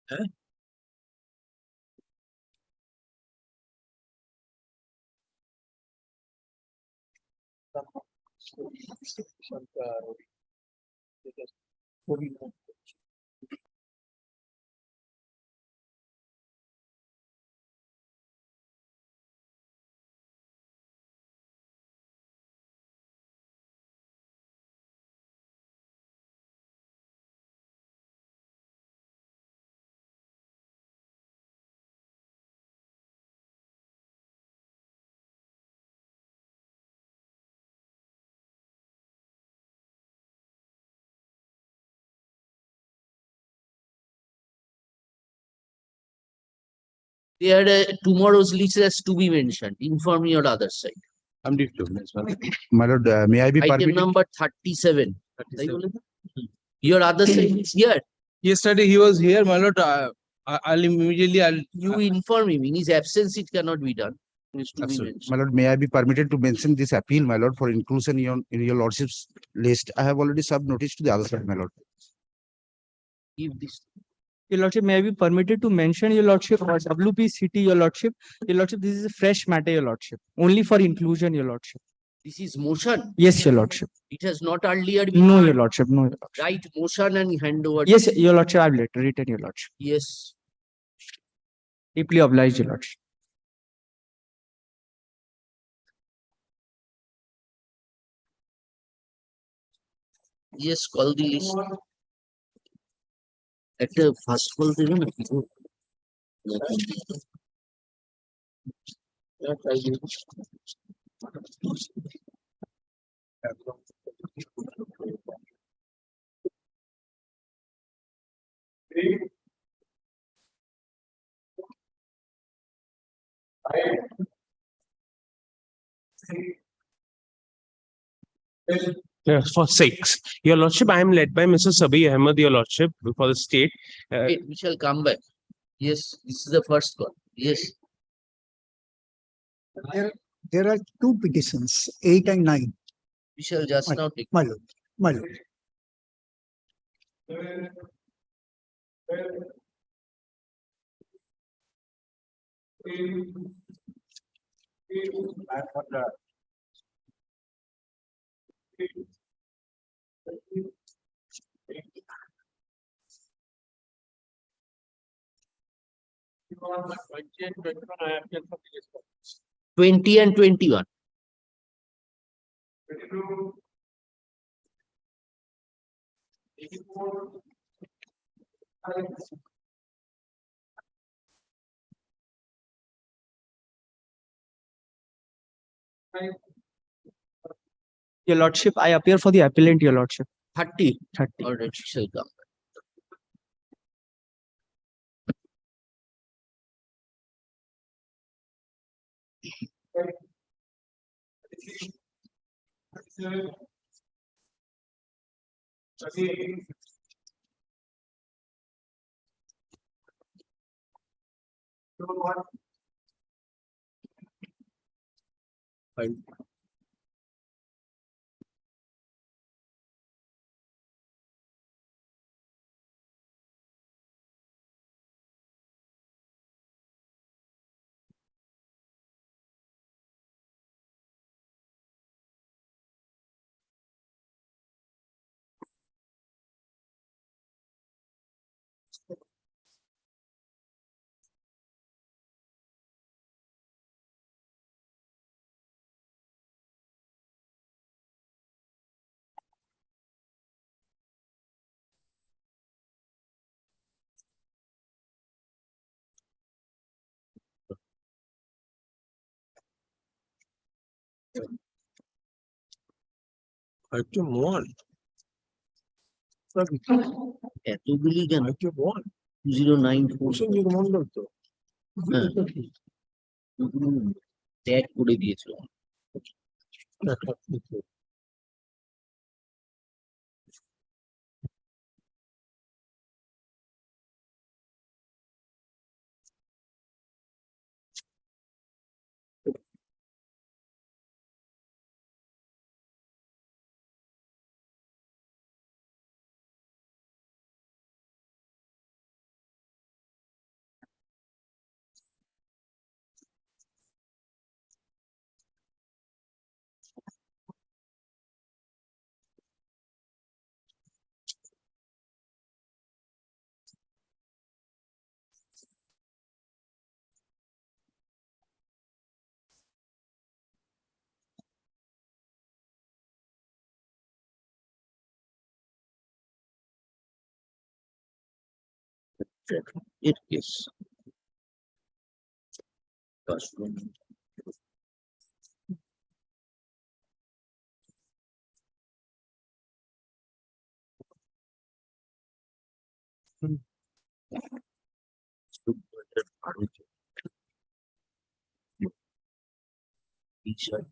Huh? There tomorrow's list has to be mentioned. Inform your other side. My lord, may I be Item permitted? number 37. Your other side is here. Yesterday he was here, my lord. I'll immediately. You inform him. In his absence, it cannot be done. It is to be Absolutely. mentioned. My lord, may I be permitted to mention this appeal, my lord, for inclusion in your lordship's list? I have already served notice to the other side, my lord. Give this. Your lordship, may I be permitted to mention, your lordship, or WPCT, your lordship? Your lordship, this is a fresh matter, your lordship. Only for inclusion, your lordship. This is motion. Yes, your lordship. It has not earlier been. No, your lordship. No, your lordship. Write motion and hand over. Yes, your lordship, I will written, your lordship. Yes. Deeply obliged, your lordship. Yes, call the list. একটা first call দেবে না কি For 6. Your lordship, I am led by Mr. Sabi Ahmed, your lordship, for the state. Wait, we shall come back. Yes, this is the first call. Yes. There are two petitions, 8 and 9. We shall just My- now take. My lord, my lord. Twenty and 21. Your lordship, I appear for the appellant, your lordship. 30. 30. All right, we shall come. Fine. Item 1. এতগুলি কেন 2094 tag করে দিয়েছিল It is. Custom. T-shirt.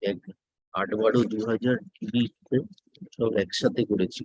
এক ৮/১২/২০২০ সব একসাথে করেছি।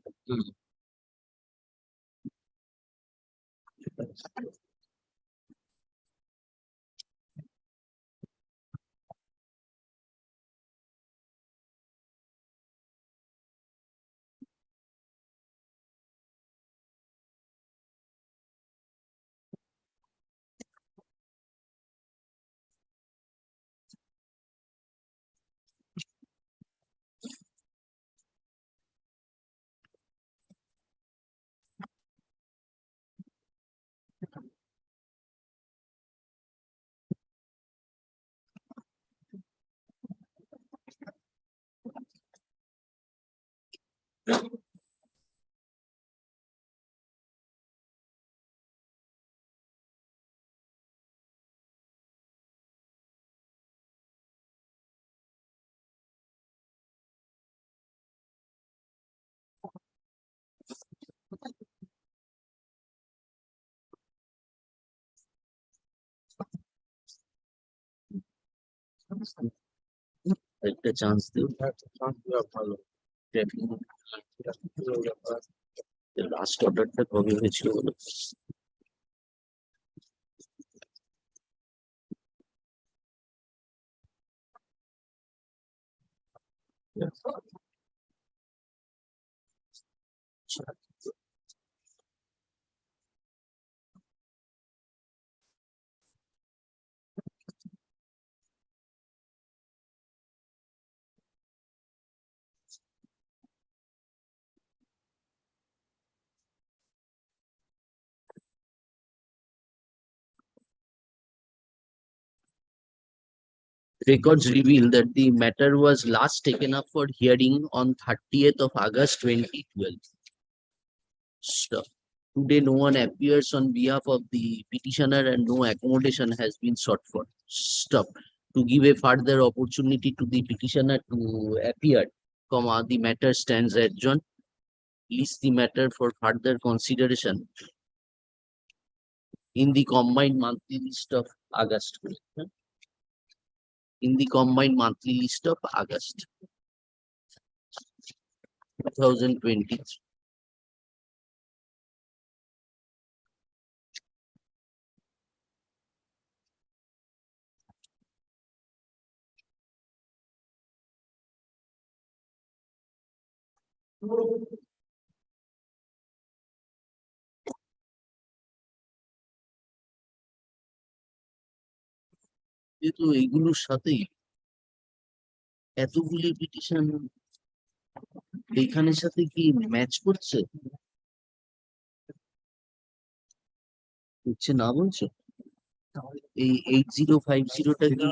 একটা chance দিও। ভালো। লাস্ট অর্ডারটা কবে হয়েছিল বলো? Records reveal that the matter was last taken up for hearing on 30th of August 2012. Stop. Today, no one appears on behalf of the petitioner and no accommodation has been sought for. Stop. To give a further opportunity to the petitioner to appear, the matter stands adjourned. List the matter for further consideration in the combined monthly list of August. In the combined monthly list of August 2020. যেহেতু এইগুলোর সাথেই এতগুলি petition এইখানের সাথে কি match করছে? হচ্ছে না বলছে এই 8050টা কি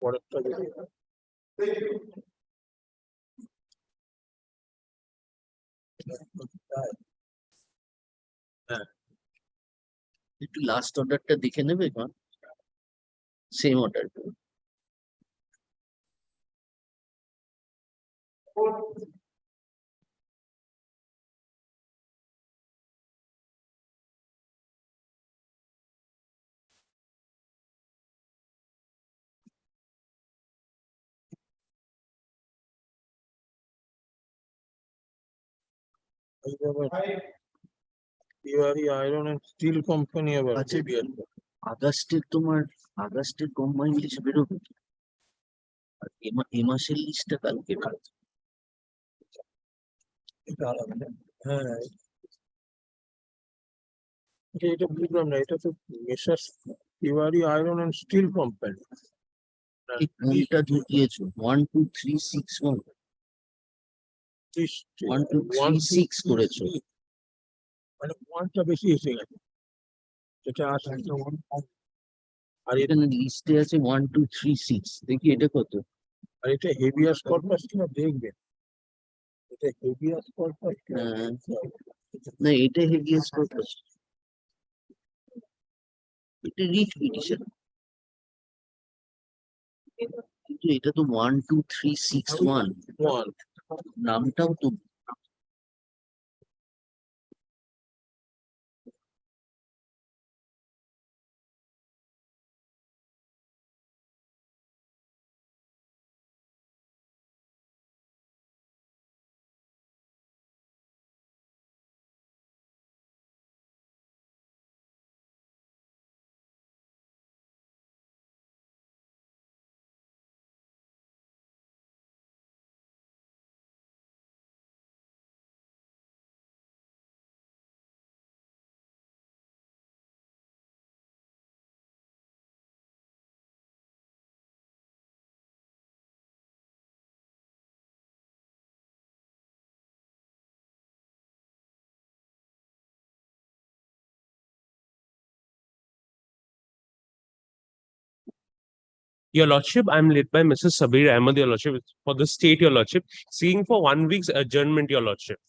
পরেরটা যদি একটু লাস্ট অর্ডারটা দেখে নেবে এখন same order. Tiwari iron and steel company আবার আচ্ছা। বিবিআর আগস্টের কম্বাইন্ড লিস্ট বেরোবে, আর এ মাসের লিস্টটা কালকে বেরোবে। এটা আলাদা। হ্যাঁ এটা বুঝলাম না, এটা তো Messrs Tiwari iron and steel company. ঠিক কোনটা ঢুকিয়েছো? 12361 1236 করেছো। মানে ওয়ানটা বেশি এসে গেছে, এটা আছে। আর এটা এখানে লিস্টে আছে 1236, দেখি এটা কত। আর এটা হেভিয়াস কর্পাস কিনা দেখবেন, এটা হেভিয়াস কর্পাস কিনা হ্যাঁ। দেখতে হবে। না, এটা হেভিয়াস পারপাস, এটা রিট পিটিশন, কিন্তু এটা তো 12361, ওয়ান নামটাও তো। Your Lordship, I'm led by Mrs. Sabir Ahmed, Your Lordship, for the state, Your Lordship, seeking for 1 week's adjournment, Your Lordship.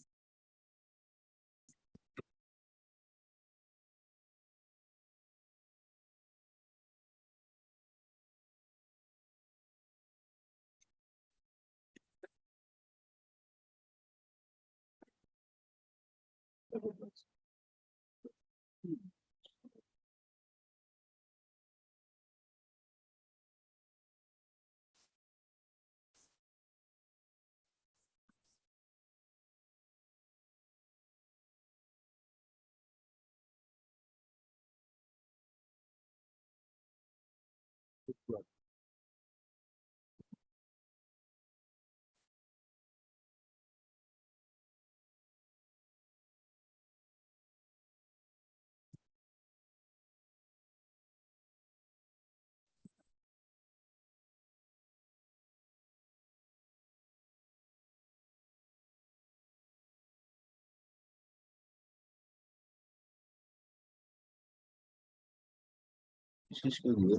শেষ করে দিও।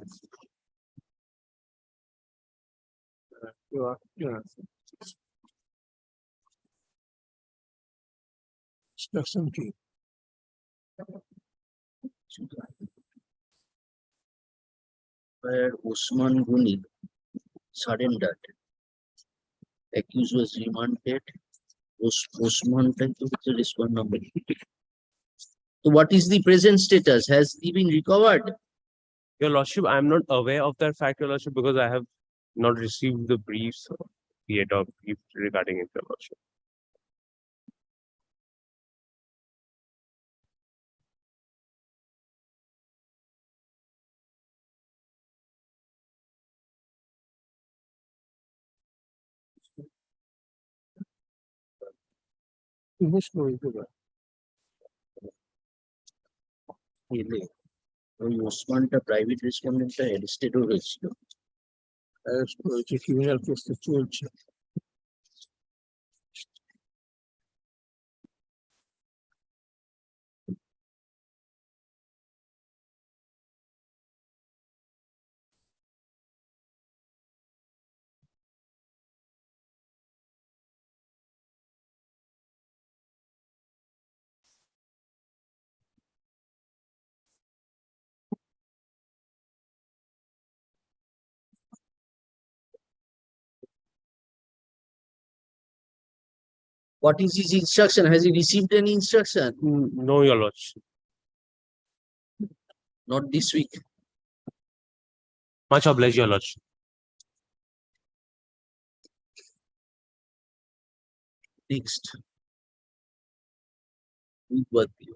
ইনস্ট্রাকশন কি? Where Osman Ghani surrendered, accused was remanded. Osman type of the respond number. So what is the present status? Has he been recovered? Your Lordship, I'm not aware of that fact, Your Lordship, because I have not received the briefs yet or brief regarding it, Your Lordship. Finish করে দিতে পারে। এলে ওই ওসমানটা private রেসপন্ডেন্টটা অ্যারেস্টেডও হয়েছিল। Arrest করেছে, criminal case তো চলছে। What is his instruction? Has he received any instruction? No, your lordship. Not this week. Much obliged, your lordship. Next. Whose birthday?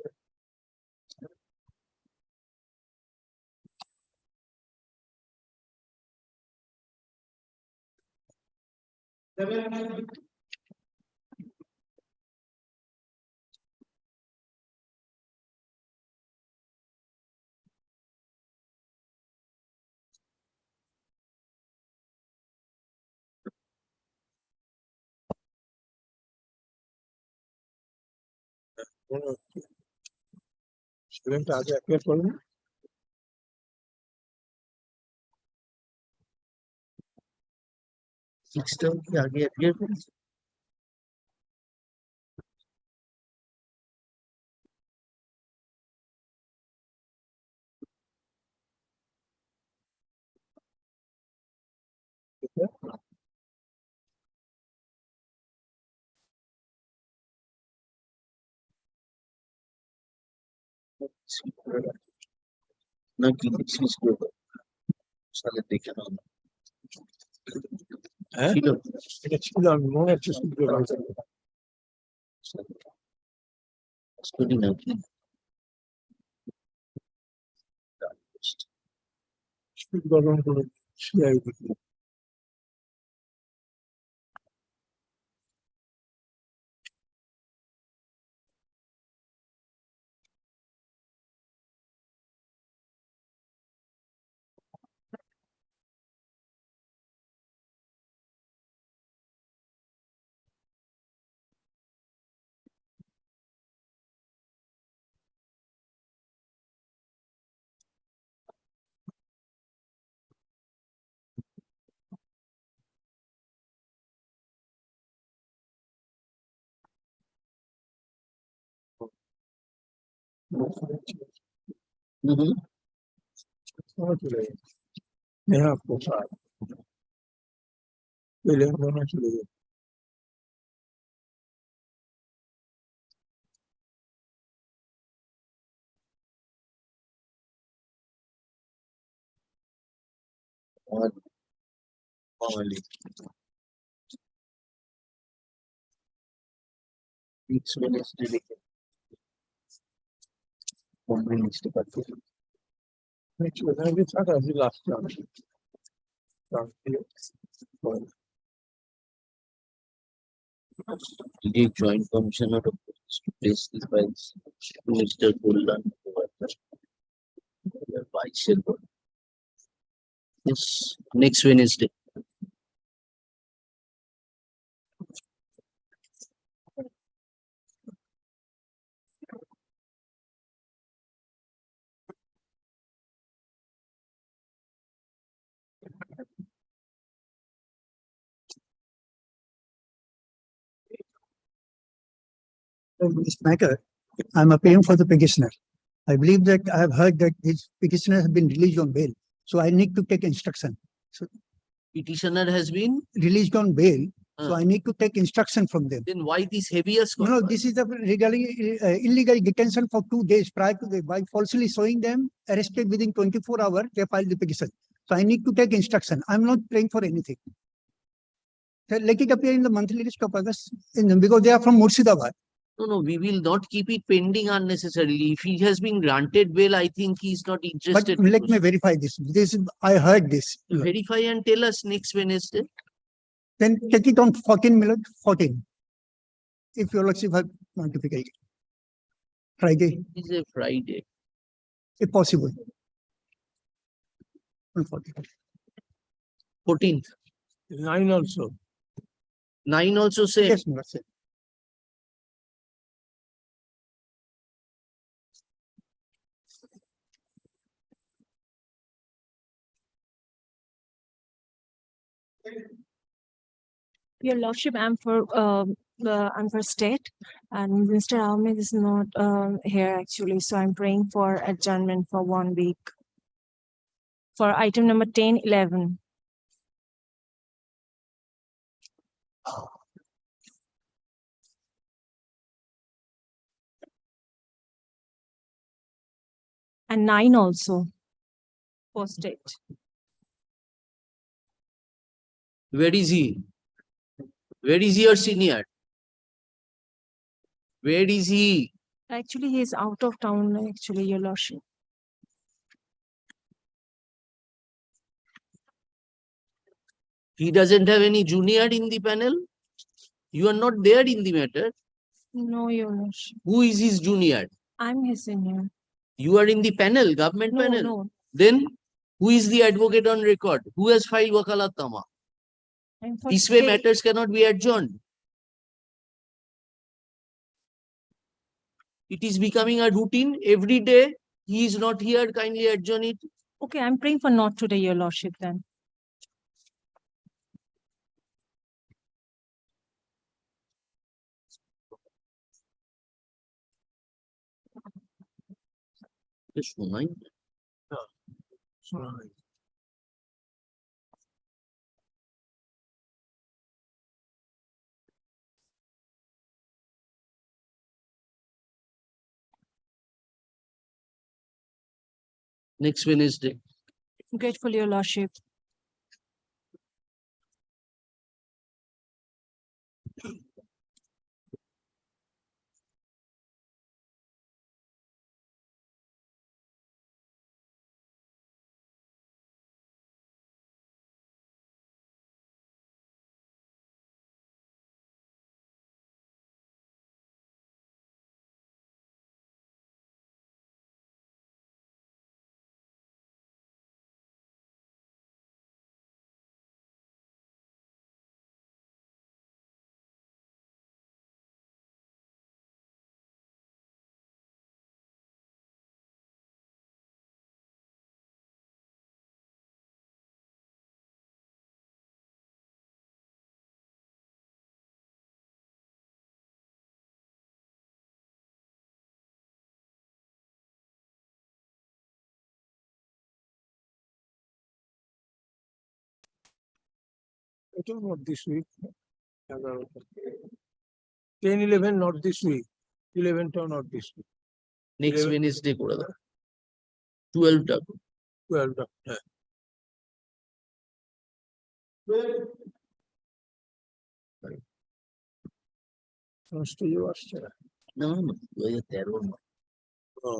Student आगे appear करो. Six term के आगे appear करें. ना कि चीज को साले देखे ना. হ্যাঁ ठीक है. এটা ছিল আমি মনে হচ্ছে supervisor. Study ना कि. Speed গঠন করে CI দিকে. চলে গেছে. নেহা প্রসাদ. তেলেঙ্গানা চলে গেছে. और Mali. Next one is dedicated. Communist party. Next one I guess that is the last chance. Thank you. Well, The Joint Commissioner of Police to place the files to Mr. Kullan. Vice Chair. Yes. Next Wednesday. In this matter, I'm appearing for the petitioner. I believe that I have heard that this petitioner has been released on bail. So I need to take instruction. Petitioner has been. Released on bail. So I need to take instruction from them. Then why this habeas No, corpus? this is a legally illegal detention for 2 days prior to the, by falsely showing them arrested within 24 hours, they filed the petition. So I need to take instruction. I'm not praying for anything. So let it appear in the monthly list of August because they are from Murshidabad. No, we will not keep it pending unnecessarily. If he has been granted bail, I think he is not But interested. to let me proceed. verify this. This is, I heard this. Verify and tell us next Wednesday. Then take it on 14. If your lordship have difficulty. Friday, It is a Friday. if possible. On 14. 14th. 9 also. 9 also say. Yes, my lordship. Your Lordship, I'm for state, and Mr. Ahmed is not here actually, so I'm praying for adjournment for 1 week. For item number 10, 11. and 9 also. Post date. Where is he? Where is your senior? Where is he? Actually, he is out of town, actually, Your Lordship. He doesn't have any junior in the panel. You are not there in the matter. No, Your Lordship. Who is his junior? I'm his senior. You are in the panel, government No, panel. no. Then who is the advocate on record? Who has filed wakalatnama? I'm for This way stay. matters cannot be adjourned. It is becoming a routine every day. He is not here, kindly adjourn it. Okay, I'm praying for not today, Your Lordship, then. শোনাই Sorry. next Wednesday. Grateful, Your Lordship. It was not this week. 10, 11, not this week. 11, not this week. Next 11 Wednesday করে দাও 12 টা 12. হ্যাঁ। স্টেজেও আসছে না। না না 2013 না ও,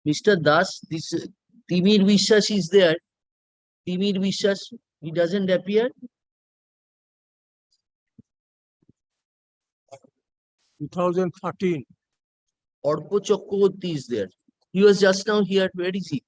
Mr. Das, this Timir Vishwas is there. Timir Vishwas, he doesn't appear. 2013. Orpo Chakraborty is there. He was just now here. Where is he?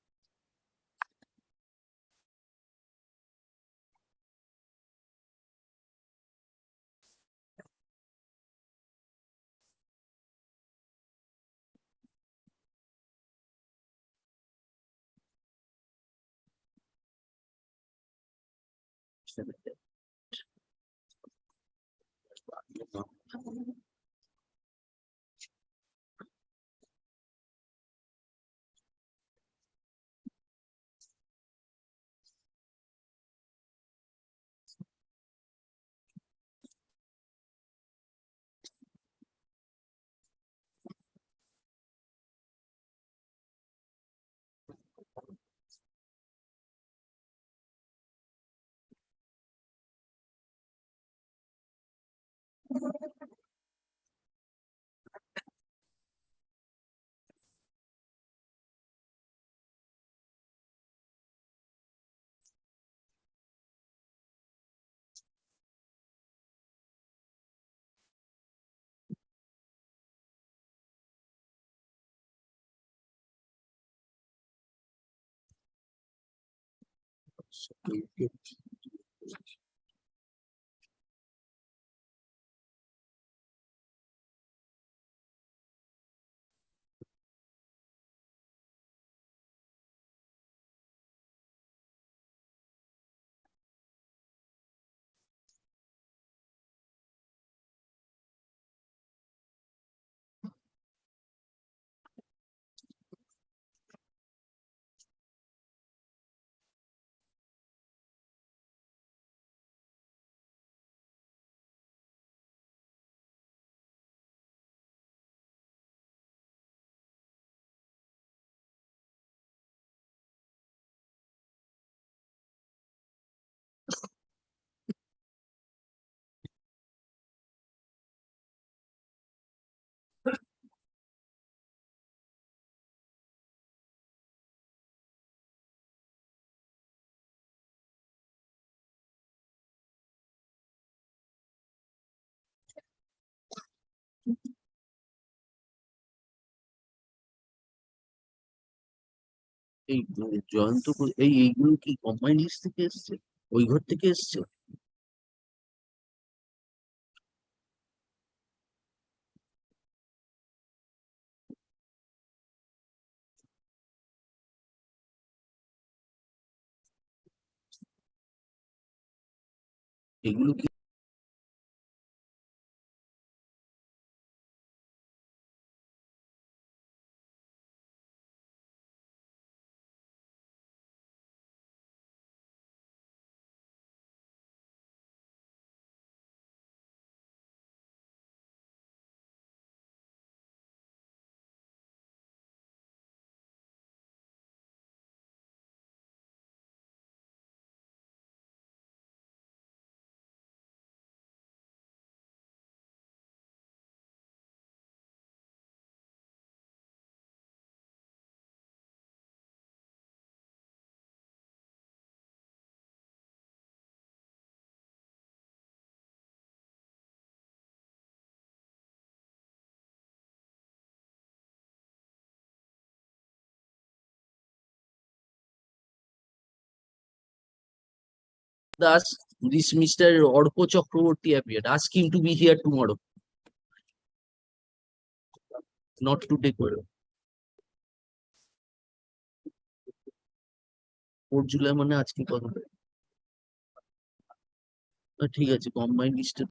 এই জয়ন্ত এইগুলো কি কম্বাইন্ড লিস্ট থেকে এসছে, ওই ঘর থেকে এসছে? এগুলো কি Das, this Mr. Orko Chakraborty appeared. Ask him to be here tomorrow. Not today. 4 July মানে আজকে কত? ঠিক আছে, কম্বাইন্ড লিস্টে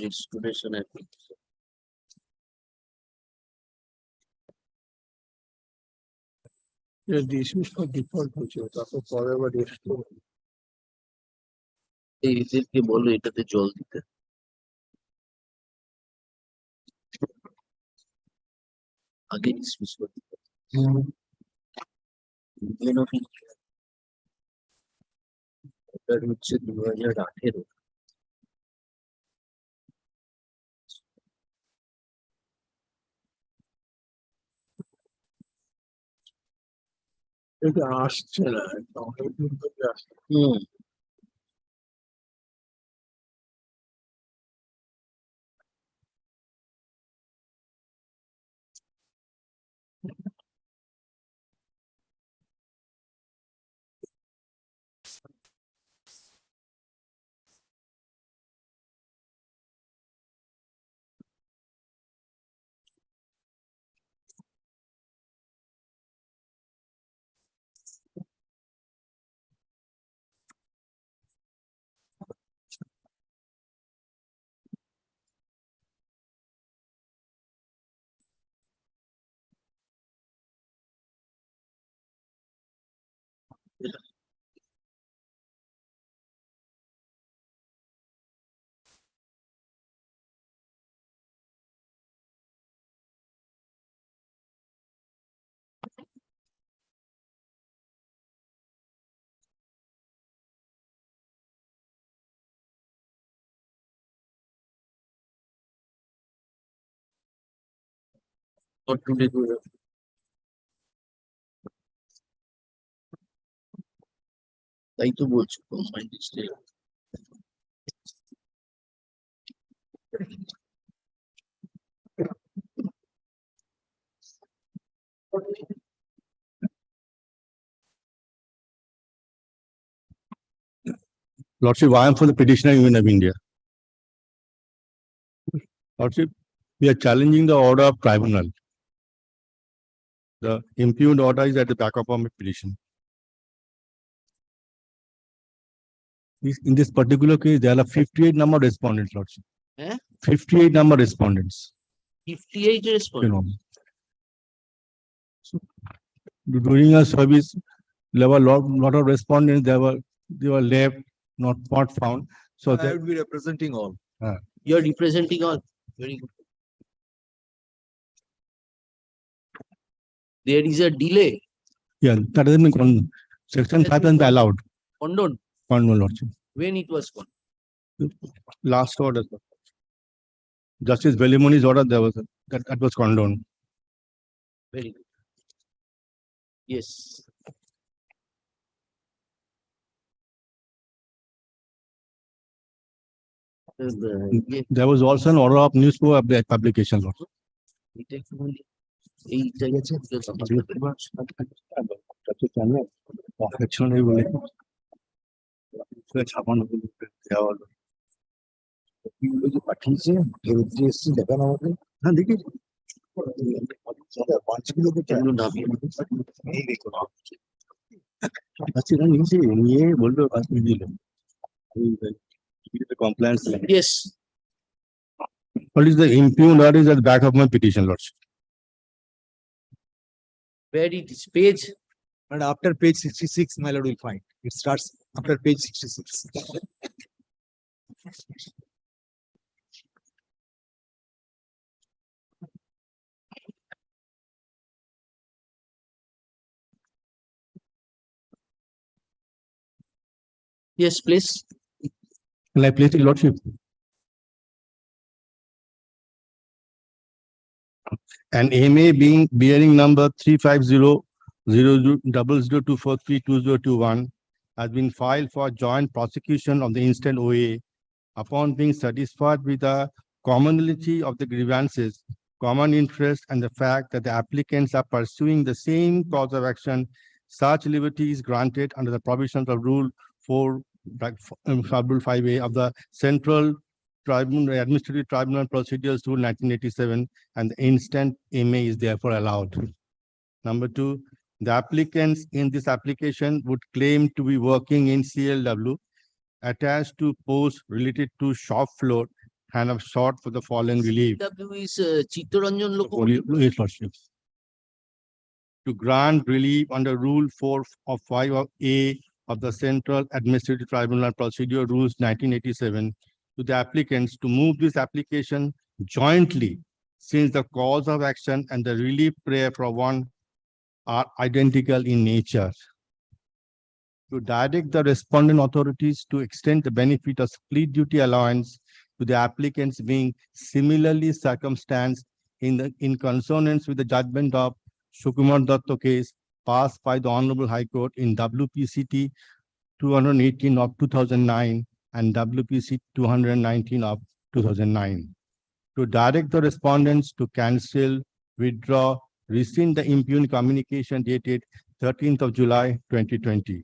restoration application. Dismiss for default হয়েছে, তারপর পরে আবার restore। এদেরকে বলো এটাতে জল দিতে। আগে ডিসমিস করতে ইন্ডিয়ান অফ ইন্ডিয়া, এটা হচ্ছে 2018। এটা আসছে না, এটা অনেকদিন ধরে আসছে। হুম, not today, তাই তো বলছো কম্বাইন্ড লিস্টে। Lordship, I am for the petitioner Union of India. Lordship, we are challenging the order of tribunal. The impugned order is at the back of our petition. In this particular case, there are 58 number of respondents, Lordship. 58 number of respondents. 58 respondents. So, during a service, there were lot of respondents. They were left, not found. So I would be representing all. You're representing all. Very good. There is a delay. Yeah, that doesn't mean section 5 is allowed. Condoned. Condoned, Lordship. When it was condoned. Last order. Justice Velimoni's order, there was that was condoned. Very good. Yes. Yeah, There was also an order of newspaper publication, Lordship. এটা কি বলি? এইটা গেছে পাঠিয়েছে ফেরত দিয়ে এসেছি দেখানো আমাকে। হ্যাঁ দেখি পাঁচগুলো এগুলো নামিয়ে এই দেখুন আচ্ছা, নিচে নিয়ে বলবে দিল compliance. Yes. What is the impugned order is at the back of my petition, Lordship. Where it is page. and after page 66 my lord will find it starts after page 66. Yes, please. Can I place it, Lordship? An MA bearing number 3500000243221 has been filed for joint prosecution of the instant OA upon being satisfied with the commonality of the grievances, common interest, and the fact that the applicants are pursuing the same cause of action. Such liberty is granted under the provisions of Rule 4, Schedule 5A of the Central Tribunal Administrative Tribunal Procedures Rule 1987, and the instant MA is therefore allowed. Number 2, the applicants in this application would claim to be working in CLW attached to posts related to shop floor and have sought for the following relief. W is Chittaranjan Loko. Yes, Lordship. To grant relief under Rule 4 of 5 of A of the Central Administrative Tribunal Procedure Rules 1987 to the applicants to move this application jointly, since the cause of action and the relief prayer for one are identical in nature. To direct the respondent authorities to extend the benefit of split duty allowance to the applicants being similarly circumstanced in consonance with the judgment of Sukumar Datta case passed by the Honorable High Court in WPCT 218 of 2009 and WPC 219 of 2009. To direct the respondents to cancel, withdraw, rescind the impugned communication dated 13th of July 2020.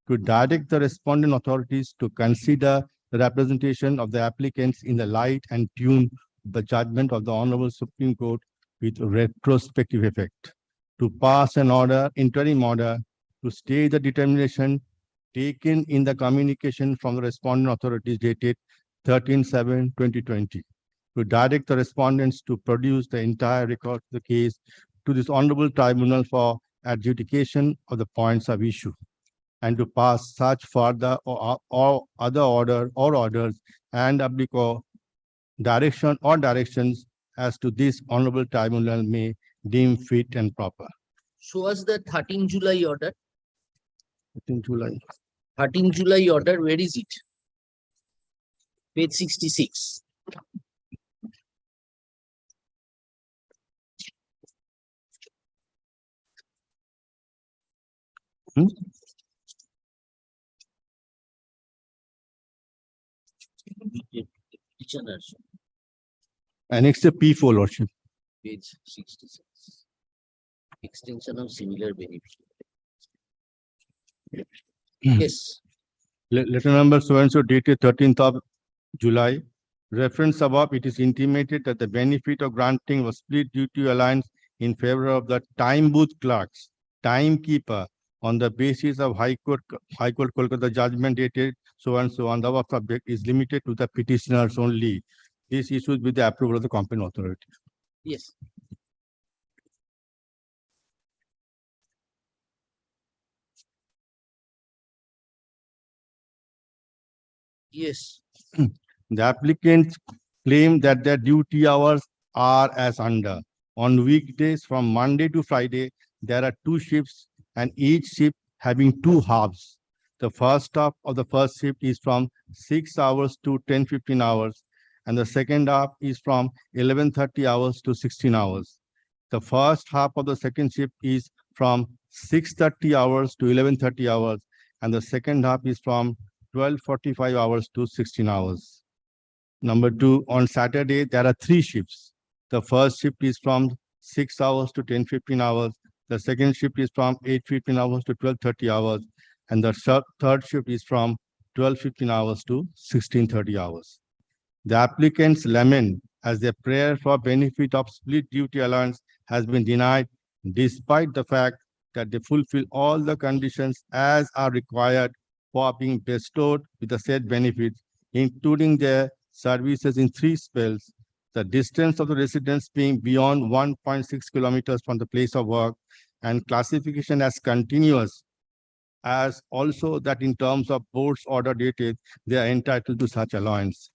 To direct the respondent authorities to consider the representation of the applicants in the light and tune of the judgment of the Honorable Supreme Court with retrospective effect. To pass an order, interim order, to stay the determination taken in the communication from the respondent authorities dated 13/7/2020. To direct the respondents to produce the entire record of the case to this honorable tribunal for adjudication of the points of issue, and to pass such further or other orders and applicable directions as to this honorable tribunal may deem fit and proper. Show us the 13 July order. 13 July. 13 July order, where is it? Page 66. Annex to P4, Lordship. Page 66. Extension of similar benefit. Yes. Letter number so and so dated 13th of July Reference above, it is intimated that the benefit of granting was split due to alliance in favor of the time booth clerks, timekeeper, on the basis of High Court Kolkata judgment dated so and so on. The above subject is limited to the petitioners only. This issues with the approval of the competent authority. Yes. Yes. The applicants claim that their duty hours are as under. On weekdays from Monday to Friday, there are 2 shifts and each shift having 2 halves. The first half of the first shift is from 6 hours to 10:15 hours, and the second half is from 11:30 hours to 16 hours. The first half of the second shift is from 6:30 hours to 11:30 hours, and the second half is from 12:45 hours to 16 hours. Number 2, on Saturday, there are 3 shifts. The first shift is from 6 hours to 10:15 hours. The second shift is from 8:15 hours to 12:30 hours. And the third shift is from 12:15 hours to 16:30 hours. The applicants lament as their prayer for benefit of split duty allowance has been denied, despite the fact that they fulfill all the conditions as are required for being bestowed with the said benefits, including their services in 3 spells, the distance of the residence being beyond 1.6 kilometers from the place of work, and classification as continuous, as also that in terms of board's order dated, they are entitled to such allowance.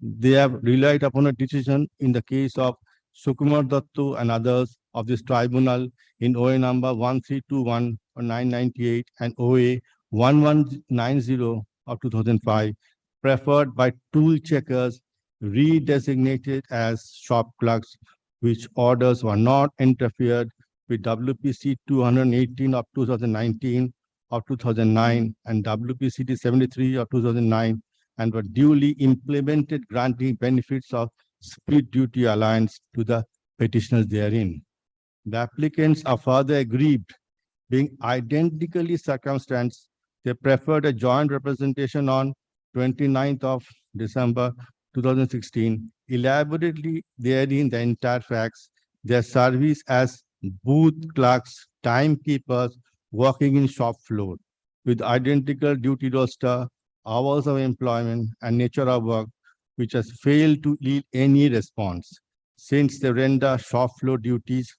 They have relied upon a decision in the case of Sukumar Dattu and others of this tribunal in OA number 1321 or 998 and OA 1190 of 2005, preferred by tool checkers redesignated as shop clerks, which orders were not interfered with WPC 218 of 2019 of 2009 and WPCT 73 of 2009, and were duly implemented, granting benefits of split duty allowance to the petitioners therein. The applicants are further aggrieved, being identically circumstanced. They preferred a joint representation on 29th of December 2016, elaborately therein the entire facts, their service as booth clerks, timekeepers, working in shop floor, with identical duty roster, hours of employment, and nature of work, which has failed to yield any response. Since they render shop floor duties,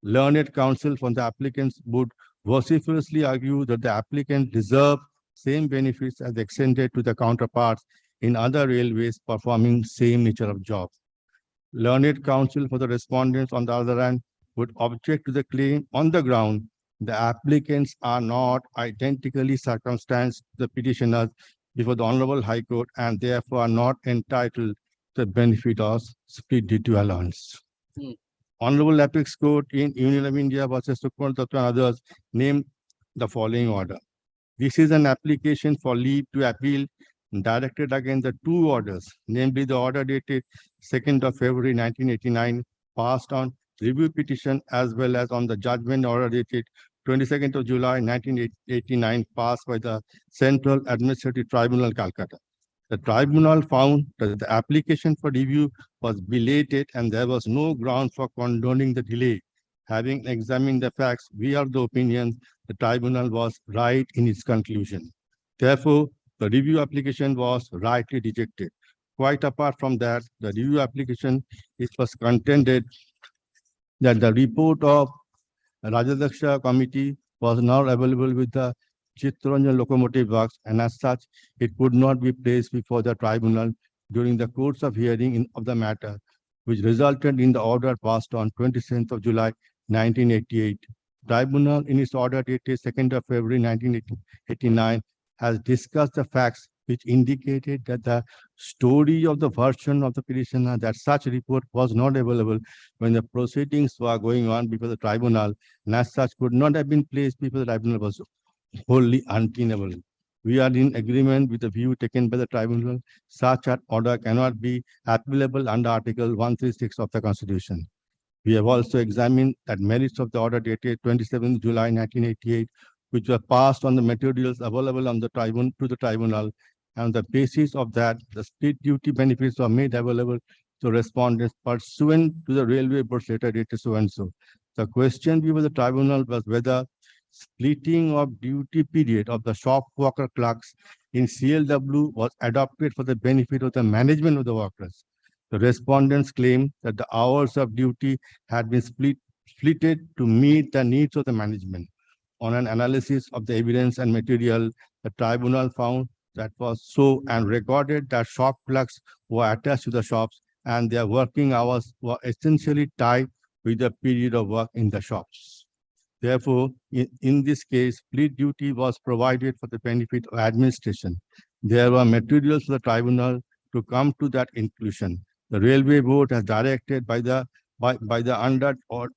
learned counsel from the applicants would vociferously argue that the applicant deserve same benefits as extended to the counterparts in other railways performing same nature of job. Learned counsel for the respondents, on the other hand, would object to the claim on the ground the applicants are not identically circumstanced to the petitioners before the Honorable High Court and therefore are not entitled to the benefit of split duty allowance. Honorable Apex Court in Union of India versus Supreme Court and others named the following order. This is an application for leave to appeal directed against the 2 orders, namely the order dated 2nd of February 1989, passed on review petition, as well as on the judgment order dated 22nd of July 1989, passed by the Central Administrative Tribunal, Calcutta. The tribunal found that the application for review was belated and there was no ground for condoning the delay. Having examined the facts, we are the opinion the tribunal was right in its conclusion. Therefore, the review application was rightly rejected. Quite apart from that, the review application, it was contended that the report of Rajadaksha committee was not available with the Chittaranjan locomotive works, and as such, it could not be placed before the tribunal during the course of hearing of the matter, which resulted in the order passed on 27th of July 1988. Tribunal, in its order dated 2nd of February 1989, has discussed the facts which indicated that the story of the version of the petitioner that such report was not available when the proceedings were going on before the tribunal, and as such could not have been placed before the tribunal was wholly untenable. We are in agreement with the view taken by the tribunal. Such an order cannot be applicable under Article 136 of the Constitution. We have also examined that merits of the order dated 27th July 1988, which were passed on the materials available on the tribunal to the tribunal, and on the basis of that, the split duty benefits are made available to respondents pursuant to the Railway Board's letter dated so and so. The question before the tribunal was whether splitting of duty period of the shop worker clerks in CLW was adopted for the benefit of the management of the workers. The respondents claim that the hours of duty had been splitted to meet the needs of the management. On an analysis of the evidence and material, the tribunal found that was so and recorded that shop clerks were attached to the shops and their working hours were essentially tied with the period of work in the shops. Therefore, in this case, split duty was provided for the benefit of administration. There were materials for the tribunal to come to that inclusion. The Railway Board has directed by the under or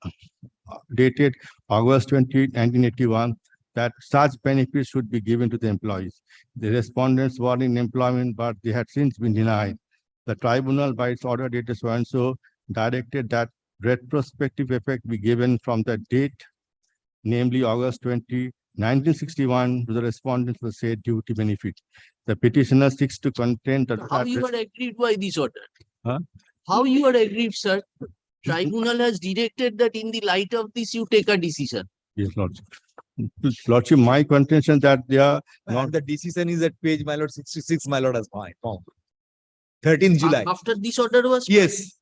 dated August 20, 1981, that such benefits should be given to the employees. The respondents were in employment, but they had since been denied. The tribunal, by its order dated so and so, directed that retrospective effect be given from the date, namely August 20, 1961, to the respondents for said duty benefit. The petitioner seeks to contend that. How you are aggrieved by this order? Huh? How you are aggrieved, sir? Tribunal has directed that in the light of this, you take a decision. Yes, Lordship. Lordship, my contention that they are And the decision is at page, my lord, 66, my lord, has found. 13 July. After this order was? Yes,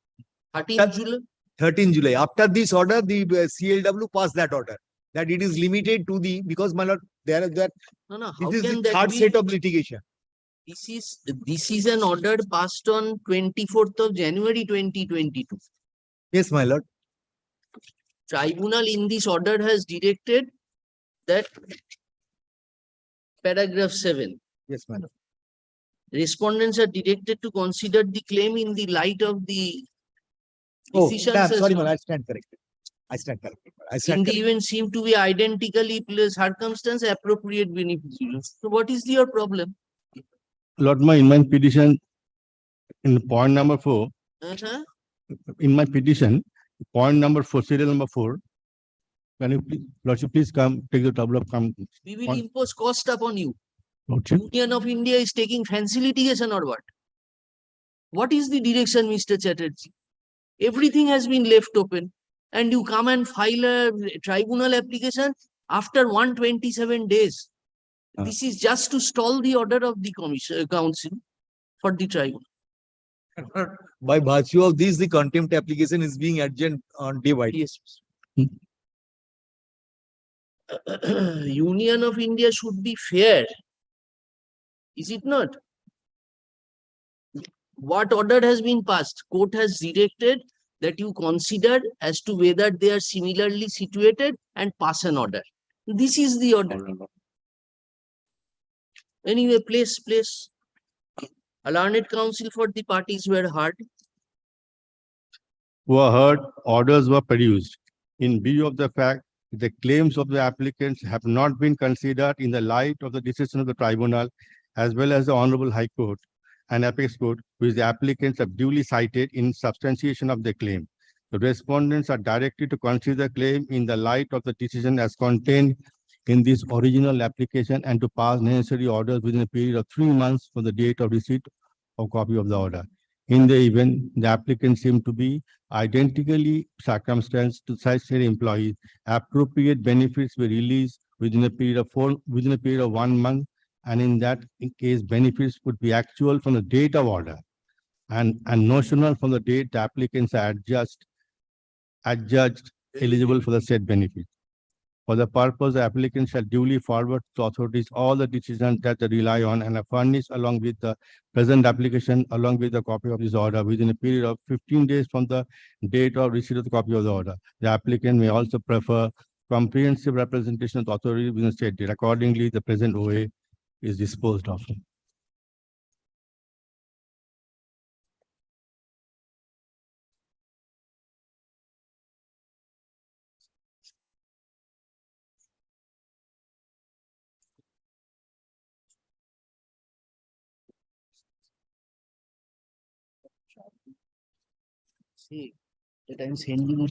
13 July? 13 July. After this order, the CLW passed that order. That it is limited to the, because my lord, there is that, No, how this is can the that third be? set of litigation. This is an order passed on 24th of January 2022. Yes, my lord. Tribunal in this order has directed that paragraph 7. Yes, my lord. Respondents are directed to consider the claim in the light of the Oh, decisions. damn, as sorry, well. man, I stand corrected. I stand corrected. I In stand the corrected. event seem to be identically placed circumstance appropriate beneficiaries. So what is your problem? Lord, in my petition, in point number 4, Uh-huh. in my petition, point number 4, serial number 4, can you please, Lordship, please come, take the trouble of come. We will on- impose cost upon you. Lordship, Union of India is taking fancy litigation or what? What is the direction, Mr. Chatterjee? Everything has been left open and you come and file a tribunal application after 127 days. This is just to stall the order of the council for the tribunal. By virtue of this, the contempt application is being adjourned on day by day. Yes. Union of India should be fair. Is it not? What order has been passed? Court has directed that you consider as to whether they are similarly situated and pass an order. This is the order. Anyway, place. A learned counsel for the parties were heard. were heard, orders were produced. In view of the fact that the claims of the applicants have not been considered in the light of the decision of the tribunal, as well as the Honorable High Court and Apex Court, which the applicants have duly cited in substantiation of their claim. The respondents are directed to consider claim in the light of the decision as contained in this original application and to pass necessary orders within a period of 3 months from the date of receipt of copy of the order. In the event the applicants seem to be identically circumstanced to such said employees, appropriate benefits were released within a period of 1 month, and in that case, benefits would be actual from the date of order and notional from the date the applicants are adjudged eligible for the said benefit. For the purpose, the applicant shall duly forward to authorities all the decisions that they rely on and are furnished along with the present application, along with the copy of this order within a period of 15 days from the date of receipt of the copy of the order. The applicant may also prefer comprehensive representation of the authority within the state date. Accordingly, the present OA is disposed of. See, that I'm sending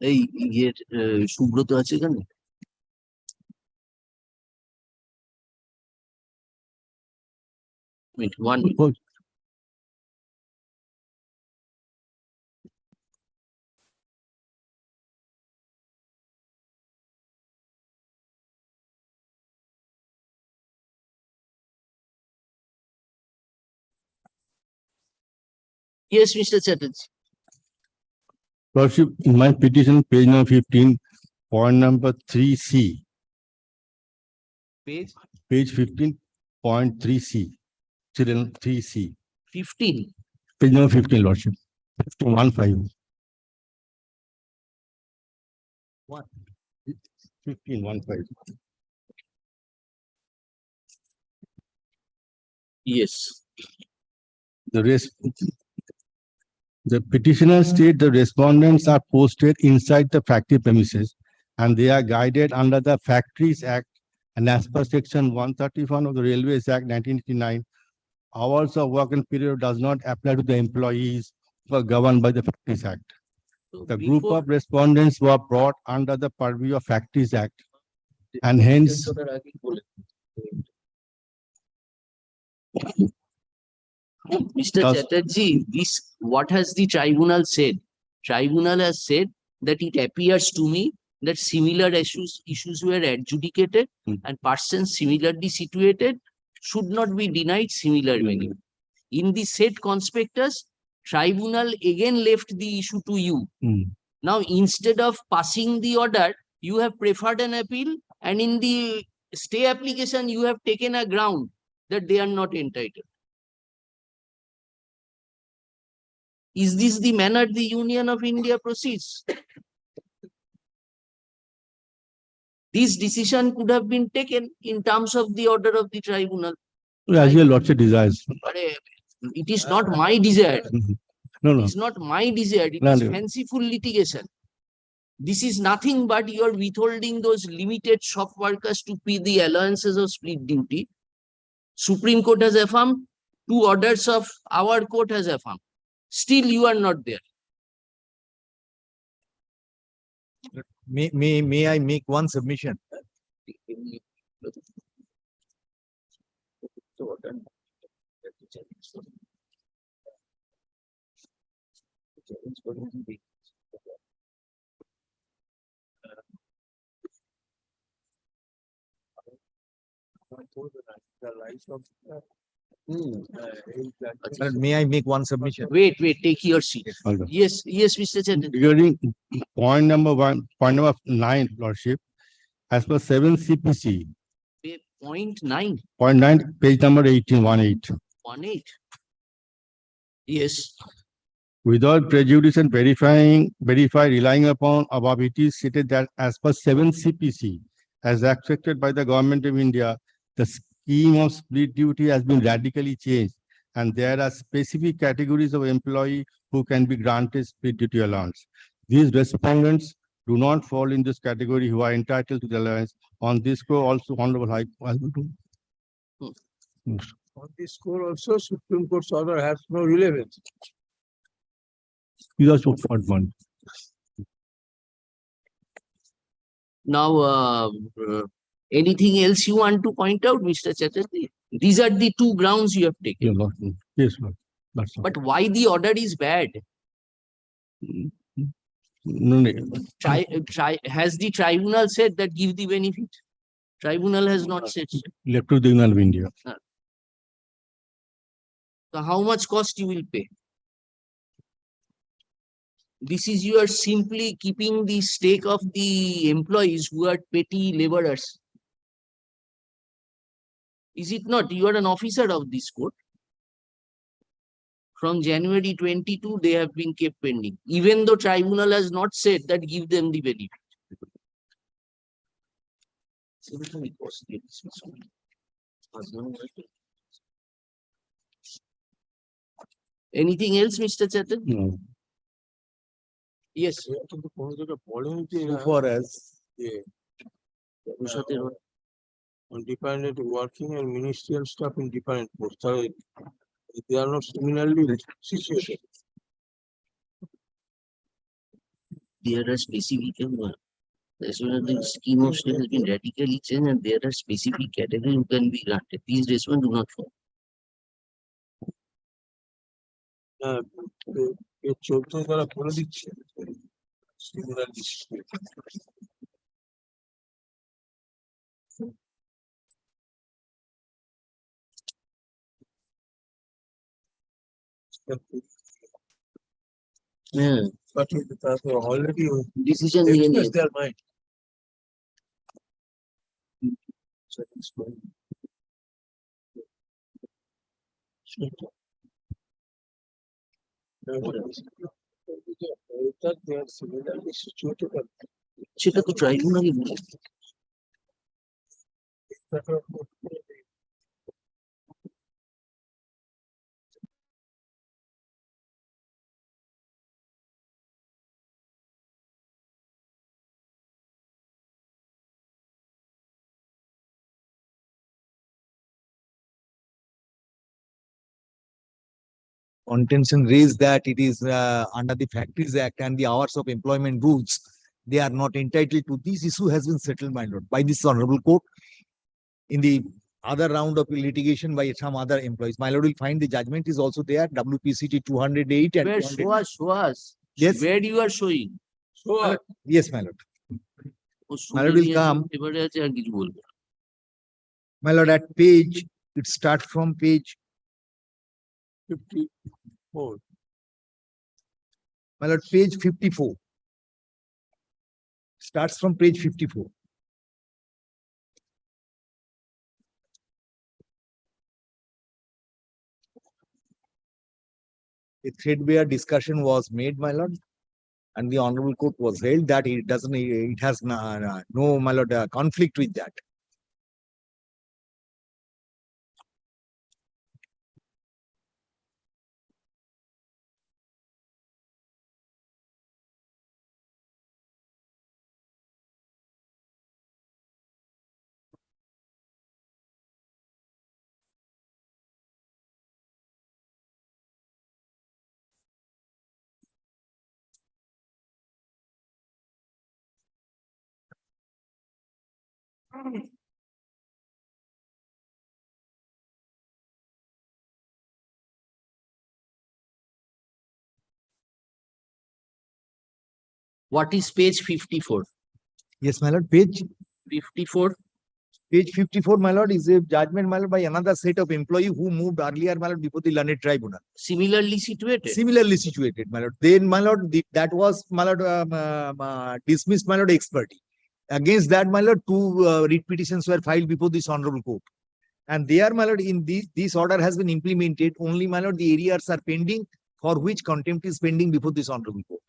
এই ইয়ের সুব্রত আছে এখানে? Wait, one minute. Yes, Mr. Chatterjee. Lordship, in my petition, page number 15, point number 3C, Page page 15.3C, children 3C, 15. page number 15, Lordship, 15.15. What? 15.15. Yes. The petitioner state the respondents are posted inside the factory premises and they are guided under the Factories Act and as per section 131 of the Railways Act 1989, hours of work and period does not apply to the employees who are governed by the Factories Act. So The group before- of respondents were brought under the purview of Factories Act and hence Mr. Does- Chatterjee, this, what has the tribunal said? Tribunal has said that it appears to me that similar issues were adjudicated and persons similarly situated should not be denied similar venue. In the said conspectus, tribunal again left the issue to you. Now, instead of passing the order, you have preferred an appeal, and in the stay application, you have taken a ground that they are not entitled. Is this the manner the Union of India proceeds? This decision could have been taken in terms of the order of the tribunal. as your lordship desires. It is not my desire. No, It no. is not my desire. It No, is no. fanciful litigation. This is nothing but you are withholding those limited shop workers to pay the allowances of split duty. Supreme Court has affirmed, 2 orders of our court has affirmed. Still, you are not there. May I make one submission? May I make one submission? Wait, take your seat. Hold on. Yes, Mr. Chatterjee. Regarding point number 9, lordship, as per 7 CPC, Point 9, point 9, page number 18, 18. Yes. Without prejudice and verify relying upon above, it is stated that as per 7 CPC, as accepted by the government of India, the scheme of split duty has been radically changed. And there are specific categories of employee who can be granted split duty allowance. These respondents do not fall in this category who are entitled to the allowance. On this score also, Honorable High. On this score also, Supreme Court's order has no relevance. These are so short one. Now, anything else you want to point out, Mr. Chatterjee? These are the 2 grounds you have taken. Yeah, Lord. Yes, Lord. That's all. But why the order is bad? No. Has the tribunal said that give the benefit? Tribunal has not said so. Left to the Union of India. So how much cost you will pay? This is, you are simply keeping the stake of the employees who are petty laborers. Is it not? You are an officer of this court. From January 22, they have been kept pending, even though tribunal has not said that give them the benefit. Anything else, Mr. Chatterjee? No. Yes. কিন্তু কোনো জায়গায় বলেনি যে For us, on dependent working and ministerial staff in different posts. So they are not similarly situated. there are specific, as well as the scheme of state has been radically changed and there are specific categories who can be granted. These response do not fall. এ 14 তারা করে দিচ্ছে Similar district. Yeah, But তারা already decision নিয়ে express নিয়েছে। their mind. That they are similarly situated. সেটা তো ট্রাইব্যুনালই বলে। Contention raised that it is under the Factories Act and the hours of employment rules, they are not entitled to. This issue has been settled, my lord, by this honorable court in the other round of litigation by some other employees. My lord will find the judgment is also there, WPCT 208 and Where 200. show us? Yes. Where you are showing? So, Yes, my lord. O My lord will শুনে come. নিয়ে এবারে আছে আর কিছু বলবো না। My lord, at page, it starts from page, 54. my lord, page 54. Starts from page 54. A threadbare discussion was made, my lord, and the honorable court was held that it doesn't, it has no, my lord, conflict with that. What is page 54? Yes, my lord, page 54? Page 54, my lord, is a judgment, my lord, by another set of employee who moved earlier, my lord, before the learned tribunal. Similarly situated? Similarly situated, my lord. Then, my lord, that was, my lord, dismissed, my lord, expertise. Against that, my lord, two writ petitions were filed before this honorable court. And there, my lord, in this order has been implemented. Only, my lord, the areas are pending for which contempt is pending before this honorable court.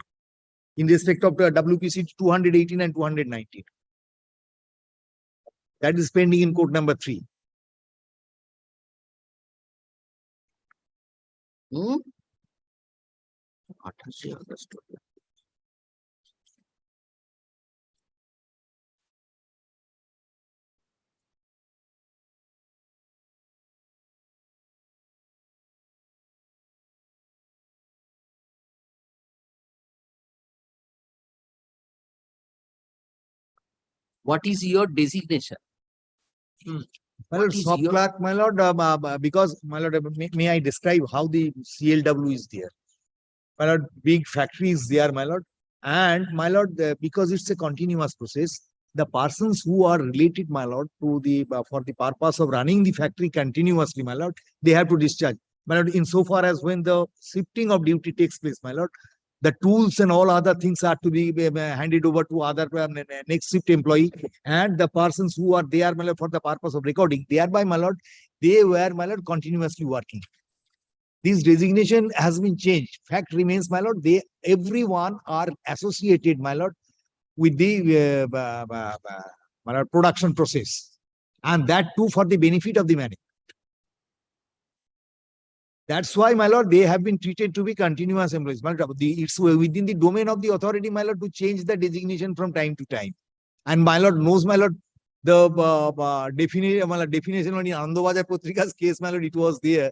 In respect of WPC 218 and 219. That is pending in court number 3. Hmm? 28 August. What is your designation? My What lord, is sub your- clerk, my lord, because, my lord, may I describe how the CLW is there? My lord, big factory is there, my lord. And my lord, because it's a continuous process, the persons who are related, my lord, to the, for the purpose of running the factory continuously, my lord, they have to discharge. My lord, insofar as when the shifting of duty takes place, my lord, the tools and all other things are to be handed over to other next shift employee, and the persons who are there, my lord, for the purpose of recording, thereby, my lord, they were, my lord, continuously working. This designation has been changed. Fact remains, my lord, they everyone are associated, my lord, with the my lord, production process, and that too for the benefit of the management. That's why, my lord, they have been treated to be continuous employees. My lord, it's within the domain of the authority, my lord, to change the designation from time to time. And my lord knows, my lord, the definition on Anandabajar Patrika's case, my lord, it was there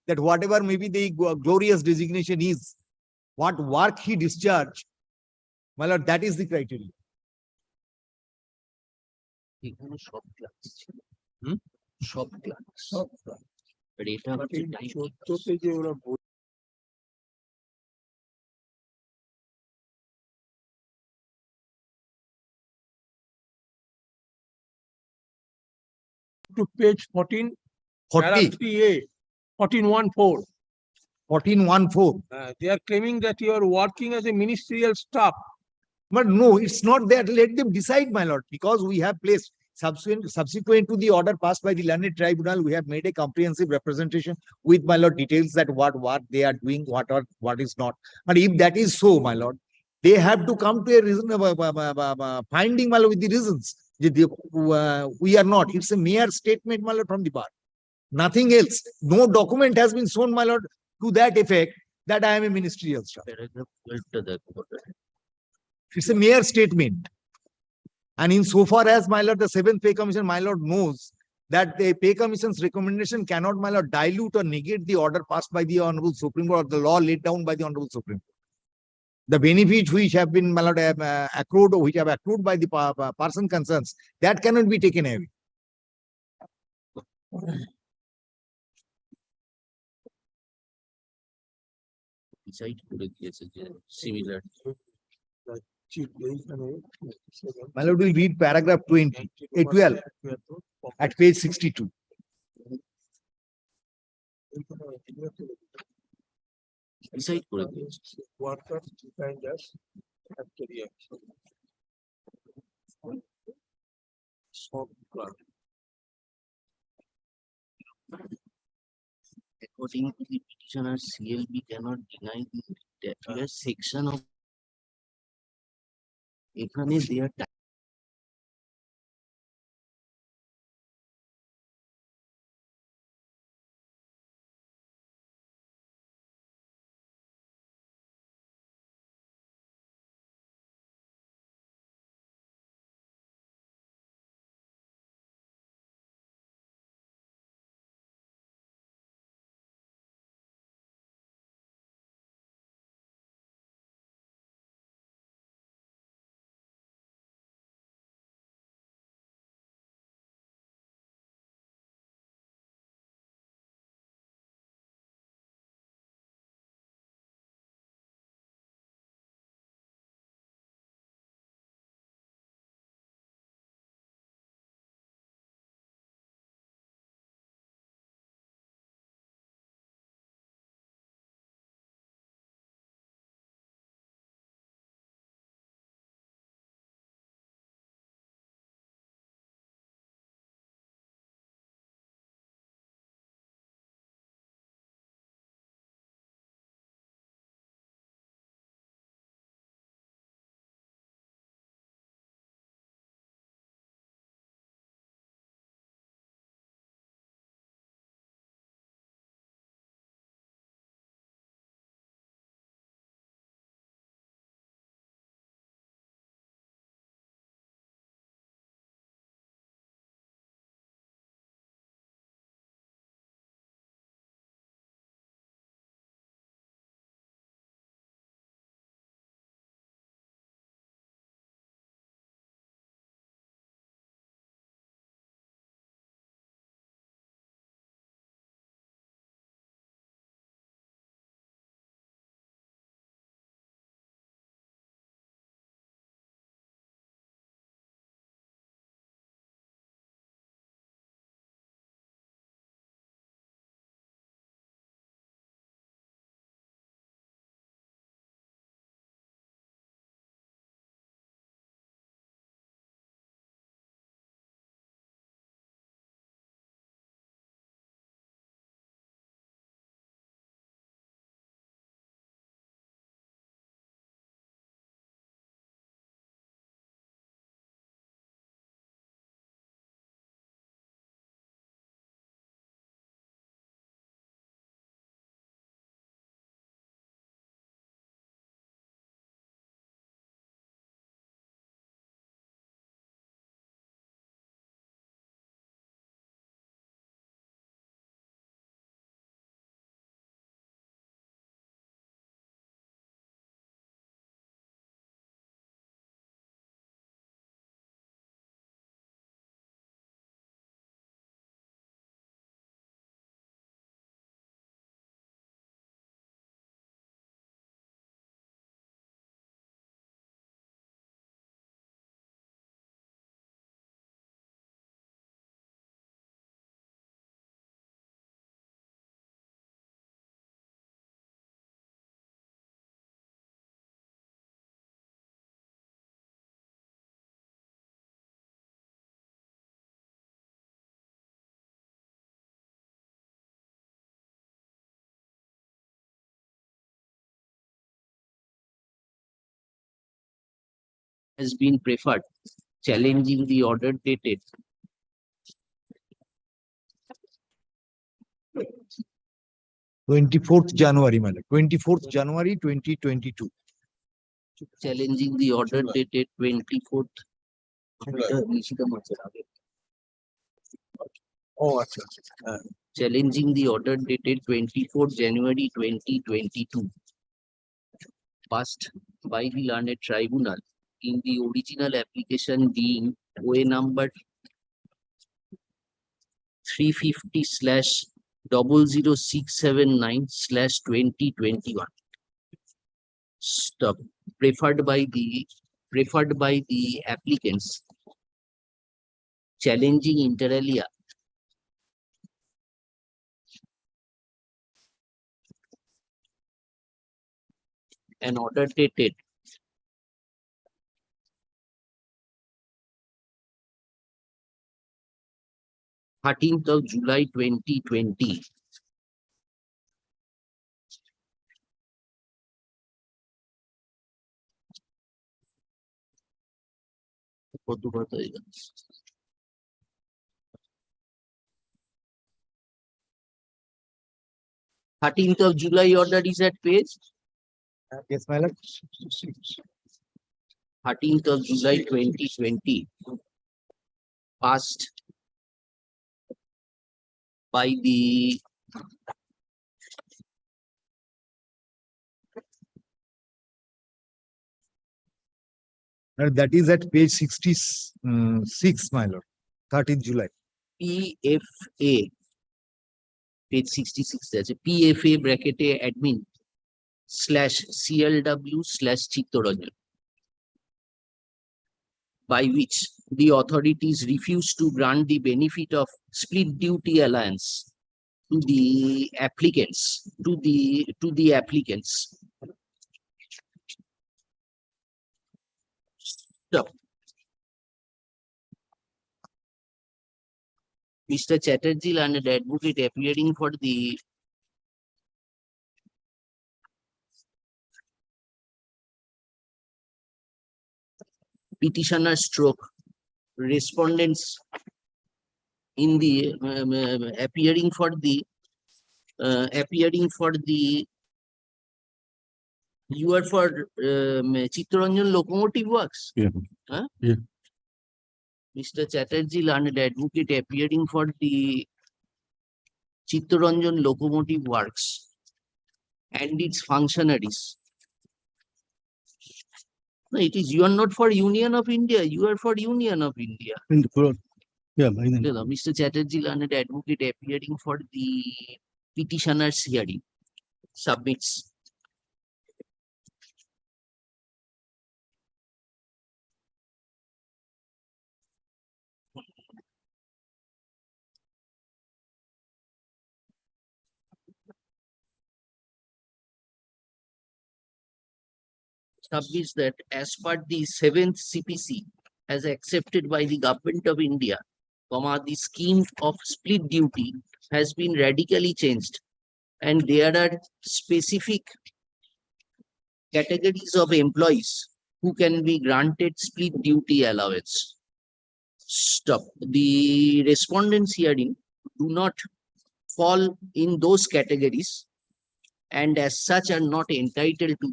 that whatever maybe the glorious designation is, what work he discharged, My lord, that is the criteria. এখানে সব class ছিল হুম? সব class সব আর এটা But হচ্ছে in time 14 যে ওরা to page 14, 40, paragraph 3A, 14.1.4. 14.1.4. They are claiming that you are working as a ministerial staff. But no, it's not that. Let them decide, my lord, because we have placed subsequent to the order passed by the learned tribunal, we have made a comprehensive representation with my lord details that what they are doing, what is not. But if that is so, my lord, they have to come to a reasonable finding, my lord, with the reasons. We are not. It's a mere statement, my lord, from the bar. Nothing else. No document has been shown, my lord, to that effect that I am a ministerial staff. Paragraph 12 টা দেখো It's a mere statement. And insofar as, my lord, the seventh pay commission, my lord, knows that the pay commission's recommendation cannot, my lord, dilute or negate the order passed by the Honorable Supreme Court or the law laid down by the Honorable Supreme Court. The benefits which have been, my lord, accrued, which have accrued by the person concerns, that cannot be taken away. Decide করে দিয়েছে যে similar My lord, will read paragraph 20, 12 at page 62. Decide করে দিয়েছে Workers defined as factory action. Shop clerk. according to the petitioner CLB cannot deny the section of এখানে they are has been preferred, challenging the order dated 24th January, my lord. 24th January 2022. challenging the order dated 24th. Oh, acha, acha. Challenging the order dated 24th January 2022, passed by the learned tribunal in the original application being OA number 350/00679/2021. Stop. Preferred by the applicants, challenging inter alia an order dated 13th of July 2020. কত কথা এটা? 13th of July order is at page Yes, my lord. 13th of July 2020, passed by the That is at page 66, my lord. 13th July. PFA, page 66, আছে PFA ব্র্যাকেটে admin /CLW/চিত্তরঞ্জন, by which the authorities refused to grant the benefit of split duty allowance to the applicants, Stop. Mr. Chatterjee, learned advocate appearing for the petitioner stroke respondents in the appearing for the you are for Chittaranjan Locomotive Works. Yeah. Huh? Yeah. Mr. Chatterjee, learned advocate appearing for the Chittaranjan Locomotive Works and its functionaries. No, it is you are not for Union of India, you are for Union of India. In the court. Yeah, by then. No, Mr. Chatterjee, learned advocate appearing for the petitioner's hearing, submits that as per the 7th CPC as accepted by the government of India, the scheme of split duty has been radically changed, and there are specific categories of employees who can be granted split duty allowance. Stop. The respondents hearing do not fall in those categories, and as such are not entitled to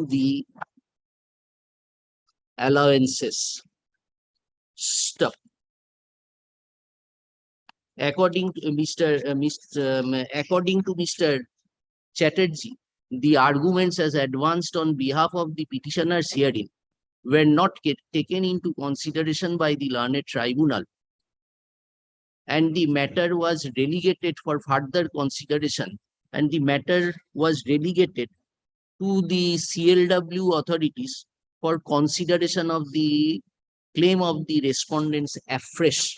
the allowances. Stop. According to Mr. Chatterjee, the arguments as advanced on behalf of the petitioners hearing were not taken into consideration by the learned tribunal, and the matter was relegated for further consideration, and the matter was relegated to the CLW authorities for consideration of the claim of the respondents afresh.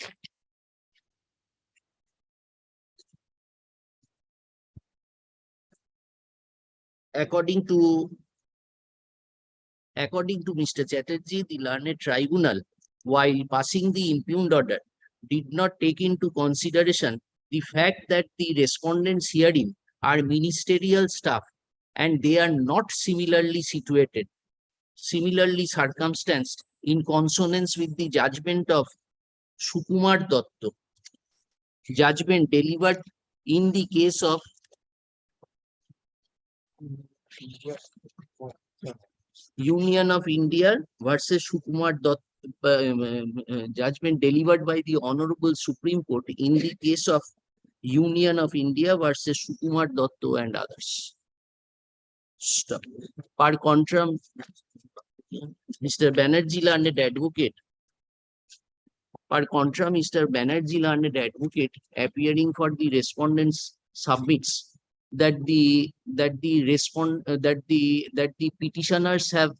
According to Mr. Chatterjee, the learned tribunal, while passing the impugned order, did not take into consideration the fact that the respondents hearing are ministerial staff and they are not similarly situated, similarly circumstanced in consonance with the judgment of Sukumar Datta, judgment delivered in the case of Union of India versus Sukumar Datta, judgment delivered by the Honorable Supreme Court in the case of Union of India versus Sukumar Datta and others. Stop. Per contra, Mr. Banerjee learned advocate. Per contra, Mr. Banerjee learned advocate appearing for the respondents submits that the petitioners have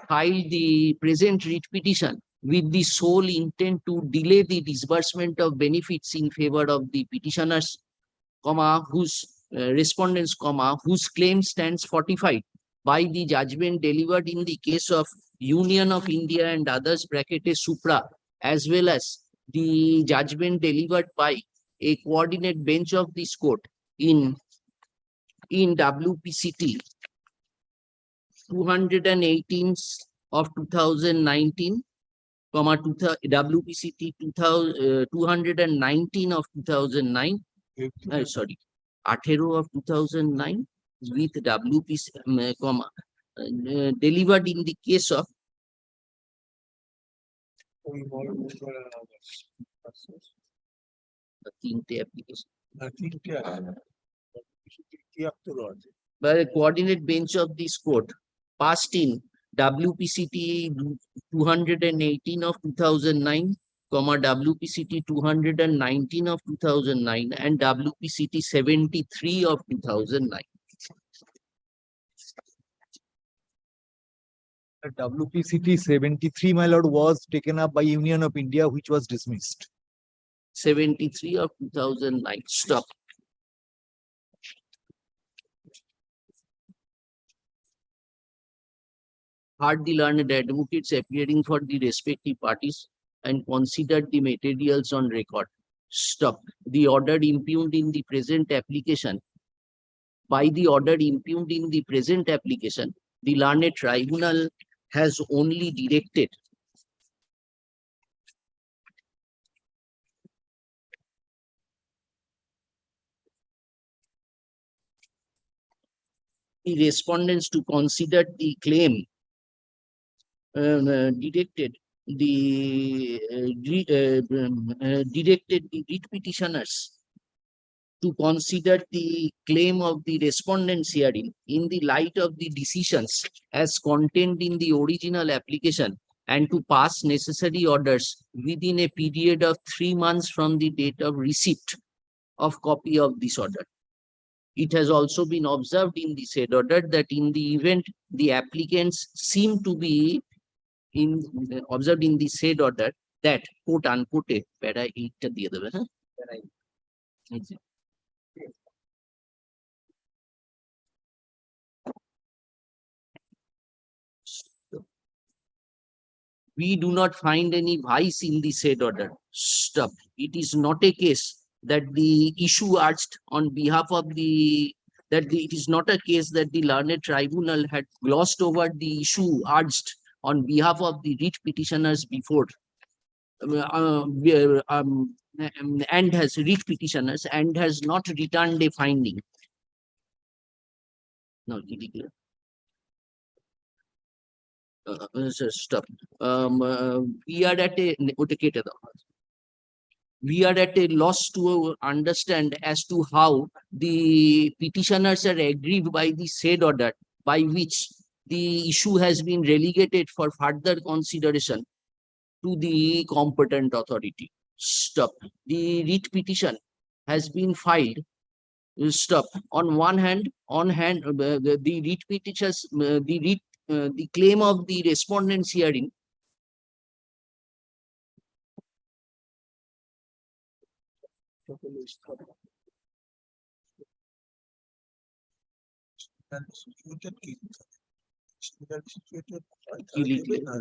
filed the present writ petition with the sole intent to delay the disbursement of benefits in favor of the petitioners, whose respondents, whose claim stands fortified by the judgment delivered in the case of Union of India and others bracketed Supra, as well as the judgment delivered by a coordinate bench of this court in WPCT 218 of 2019, WPCT 219 of 2009, sorry, 18 of 2009 with WPC, delivered in the case of by a coordinate bench of this court passed in WPCT 218 of 2009, WPCT 219 of 2009 and WPCT 73 of 2009. WPCT 73, my lord, was taken up by Union of India, which was dismissed. 73 of 2009. Stop. Heard the learned advocates appearing for the respective parties and considered the materials on record. Stop. The order impugned in the present application. By the order impugned in the present application, the learned tribunal has only directed the respondents to consider the claim directed the writ petitioners to consider the claim of the respondents herein in the light of the decisions as contained in the original application and to pass necessary orders within a period of 3 months from the date of receipt of copy of this order. It has also been observed in the said order that in the event the applicants seem to be observed in the said order that quote unquote para 8 টা দিয়ে দেবে, হ্যাঁ? We do not find any vice in the said order. Stop. It is not a case that the issue urged on behalf of the it is not a case that the learned tribunal had glossed over the issue urged on behalf of the writ petitioners before and has writ petitioners and has not returned a finding. No, stop. We are at a loss to understand as to how the petitioners are aggrieved by the said order by which the issue has been relegated for further consideration to the competent authority. Stop. The writ petition has been filed. Stop. On one hand, the writ petitions, the claim of the respondents herein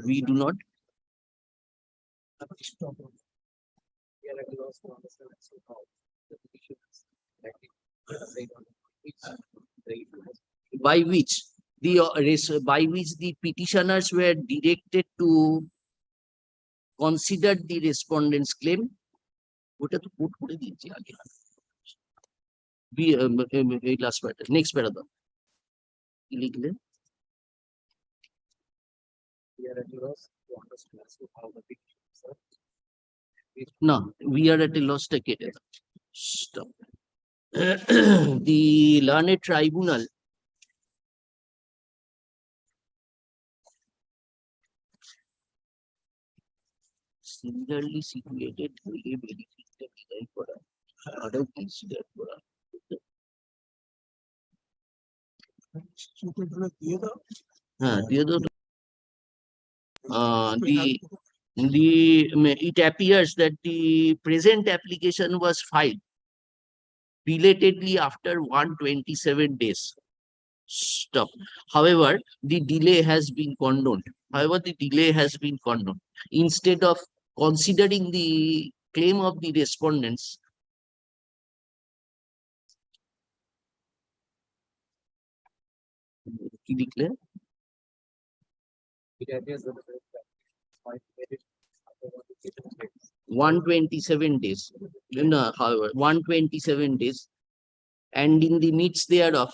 we do not. by which by which the petitioners were directed to consider the respondent's claim. ওটা তো coat করে দিয়েছি আগে। এই last প্যারা, next প্যারা দাও, কি লিখলে? না, we are at a loss টা কেটে দাও। Stop. The learned tribunal similarly situated a benefit design করা আরো consider করা। হ্যাঁ দিয়ে দাও। It appears that the present application was filed belatedly after 127 days. Stop. However, the delay has been condoned. Instead of considering the claim of the respondents, কি লিখলে? 127 days. No, however, 127 days, and in the midst thereof,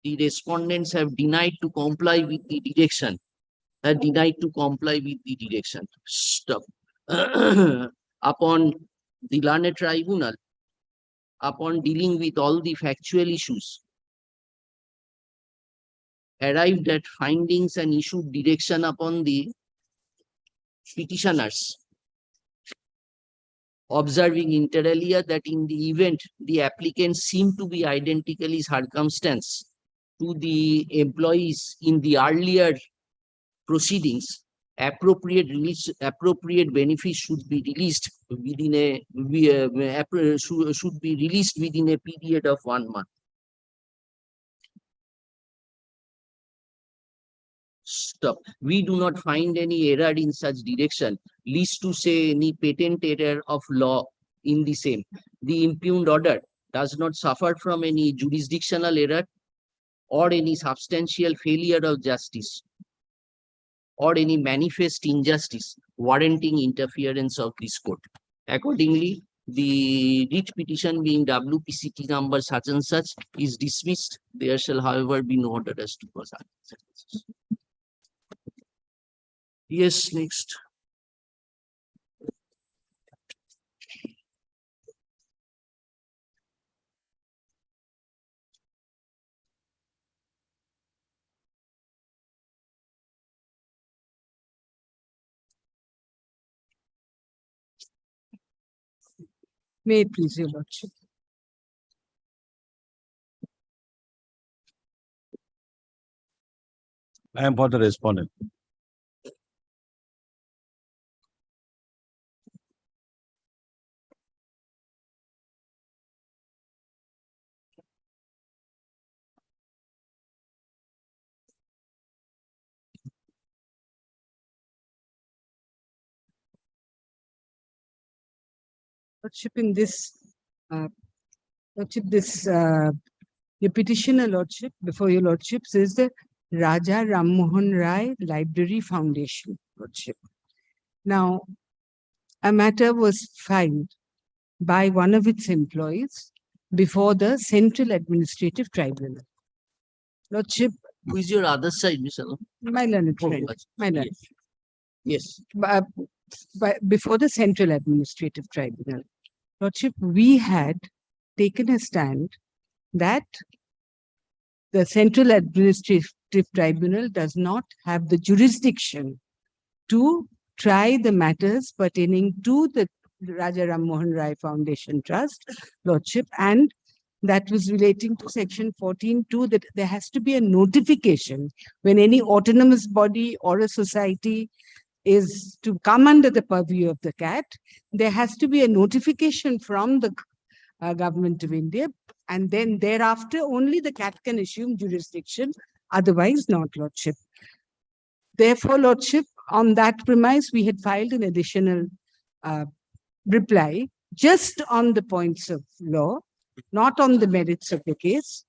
the respondents have denied to comply with the direction. Stop. Upon the learned tribunal, upon dealing with all the factual issues, arrived at findings and issued direction upon the petitioners, observing inter alia that in the event the applicants seem to be identically circumstanced to the employees in the earlier proceedings, appropriate benefits should be released within a period of 1 month. Stop. We do not find any error in such direction, least to say any patent error of law in the same. The impugned order does not suffer from any jurisdictional error or any substantial failure of justice or any manifest injustice warranting interference of this court. Accordingly, the writ petition being WPCT number such and such is dismissed. There shall, however, be no order as to cause. Yes, next. May it please your lordship. I am for the respondent. Lordship, in this, lordship, this, your petitioner lordship, before your lordship, says the Raja Ram Mohan Rai Library Foundation lordship. Now, a matter was filed by one of its employees before the Central Administrative Tribunal. Lordship, Who is your other side, Miss Alon? my learned friend, my learned. Yes. Before the Central Administrative Tribunal. Lordship, we had taken a stand that the Central Administrative Tribunal does not have the jurisdiction to try the matters pertaining to the Raja Ram Mohan Rai Foundation Trust, Lordship, and that was relating to section 14.2, that there has to be a notification when any autonomous body or a society is to come under the purview of the CAT, there has to be a notification from the government of India, and then thereafter only the CAT can assume jurisdiction, otherwise not, Lordship. Therefore, Lordship, on that premise, we had filed an additional reply just on the points of law, not on the merits of the case.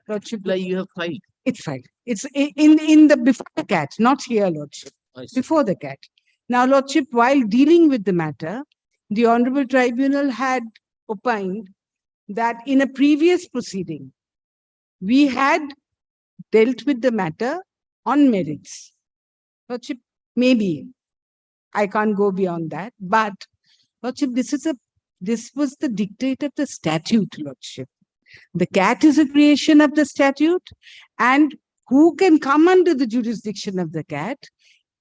Lordship, Like you have filed. it's filed. It's in the before the cat, not here, Lordship. I see. Before the cat. Now, Lordship, while dealing with the matter, the Honorable Tribunal had opined that in a previous proceeding, we had dealt with the matter on merits. Lordship, maybe I can't go beyond that, but Lordship, this was the dictate of the statute, Lordship. The cat is a creation of the statute, and who can come under the jurisdiction of the cat?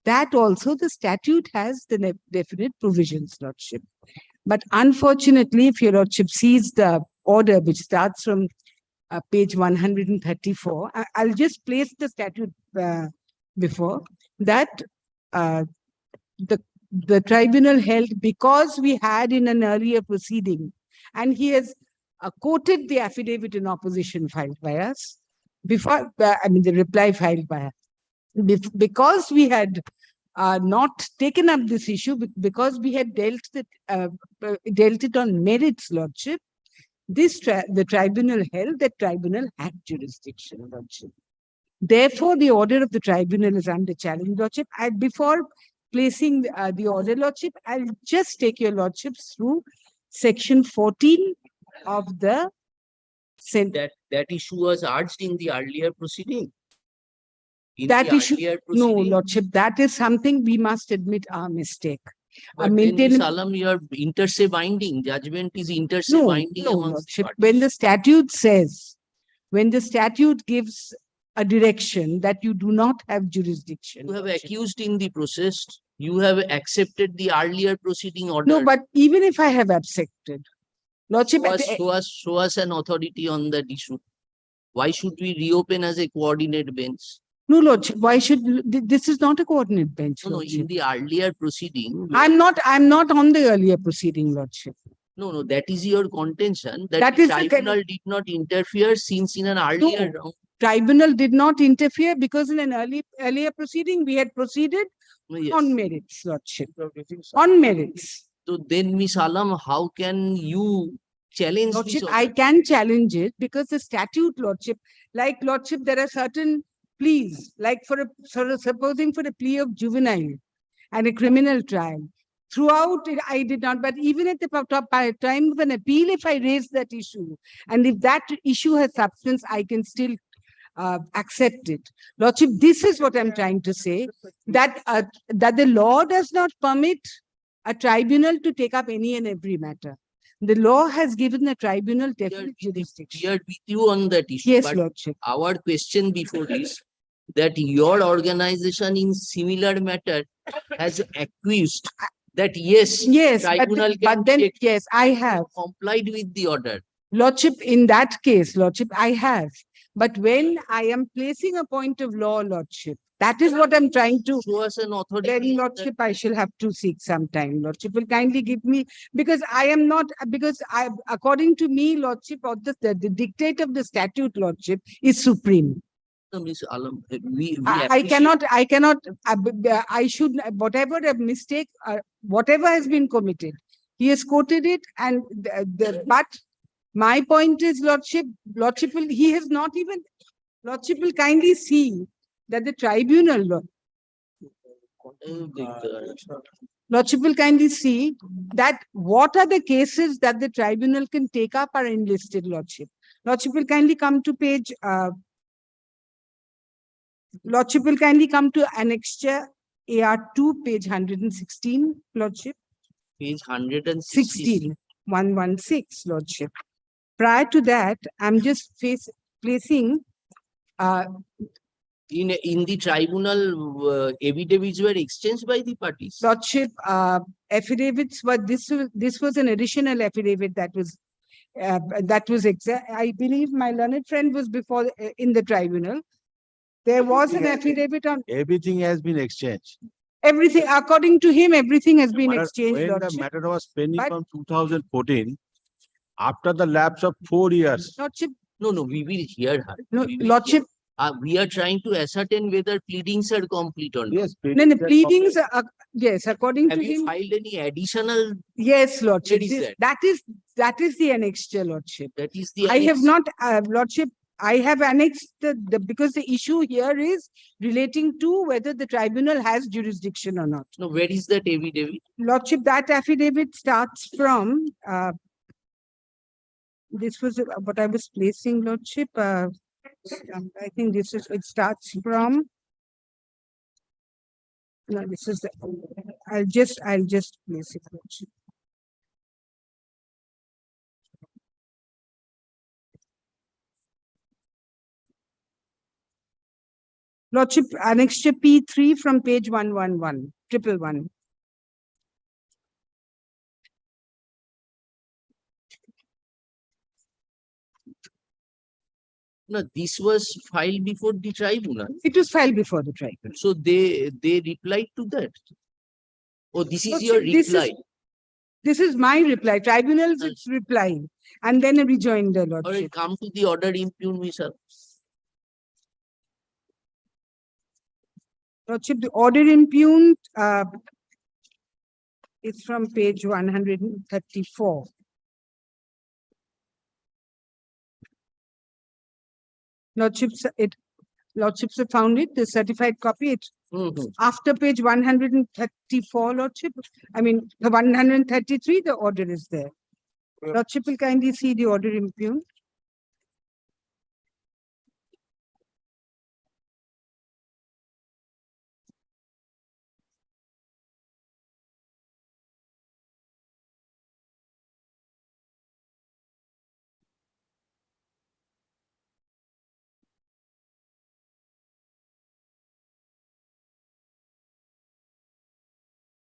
That also the statute has the definite provisions, Lordship. But unfortunately, if your Lordship sees the order which starts from page 134, I'll just place the statute before that. The tribunal held, because we had in an earlier proceeding, and he has quoted the affidavit in opposition filed by us before, the reply filed by us. Because we had not taken up this issue, because we had dealt it on merits, Lordship, the tribunal held that tribunal had jurisdiction, Lordship. Therefore, the order of the tribunal is under challenge, Lordship. Before placing the order, Lordship, I'll just take your Lordships through section 14 of the That issue was urged in the earlier proceeding. That issue, no, Lordship, that is something we must admit our mistake. But then, Ms. Alam, your inter se binding judgment is inter se binding. No, Lordship. When the statute says, when the statute gives a direction that you do not have jurisdiction. You have accused in the process. You have accepted the earlier proceeding order. No, but even if I have accepted, Lordship, show us an authority on that issue. Why should we reopen as a coordinate bench? No, Lordship, why should this is not a coordinate bench? No, in the earlier proceeding. I'm not on the earlier proceeding, Lordship. No, that is your contention that the tribunal did not interfere since in an earlier round. Tribunal did not interfere because in an earlier proceeding we had proceeded on merits, Lordship. On merits. So then, Ms. Alam, how can you challenge Lordship, this? I can challenge it because the statute, Lordship, like Lordship, there are certain pleas, like supposing for a plea of juvenile and a criminal trial. Throughout it, I did not, but even at the time of an appeal, if I raise that issue, and if that issue has substance, I can still accept it. Lordship, this is what I'm trying to say, that the law does not permit a tribunal to take up any and every matter. The law has given the tribunal definite jurisdiction. We are with you on that issue. Yes, but Lordship. Our question before is that your organization in similar matter has accused that yes, tribunal but then check, yes, I have complied with the order. Lordship, in that case, Lordship, I have. But when I am placing a point of law, Lordship, that is what I'm trying to. Show us an authority. Then, Lordship, I shall have to seek some time. Lordship will kindly give me, because I am not, because according to me, Lordship, or the dictate of the statute, Lordship, is supreme. No, Ms. Alam, I should, whatever a mistake, whatever has been committed, he has quoted it, and but my point is, Lordship will, he has not even, Lordship will kindly see that the tribunal, Lordship will kindly see that what are the cases that the tribunal can take up are enlisted, Lordship. Lordship will kindly come to page, Lordship will kindly come to annexure AR2, page 116, Lordship. Page 116. 116, Lordship. Prior to that, I'm just placing in the tribunal, affidavits were exchanged by the parties. Lordship, affidavits were, this was an additional affidavit that was I believe my learned friend was before in the tribunal. There was an affidavit on. Everything has been exchanged. Everything, according to him, everything has been exchanged. When Lordship. the matter was pending from 2014, after the lapse of 4 years. Lordship. No, we will hear her. No, Lordship, We are trying to ascertain whether pleadings are complete or not. Yes. No, the pleadings, yes, according Have to you him, filed any additional? yes, Lordship. Where is this- that? that is the annexure, Lordship. That is the. I have annex. not, Lordship, I have annexed because the issue here is relating to whether the tribunal has jurisdiction or not. No, where is that affidavit? Lordship, that affidavit starts from, this was what I was placing, Lordship. I think it starts from. No, this is the, I'll just place it, Lordship. Lordship, annexure P3 from page 111, 111. No, this was filed before the tribunal. It was filed before the tribunal. So they replied to that. Oh, this is Lordship, your reply. This is my reply. Tribunal's its reply, and then a rejoinder, All right, Lordship. come to the order impugned, sir. Lordship, the order impugned is from page 134. Lordships have found it, the certified copy. It's after page 134, Lordship. I mean, the 133, the order is there. Lordship will kindly see the order impugned.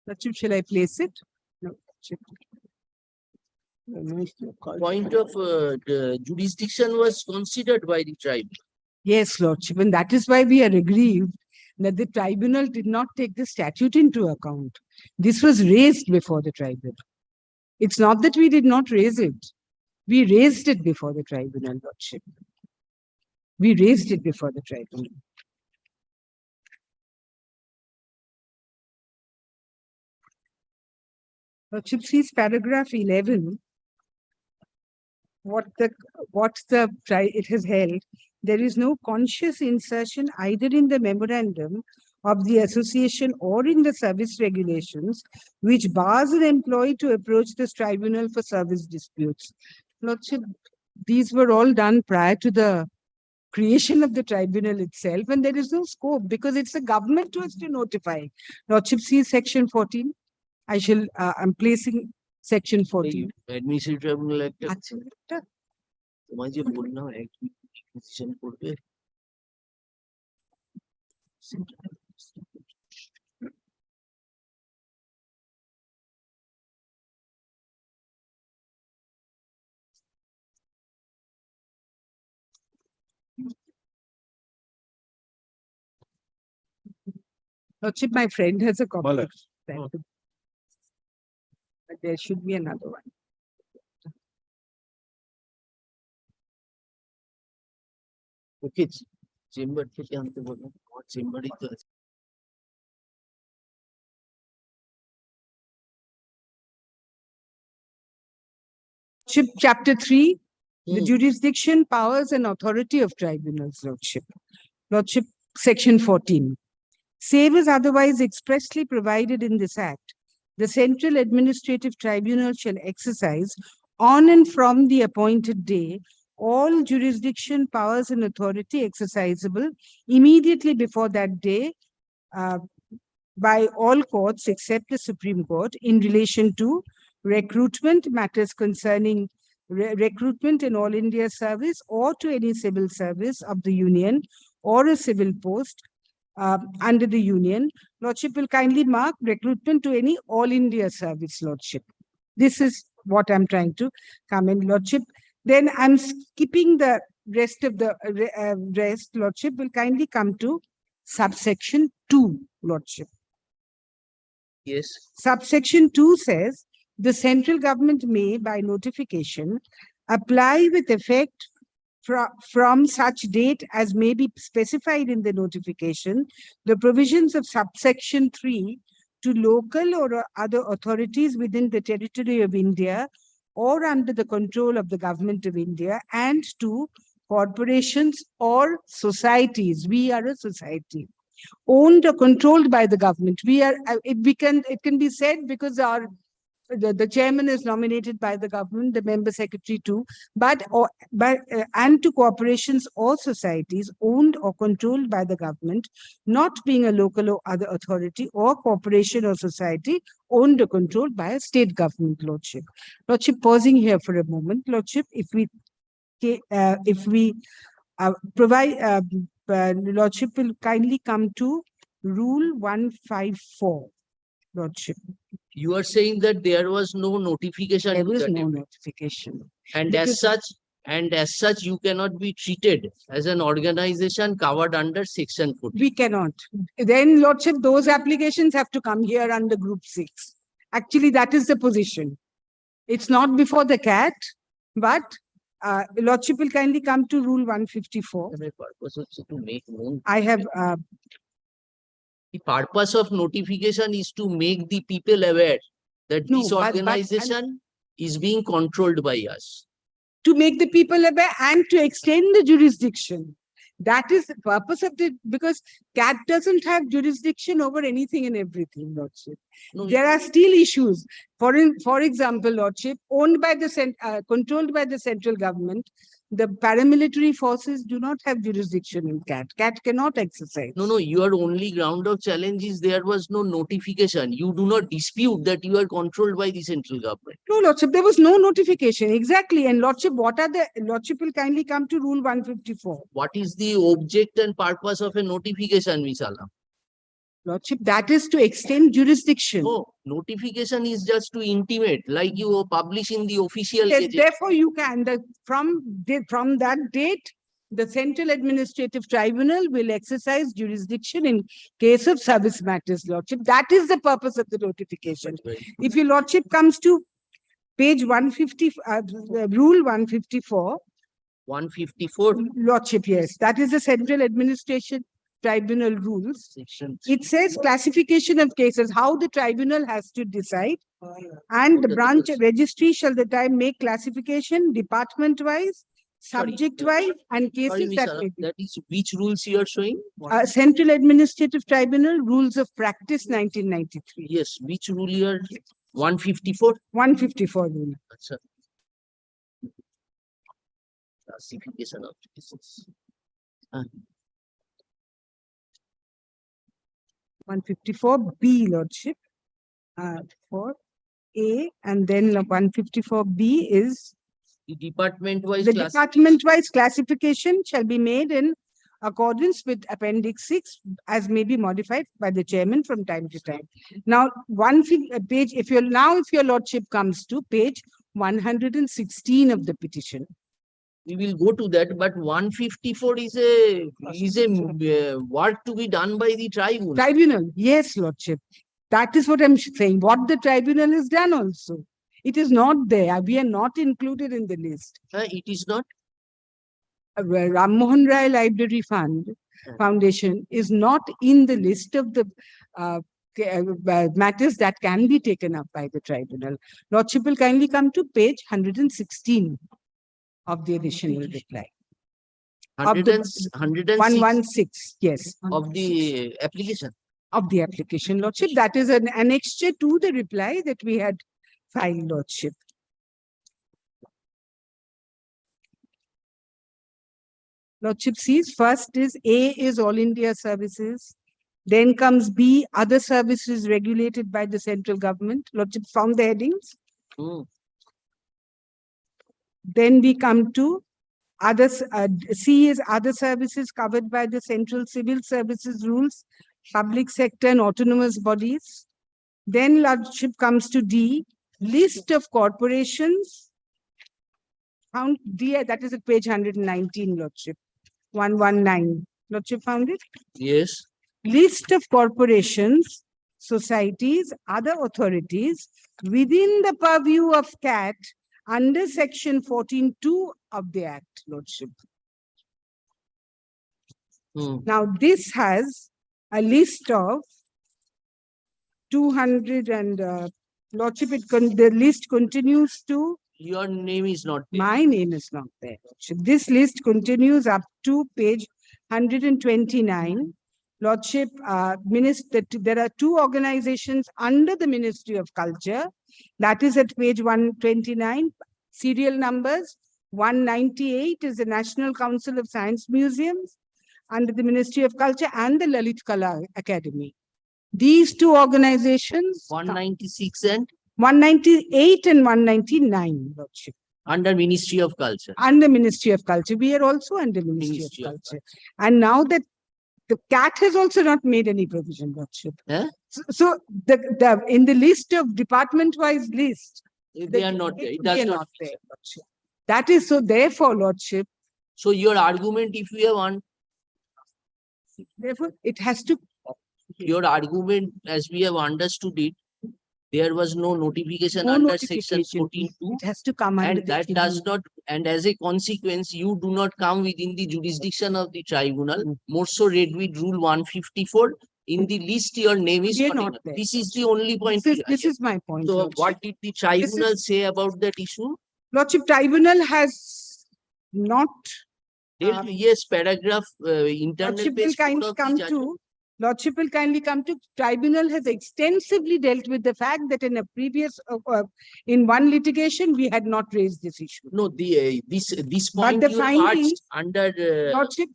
Lordship, shall I place it? No, Lordship. Point of the jurisdiction was considered by the tribunal. Yes, Lordship, and that is why we are aggrieved that the tribunal did not take the statute into account. This was raised before the tribunal. It's not that we did not raise it. We raised it before the tribunal, Lordship. We raised it before the tribunal. Lordship sees paragraph 11. It has held, there is no conscious insertion either in the memorandum of the association or in the service regulations which bars an employee to approach this tribunal for service disputes. Lordship, these were all done prior to the creation of the tribunal itself, and there is no scope because it's the government who has to notify. Lordship sees section 14. I'm placing section 14. Administrative tribunal act আচ্ছা, এটা তোমায় যে বললাম decision করবে Lordship, my friend has a copy. Well, of that. But there should be another one. Okay chamber থেকে আনতে বললাম আমার চেম্বারই তো আছে Chapter 3, the jurisdiction, powers and authority of tribunals, Lordship. Lordship, section 14. Save as otherwise expressly provided in this act, the Central Administrative Tribunal shall exercise on and from the appointed day all jurisdiction, powers and authority exercisable immediately before that day by all courts except the Supreme Court in relation to recruitment, matters concerning recruitment in all India service or to any civil service of the Union or a civil post under the Union. Lordship will kindly mark recruitment to any all India service, Lordship. This is what I'm trying to come in, Lordship. Then I'm skipping the rest of the rest, Lordship will kindly come to subsection 2, Lordship. Yes. Subsection 2 says, the central government may, by notification, apply with effect from such date as may be specified in the notification, the provisions of subsection 3 to local or other authorities within the territory of India or under the control of the government of India, and to corporations or societies. We are a society owned or controlled by the government. It can be said because the chairman is nominated by the government, the member secretary too, and to corporations or societies owned or controlled by the government, not being a local or other authority or corporation or society owned or controlled by a state government, Lordship. Lordship, pausing here for a moment, Lordship, if we provide, Lordship will kindly come to Rule 154, Lordship. You are saying that there was no notification. There to was that no effect. notification. And Because- as such, you cannot be treated as an organization covered under Section 14. We cannot. Then, Lordship, those applications have to come here under Group 6. Actually, that is the position. It's not before the CAT, but Lordship will kindly come to Rule 154. The purpose is to make known. I have The purpose of notification is to make the people aware that No, this but- organization is being controlled by us. to make the people aware and to extend the jurisdiction. That is the purpose of because CAT doesn't have jurisdiction over anything and everything, Lordship. No, There are still issues. For example, Lordship, controlled by the central government, the paramilitary forces do not have jurisdiction in CAT. CAT cannot exercise. No, your only ground of challenge is there was no notification. You do not dispute that you are controlled by the central government. No, Lordship, there was no notification. Exactly. And Lordship, Lordship will kindly come to Rule 154. What is the object and purpose of a notification, Ms. Alam? Lordship, that is to extend jurisdiction. No, notification is just to intimate, like you publish in the official Yes, gazette. therefore, you can, from that date, the Central Administrative Tribunal will exercise jurisdiction in case of service matters, Lordship. That is the purpose of the notification. If your Lordship comes to page 150, Rule 154, 154 Lordship, yes, that is the Central Administration Tribunal rules. section. It says classification of cases, how the tribunal has to decide, and the branch registry shall the time make classification department-wise, Sorry. subject-wise, and Sorry, cases Ms. that Alam, may be. that is which rules you are showing? Central Administrative Tribunal Rules of Practice 1993. Yes, which rule you are? 154? 154 rule. Achha. Classification of cases. 154B, Lordship, for A, and then 154B is The department-wise the class. department-wise classification shall be made in accordance with Appendix 6 as may be modified by the chairman from time to time. Now, page, if your Lordship comes to page 116 of the petition. We will go to that, but 154 is a work to be done by the tribunal. Tribunal, yes, Lordship. That is what I'm saying. What the tribunal has done also. It is not there. We are not included in the list. It is not. Ram Mohan Rai Library Foundation is not in the list of the matters that can be taken up by the tribunal. Lordship will kindly come to page 116 of the additional reply. 106 116, yes. of the application. Of the application, Lordship. That is an annexure to the reply that we had filed, Lordship. Lordship sees first is A is All India Services. Then comes B, other services regulated by the central government. Lordship found the headings. Hmm. Then we come to others. C is other services covered by the central civil services rules, public sector and autonomous bodies. Then Lordship comes to D, list of corporations. Found D, that is at page 119, Lordship. 119. Lordship found it? Yes. List of corporations, societies, other authorities within the purview of CAT under section 14(2) of the Act, Lordship. Hmm. Now, this has a list of 200 and, Lordship, the list continues to, Your name is not there. my name is not there. Lordship. This list continues up to page 129. Lordship, there are two organizations under the Ministry of Culture. That is at page 129. Serial numbers 198 is the National Council of Science Museums under the Ministry of Culture and the Lalit Kala Academy. These two organizations, 196 and 198 and 199, Lordship, under Ministry of Culture. under Ministry of Culture. We are also under Ministry Ministry of of Culture. And now that the CAT has also not made any provision, Lordship. Eh? So the in the list of department-wise list, They are not there. It they does are not. not there, Lordship. That is so therefore, Lordship, So your argument, if you have therefore it has to, your argument, as we have understood it, there was no notification no under section notification. 14.2, It has to come under and the that does tribunal. not, and as a consequence, you do not come within the jurisdiction of the tribunal. More so read with rule 154. In the list, your name is We are not not enough. there. This is the only point. This is my point. So Lordship. what did the tribunal say about that issue? Lordship, tribunal has not, Yes, paragraph internal Lordship will page 4 kindly of the come judgment. to, Lordship will kindly come to, tribunal has extensively dealt with the fact that in a previous, in one litigation, we had not raised this issue. No, this But point the you have findings- asked under Lordship,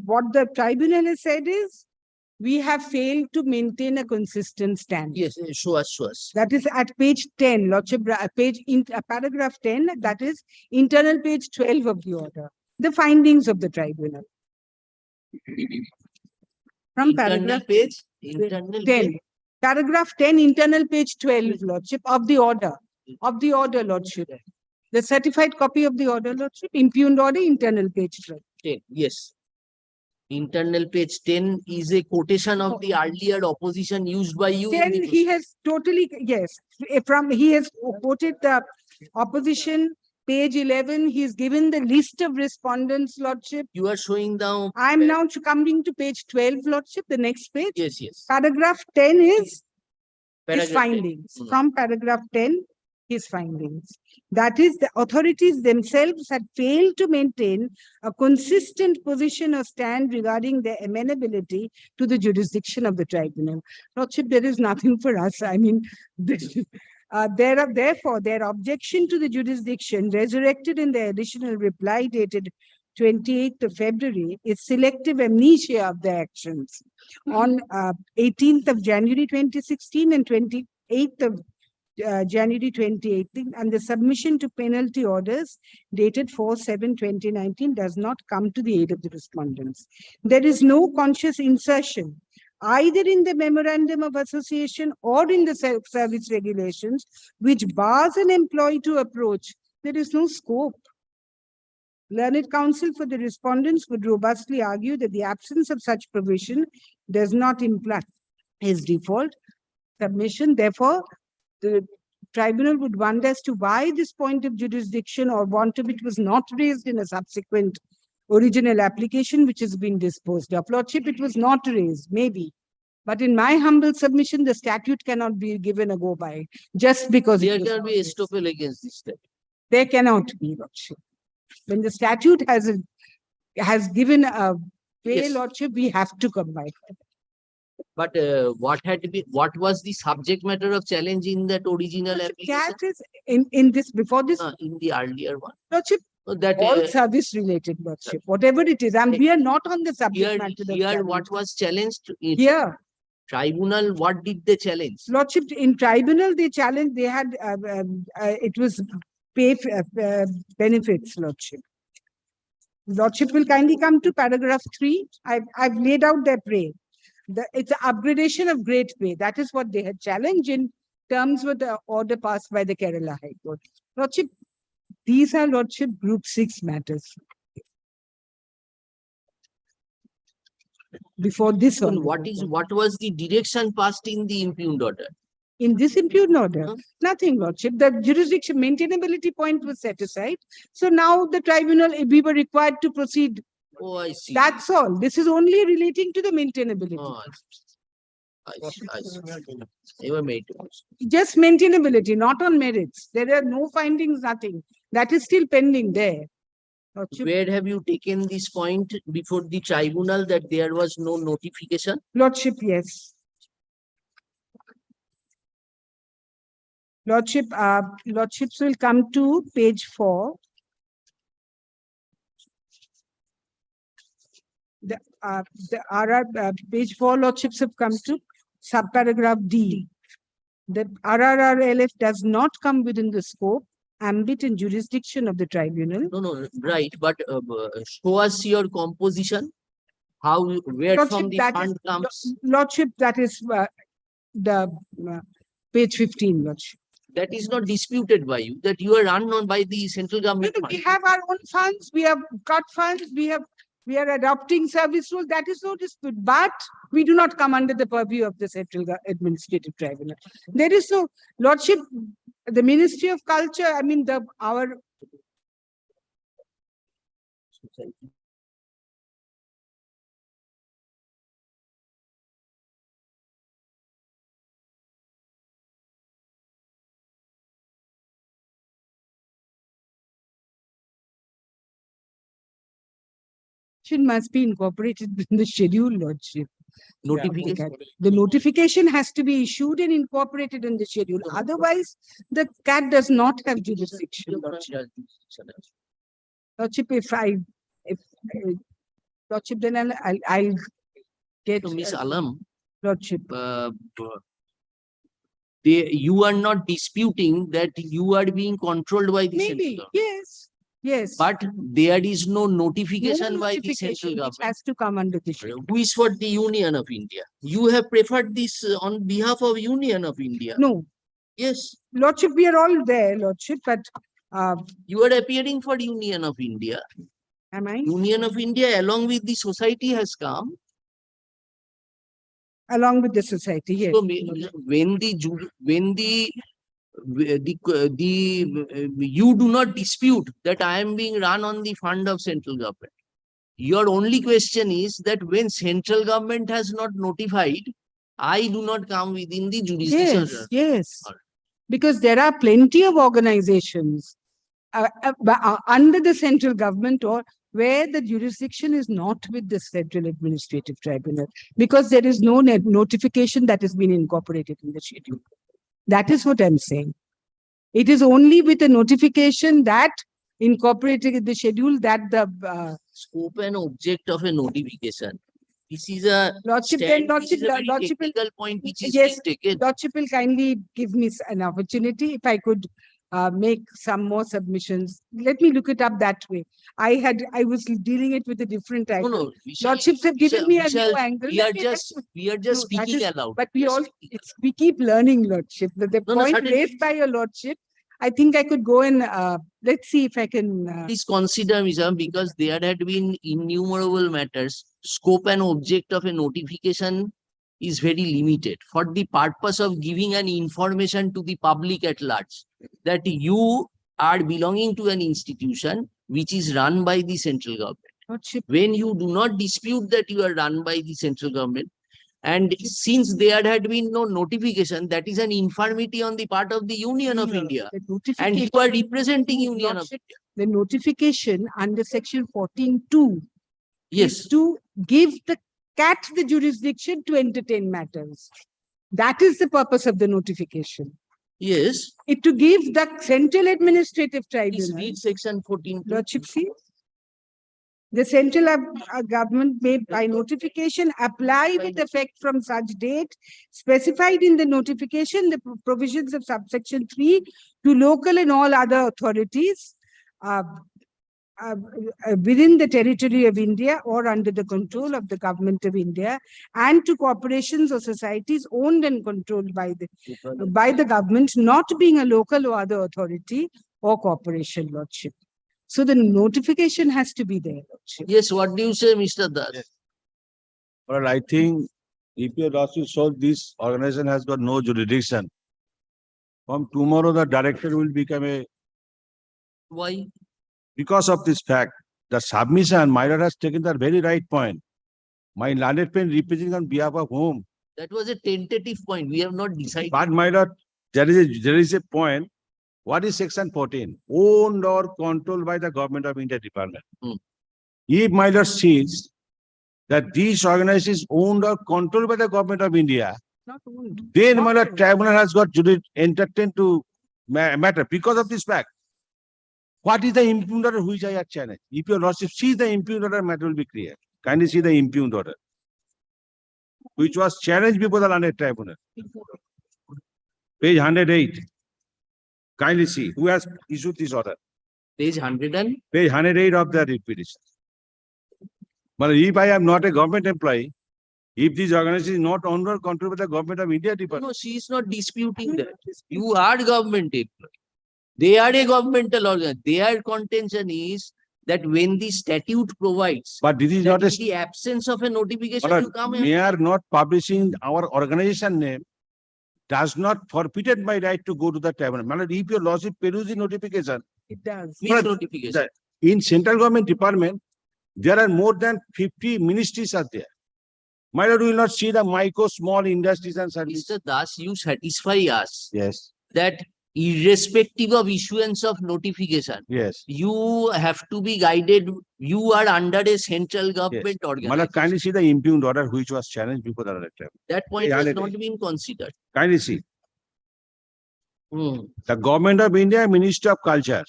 what the tribunal has said is, we have failed to maintain a consistent stand. yes, show us. That is at page 10, Lordship, paragraph 10, that is internal page 12 of the order. The findings of the tribunal. From Internal paragraph page, internal 10, page. paragraph 10, internal page 12, Lordship, of the order, Lordship. The certified copy of the order, Lordship, impugned order, internal page 12. 10, yes. Internal page 10 is a quotation of the earlier opposition used by you. in Then the he has totally, yes, he has quoted the opposition, page 11, he's given the list of respondents, Lordship. You are showing the I'm now coming to page 12, Lordship, the next page. yes. Paragraph 10 is his Paragraph 10. findings. From paragraph 10, his findings. That is, the authorities themselves had failed to maintain a consistent position or stand regarding their amenability to the jurisdiction of the tribunal. Lordship, there is nothing for us. I mean, therefore, their objection to the jurisdiction resurrected in their additional reply dated 28th of February is selective amnesia of their actions. On 18th of January 2016 and 28th of January 2018, and the submission to penalty orders dated 4/7/2019 does not come to the aid of the respondents. There is no conscious insertion either in the memorandum of association or in the service regulations which bars an employee to approach. There is no scope. Learned counsel for the respondents would robustly argue that the absence of such provision does not imply his default submission. Therefore, the tribunal would wonder as to why this point of jurisdiction or want of it was not raised in a subsequent original application which has been disposed of. Lordship, it was not raised, maybe. But in my humble submission, the statute cannot be given a go by just because There it was can not be raised. estoppel against this step. There cannot be, Lordship. When the statute has given a way, Yes. Lordship, we have to come by. But what was the subject matter of challenge in that original application? CAT is in this, before this, In the earlier one. Lordship, That all service related, Lordship, whatever it is, and we are not on the subject here, matter. of here challenge. what was challenged? Here, Tribunal, what did they challenge? Lordship, in tribunal, they challenged, they had, it was pay benefits, Lordship. Lordship will kindly come to paragraph 3. I've laid out their pay. It's an upgradation of great pay. That is what they had challenged in terms with the order passed by the Kerala High Court. Lordship, these are, Lordship, group 6 matters. Before this Then one. what was the direction passed in the impugned order? In this impugned order, Huh? nothing, Lordship. The jurisdiction maintainability point was set aside. So now the tribunal, we were required to proceed Oh, I see. That's all. This is only relating to the maintainability. Oh, I see. I see. Never made it. Just maintainability, not on merits. There are no findings, nothing. That is still pending there. Lordship, Where have you taken this point before the tribunal that there was no notification? Lordship, yes. Lordship, Lordships will come to page 4. The RR, page 4, Lordships have come to subparagraph D. The RRRLF does not come within the scope, ambit and jurisdiction of the tribunal. No, right. But show us your composition. How, where Lordship, from the that fund is- comes? Lordship, that is the page 15, Lordship. That is not disputed by you, that you are run on by the central government. We fund. have our own funds, we have cut funds, we are adopting service rule, that is no dispute, but we do not come under the purview of the central administrative tribunal. There is no, Lordship, the Ministry of Culture, I mean, our must be incorporated in the schedule, Lordship. Notification. The notification has to be issued and incorporated in the schedule. Otherwise, the CAT does not have jurisdiction. Lordship, Lordship, then I'll get. So, Miss Alam, Lordship. you are not disputing that you are being controlled by the central Maybe, government. yes, yes. But there is no notification No by the notification central which government. has to come under the schedule. Who is for the Union of India? You have preferred this on behalf of Union of India. No, Yes, Lordship, we are all there, Lordship, but you are appearing for Union of India. am I? Union of India along with the society has come. Along with the society, yes. So when you do not dispute that I am being run on the fund of central government. Your only question is that when central government has not notified, I do not come within the jurisdiction. Yes, yes. Because there are plenty of organizations under the central government or where the jurisdiction is not with the Central Administrative Tribunal, because there is no notification that has been incorporated in the schedule. That is what I'm saying. It is only with a notification that incorporated in the schedule that the Scope and object of a notification. This is a Lordship, stand, then this is a very Lordship, technical point which is yes, being taken. Lordship will kindly give me an opportunity if I could make some more submissions. Let me look it up that way. I was dealing it with a different angle. No, Lordships have given me a new angle. We are just No, speaking aloud. But We are all speaking we keep learning, Lordship. The No, no, point certainly. raised by your Lordship, I think I could go and let's see if I can. Please consider, Mr. because there had been innumerable matters. Scope and object of a notification is very limited for the purpose of giving an information to the public at large that you are belonging to an institution which is run by the central government. Lordship, When you do not dispute that you are run by the central government, and since there had been no notification, that is an infirmity on the part of the Union of India. the And you are representing Union of Lordship, the notification under section 14(2) Yes. is to give the CAT the jurisdiction to entertain matters. That is the purpose of the notification. Yes. It to give the Central Administrative Please Tribunal. read section 14. Lordship, see? The central government may by notification apply with effect from such date specified in the notification the provisions of subsection 3 to local and all other authorities within the territory of India or under the control of the government of India, and to corporations or societies owned and controlled by the government, not being a local or other authority or corporation, Lordship. So the notification has to be there, Lordship. Yes, what do you say, Mr. Das? Yes. But I think if your lawsuit shows this organization has got no jurisdiction, from tomorrow the director will become Why? because of this fact the submission, my lord has taken the very right point. My learned friend representing on behalf of whom? That was a tentative point. We have not decided. But my lord, there is a point. What is section 14? Owned or controlled by the government of India department. Hmm. If my lord sees that these organizations owned or controlled by the government of India, Not owned. then Not my lord, owned. tribunal has got entertained to matter because of this fact. What is the impugned order which I have challenged? If your lordship sees the impugned order, matter will be clear. Kindly see the impugned order, which was challenged before the learned tribunal. Page 108. Kindly see who has issued this order. Page 100 and Page 108 of the petition. But if I am not a government employee, if this organization is not owned or controlled by the government of India department, no, she is not disputing that. You are government employee. They are a governmental organ. Their contention is that when the statute provides but this is that not a in the absence of a notification, but you come we are not publishing our organization name does not forfeited my right to go to the tribunal. My lord, if your lordship peruse the notification, It does. with But notification. in central government department, there are more than 50 ministries are there. My lord, will not see the micro, small industries and services. Mr. Das, you satisfy us Yes, that irrespective of issuance of notification, yes. you have to be guided. You are under a central Yes. government My lord, organization. kindly see the impugned order which was challenged before the tribunal. That point Yeah, has let not it. been considered. Kindly see. Hmm. The government of India, Ministry of Culture.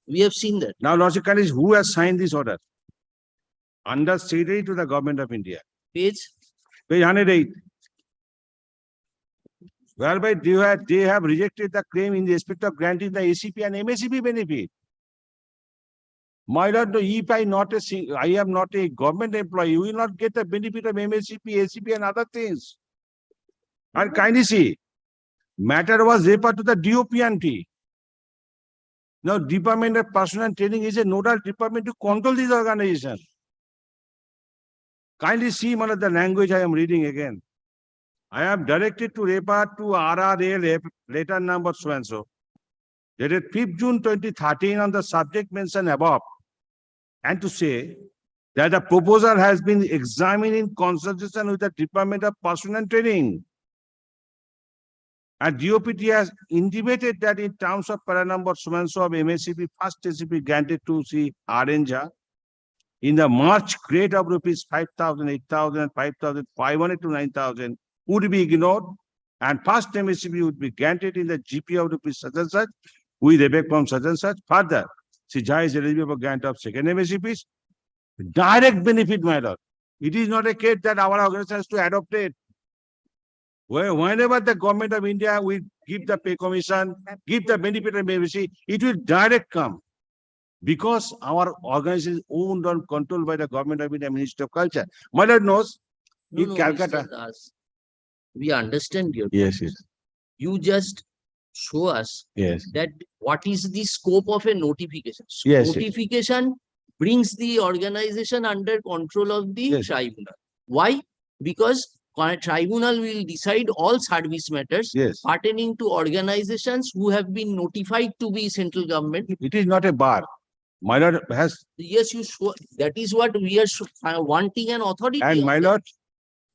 We have seen that. Now, lordship, kindly, who has signed this order? Under Secretary to the Government of India. Page Page 108. Whereby they have rejected the claim in respect of granting the ACP and MACP benefit. My lord, no, if I am not a government employee, you will not get the benefit of MACP, ACP and other things. And kindly see, matter was referred to the DOPNT. Now, Department of Personnel and Training is a nodal department to control this organization. Kindly see, my lord, the language I am reading again. I am directed to refer to RRA letter number so and so, dated 5th June 2013 on the subject mentioned above, and to say that the proposal has been examined in consultation with the Department of Personnel and Training. And DOPT has intimated that in terms of para number so and so of MACP, first ACP granted to C. Arranger in the March grade of rupees 5,000, 8,000, 5,500 to 9,000 would be ignored, and first MACP would be granted in the GP of rupees such and such with effect from such and such. Further, Sijai is eligible for grant of second MACPs. Direct benefit, my lord. It is not a case that our organization has to adopt it. Whenever the government of India will give the pay commission, give the benefit of MACP, it will direct come. Because our organization is owned and controlled by the government of India, Ministry of Culture. My lord knows, in Calcutta. Mr. Das, we understand your Yes, point. yes, You just show us yes. that what is the scope of a notification. Yes, yes. Notification brings the organization under control of the Yes. tribunal. Why? Because tribunal will decide all service matters Yes. pertaining to organizations who have been notified to be central government. It is not a bar. My lord has, Yes, you show, that is what we are wanting an authority. and of my that. lord,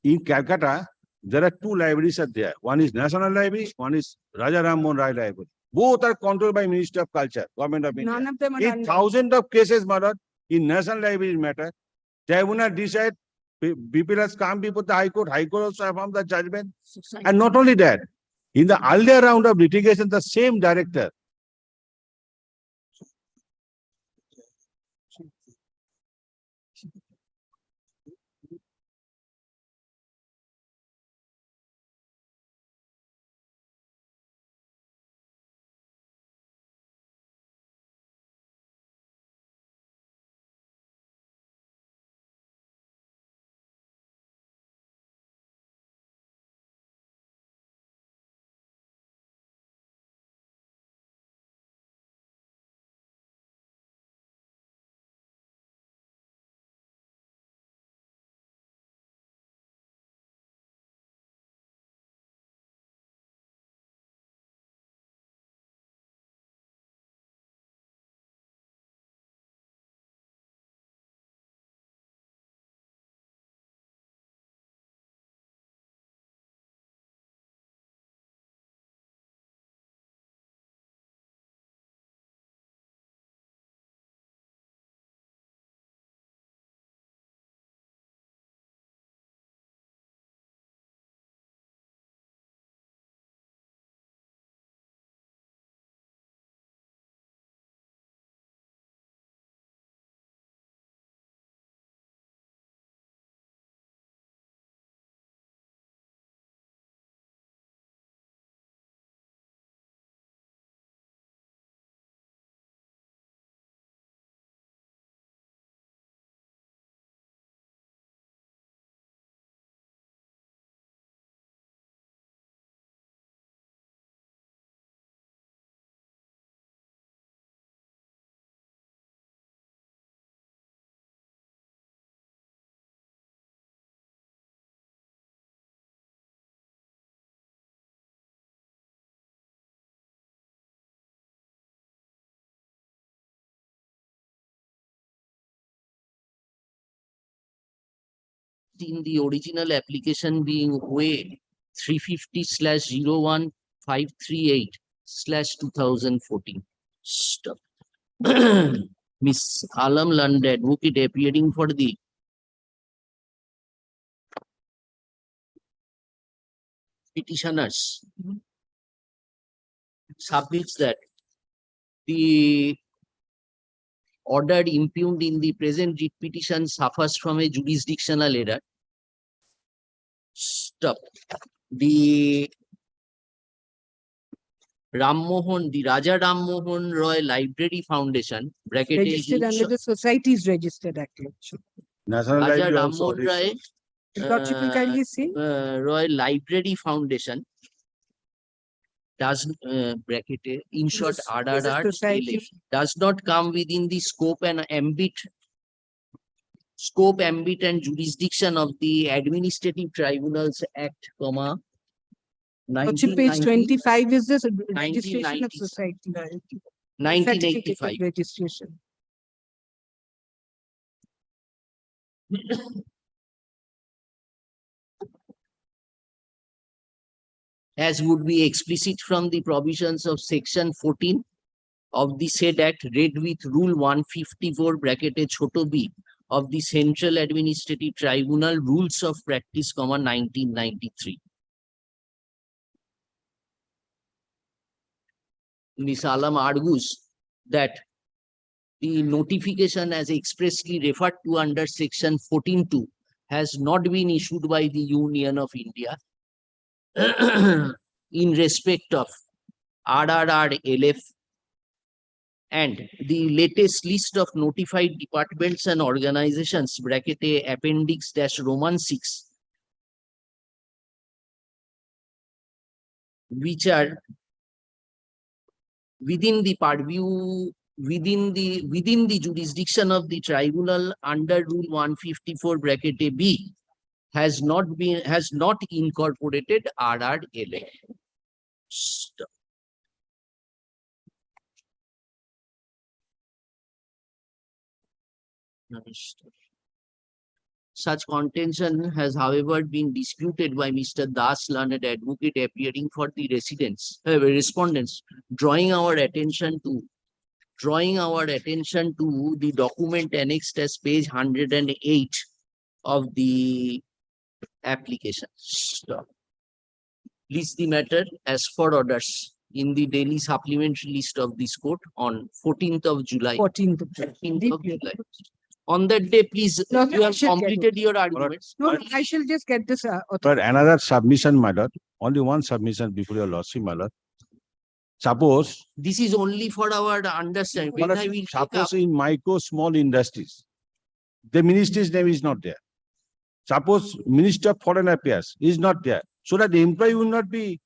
in Calcutta, there are two libraries are there. One is National Library, one is Raja Ram Mohan Rai Library. Both are controlled by Ministry of Culture, Government of India. None of them are In done. thousands of cases, my lord, in National Library matter, tribunal decide, people has come before the High Court also affirmed the judgment. And not only that, in the earlier round of litigation, the same director in the original application being way 350/01-538/2014. Stop. Miss Alam Lund, advocate appearing for the petitioners, submits that the order impugned in the present writ petition suffers from a jurisdictional error. Stop. The the Raja Ram Mohan Roy Library Foundation, bracketed Registered under the Societies Registered Act. National Raja Library Ram also. Mohan Roy Lordship will kindly say. Roy Library Foundation does bracketed in short Is a RRR society. does not come within the scope and ambit and jurisdiction of the Administrative Tribunals Act, Lordship, page 1990 25 is the registration of 1990 society. 1985. Certificate of registration. As would be explicit from the provisions of section 14 of the said act, read with rule 154 bracketed choto b of the Central Administrative Tribunal Rules of Practice, 1993. Ms. Alam argues that the notification as expressly referred to under section 14(2) has not been issued by the Union of India in respect of RRR LF, and the latest list of notified departments and organizations, bracketed appendix Roman 6, which are within the purview, within the jurisdiction of the tribunal under rule 154 bracketed B, has not incorporated RRLA. Stop. Such contention has, however, been disputed by Mr. Das, learned advocate appearing for the respondents, drawing our attention to the document annexed as page 108 of the application. Stop. List the matter as for orders in the daily supplementary list of this court on 14th of July. 14th of July. 14th of July. On that day, please, No, you I have should get completed your arguments. No, I shall just get this. But another submission, my lord, only one submission before your lordship, my lord. Suppose, This is only for our understanding. my When lord, I will take up, suppose in micro small industries, the minister's name is not there. Suppose Minister of Foreign Affairs is not there, so that the employee will not be,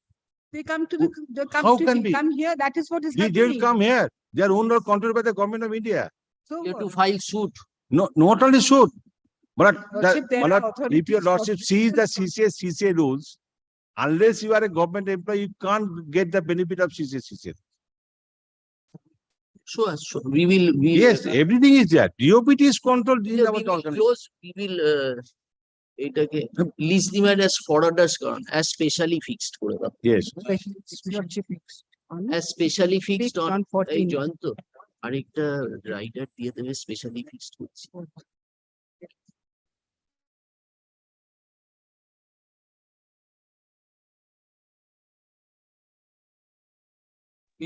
They come to the How can be? come here. That is what is they happening. will come here. They are owned or controlled by the government of India. So you have to what? file suit. No, not only should, but Lordship, there my are lord, if authorities your for lordship sees the CCA rules, unless you are a government employee, you can't get the benefit of CCA. Sure. We Yes, everything is there. DOPT is controlled in we our will organization. close, we will এটাকে list দিবেন as for orders করুন, as specially fixed করে দাও, Yes. Lordship fixed on as specially fixed on on এই 14. জয়ন্ত আরেকটা writer দিয়ে দেবে specially fixed করছি।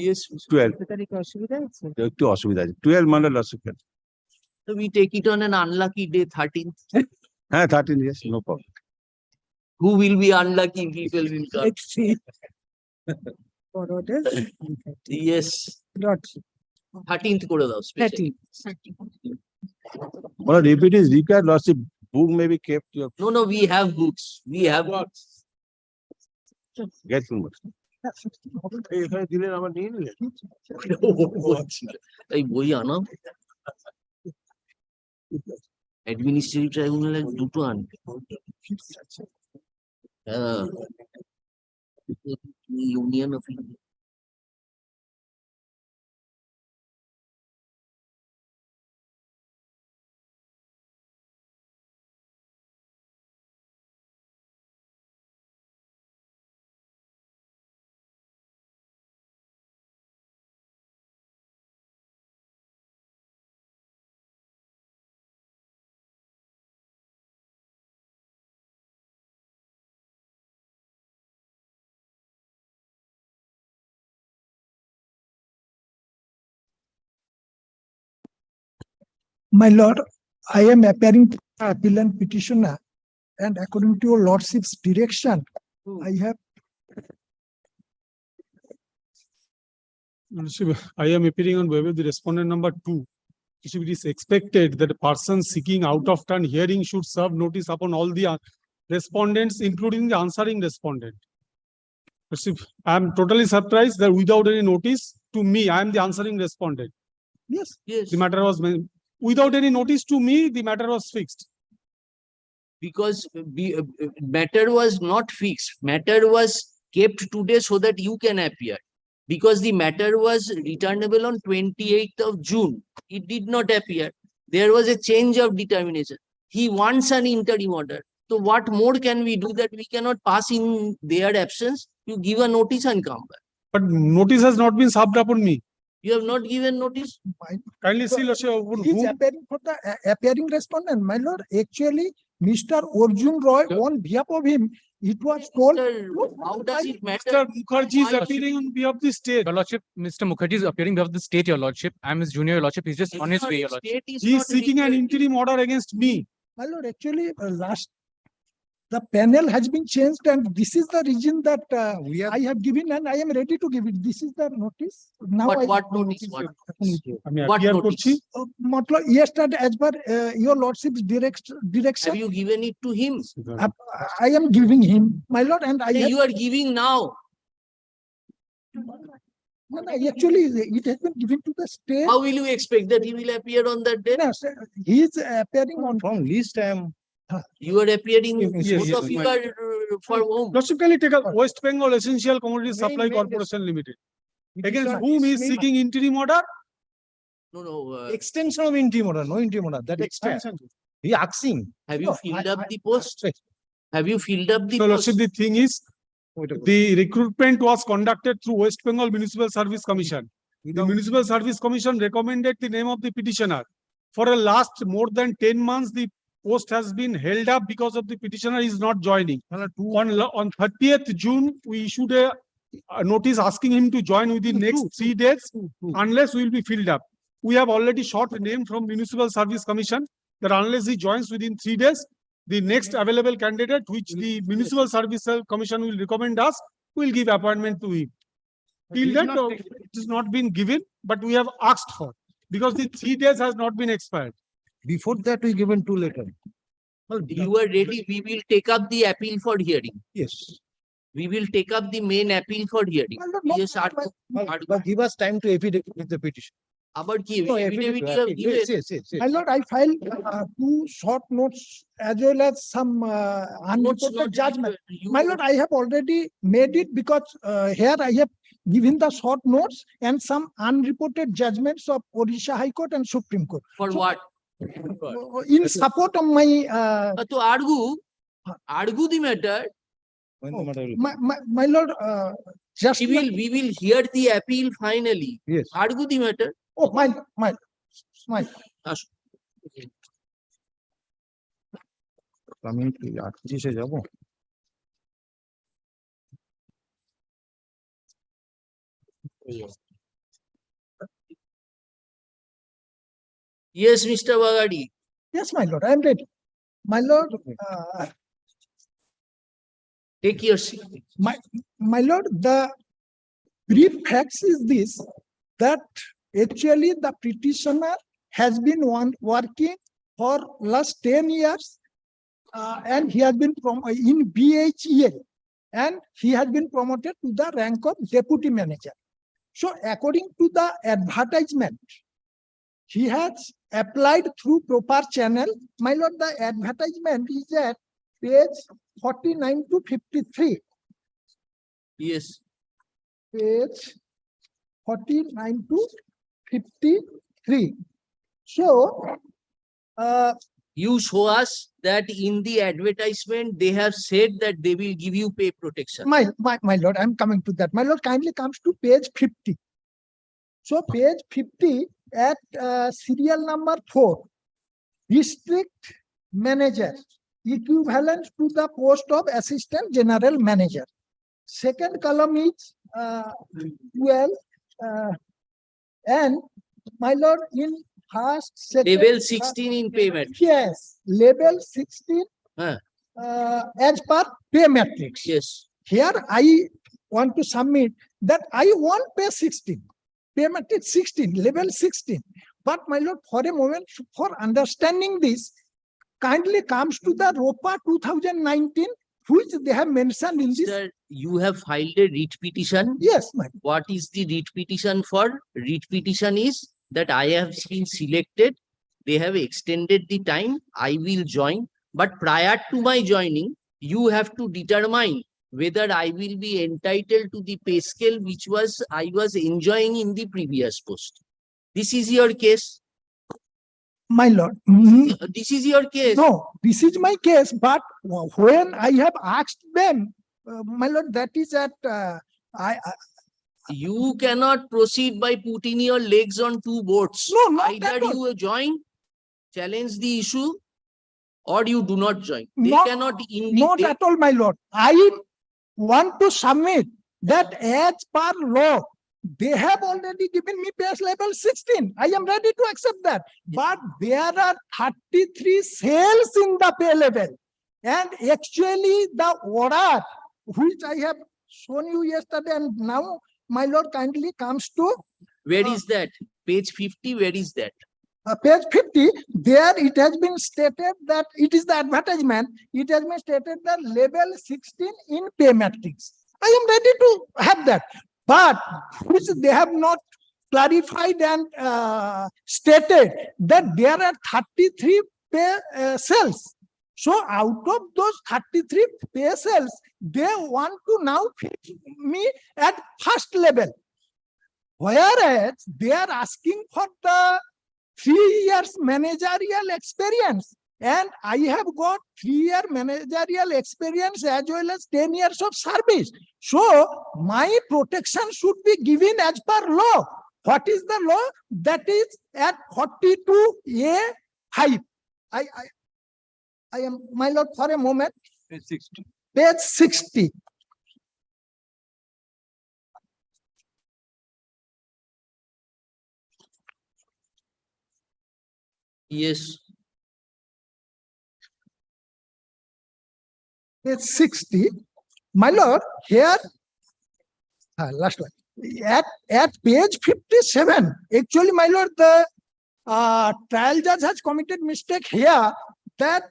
Yes, 12, তারিখে অসুবিধা আছে? একটু অসুবিধা আছে। 12 মানে লসিক। so we take it on an unlucky day, 13th. হ্যাঁ, 13 years, no problem. Who will be unlucky people will come. Let's see. For orders. Yes, Lordship. 13th করে দাও specially. 13. Well, if it is required, lordship, book may be kept your. No, we have books. We have books. Get too much. এখানে দিলেন আবার নিয়ে নিলেন। এই বই আনো, অ্যাডমিনিস্ট্রেটিভ ট্রাইব্যুনালের দুটো আনবে। হ্যাঁ, union of India. My lord, I am appearing to the appellant petitioner, and according to your lordship's direction, I have Lordship, I am appearing on behalf of the respondent number 2. Lordship, it is expected that a person seeking out of turn hearing should serve notice upon all the respondents, including the answering respondent. Lordship, I am totally surprised that without any notice to me, I am the answering respondent. yes. Yes, The matter was, without any notice to me, the matter was fixed. because matter was not fixed. Matter was kept today so that you can appear. Because the matter was returnable on 28th of June. It did not appear. There was a change of determination. He wants an interim order. So what more can we do that we cannot pass in their absence? You give a notice and come back. But notice has not been served upon me. You have not given notice? Kindly see, Lordship, upon He's whom appearing for the appearing respondent, my lord. Actually, Mr. Arjun Roy, on behalf of him, it was told. Sir, how does it matter? Mr. Mukherjee is Why- appearing on behalf of the state. Your lordship, Mr. Mukherjee is appearing before the state, your lordship. I am his junior, your lordship. He's just on his way, your lordship. State is He is not seeking an required. interim order against me. My lord, actually, the panel has been changed, and this is the reason that I have given, and I am ready to give it. This is the notice. Now What notice? What? আমি What appear notice? করছি matlab, yesterday, as per your lordship's Have direction, you given it to him? I am giving him, my lord, and I have, You are giving now. no, no, actually, it has been given to the state. How will you expect that he will appear on that day? No, sir, he is appearing on. From list I am. You are appearing, Yes, both yes, of you yes. are for whom? Lordship, can you take a West Bengal Essential Commodity Supply main Corporation Limited, against Petition whom he is is seeking interim order? No, Extension of interim order, no interim order, that extension. He asking. have you No, filled I- up the post? Have you filled up the So, post? Lordship, the thing is, the recruitment was conducted through West Bengal Municipal Service Commission. The Municipal Service Commission recommended the name of the petitioner. For a last more than 10 months, the post has been held up because of the petitioner is not joining. On 30th June, we issued a notice asking him to join within next 3 days, unless we will be filled up. We have already shot a name from Municipal Service Commission that unless he joins within 3 days, the next available candidate, which the Municipal Service Commission will recommend us, will give appointment to him. Till that, it has not been given, but we have asked for, because the 3 days has not been expired. Before that, we given 2 letters. You are ready, we will take up the appeal for hearing. Yes. We will take up the main appeal for hearing. My lord, no, Yes, But give us time to affidavit with the petition. About কি? No, Affidavit you have affidavit, given. yes. my lord, I filed 2 short notes as well as some Notes unreported not judgment. you- My lord, I have already made it because here I have given the short notes and some unreported judgments of Odisha High Court and Supreme Court. For So- what? In support of my, To argue the matter. When the matter will- my lord, just. We will hear the appeal finally. Yes. Argue the matter. Oh, my. আমি কি 38 যাব? Yes, Mr. Bagadi. Yes, my lord, I am ready. My lord, Take your seat. my lord, the brief facts is this, that actually the petitioner has been working for last 10 years and he has been in BHEL and he has been promoted to the rank of deputy manager. So according to the advertisement, he has applied through proper channel. My lord, the advertisement is at page 49 to 53. Yes. Page 49 to 53. So, You show us that in the advertisement, they have said that they will give you pay protection. my lord, I'm coming to that. My lord, kindly comes to page 50. So page 50 at serial number 4, district manager, equivalent to the post of assistant general manager. Second column is 12, and my lord, in first, second. Level third, 16 in pay matrix. Yes, level 16 Huh. as per pay matrix. Yes. Here I want to submit that I want pay 16, pay matrix 16, level 16. But my lord, for a moment, for understanding this, kindly comes to the ROPA 2019, which they have mentioned in this. Sir, you have filed a writ petition. Yes, my What is the writ petition for? Writ petition is that I have been selected. They have extended the time. I will join. But prior to my joining, you have to determine whether I will be entitled to the pay scale which I was enjoying in the previous post. This is your case. my lord. This is your case. No, this is my case. But when I have asked them, my lord, that is at You cannot proceed by putting your legs on two boats. No, not Either at all. you join, challenge the issue, or you do not join. They Not- cannot not at all, my lord. I want to submit that as per law, they have already given me pay level 16. I am ready to accept that. But there are 33 cells in the pay level. And actually the order which I have shown you yesterday and now, my lord, kindly comes to Where is that? Page 50, where is that? page 50, there it has been stated that it is the advertisement. It has been stated that level 16 in pay matrix. I am ready to have that. But which they have not clarified and stated that there are 33 pay cells. So out of those 33 pay cells, they want to now fix me at first level. Whereas they are asking for the 3 years managerial experience. And I have got 3-year managerial experience as well as 10 years of service. So my protection should be given as per law. What is the law? That is at 42A5. I am, my lord, for a moment. Page 60. Page 60. Yes. Page 60. My lord, here, last one. At page 57, actually, my lord, the trial judge has committed mistake here that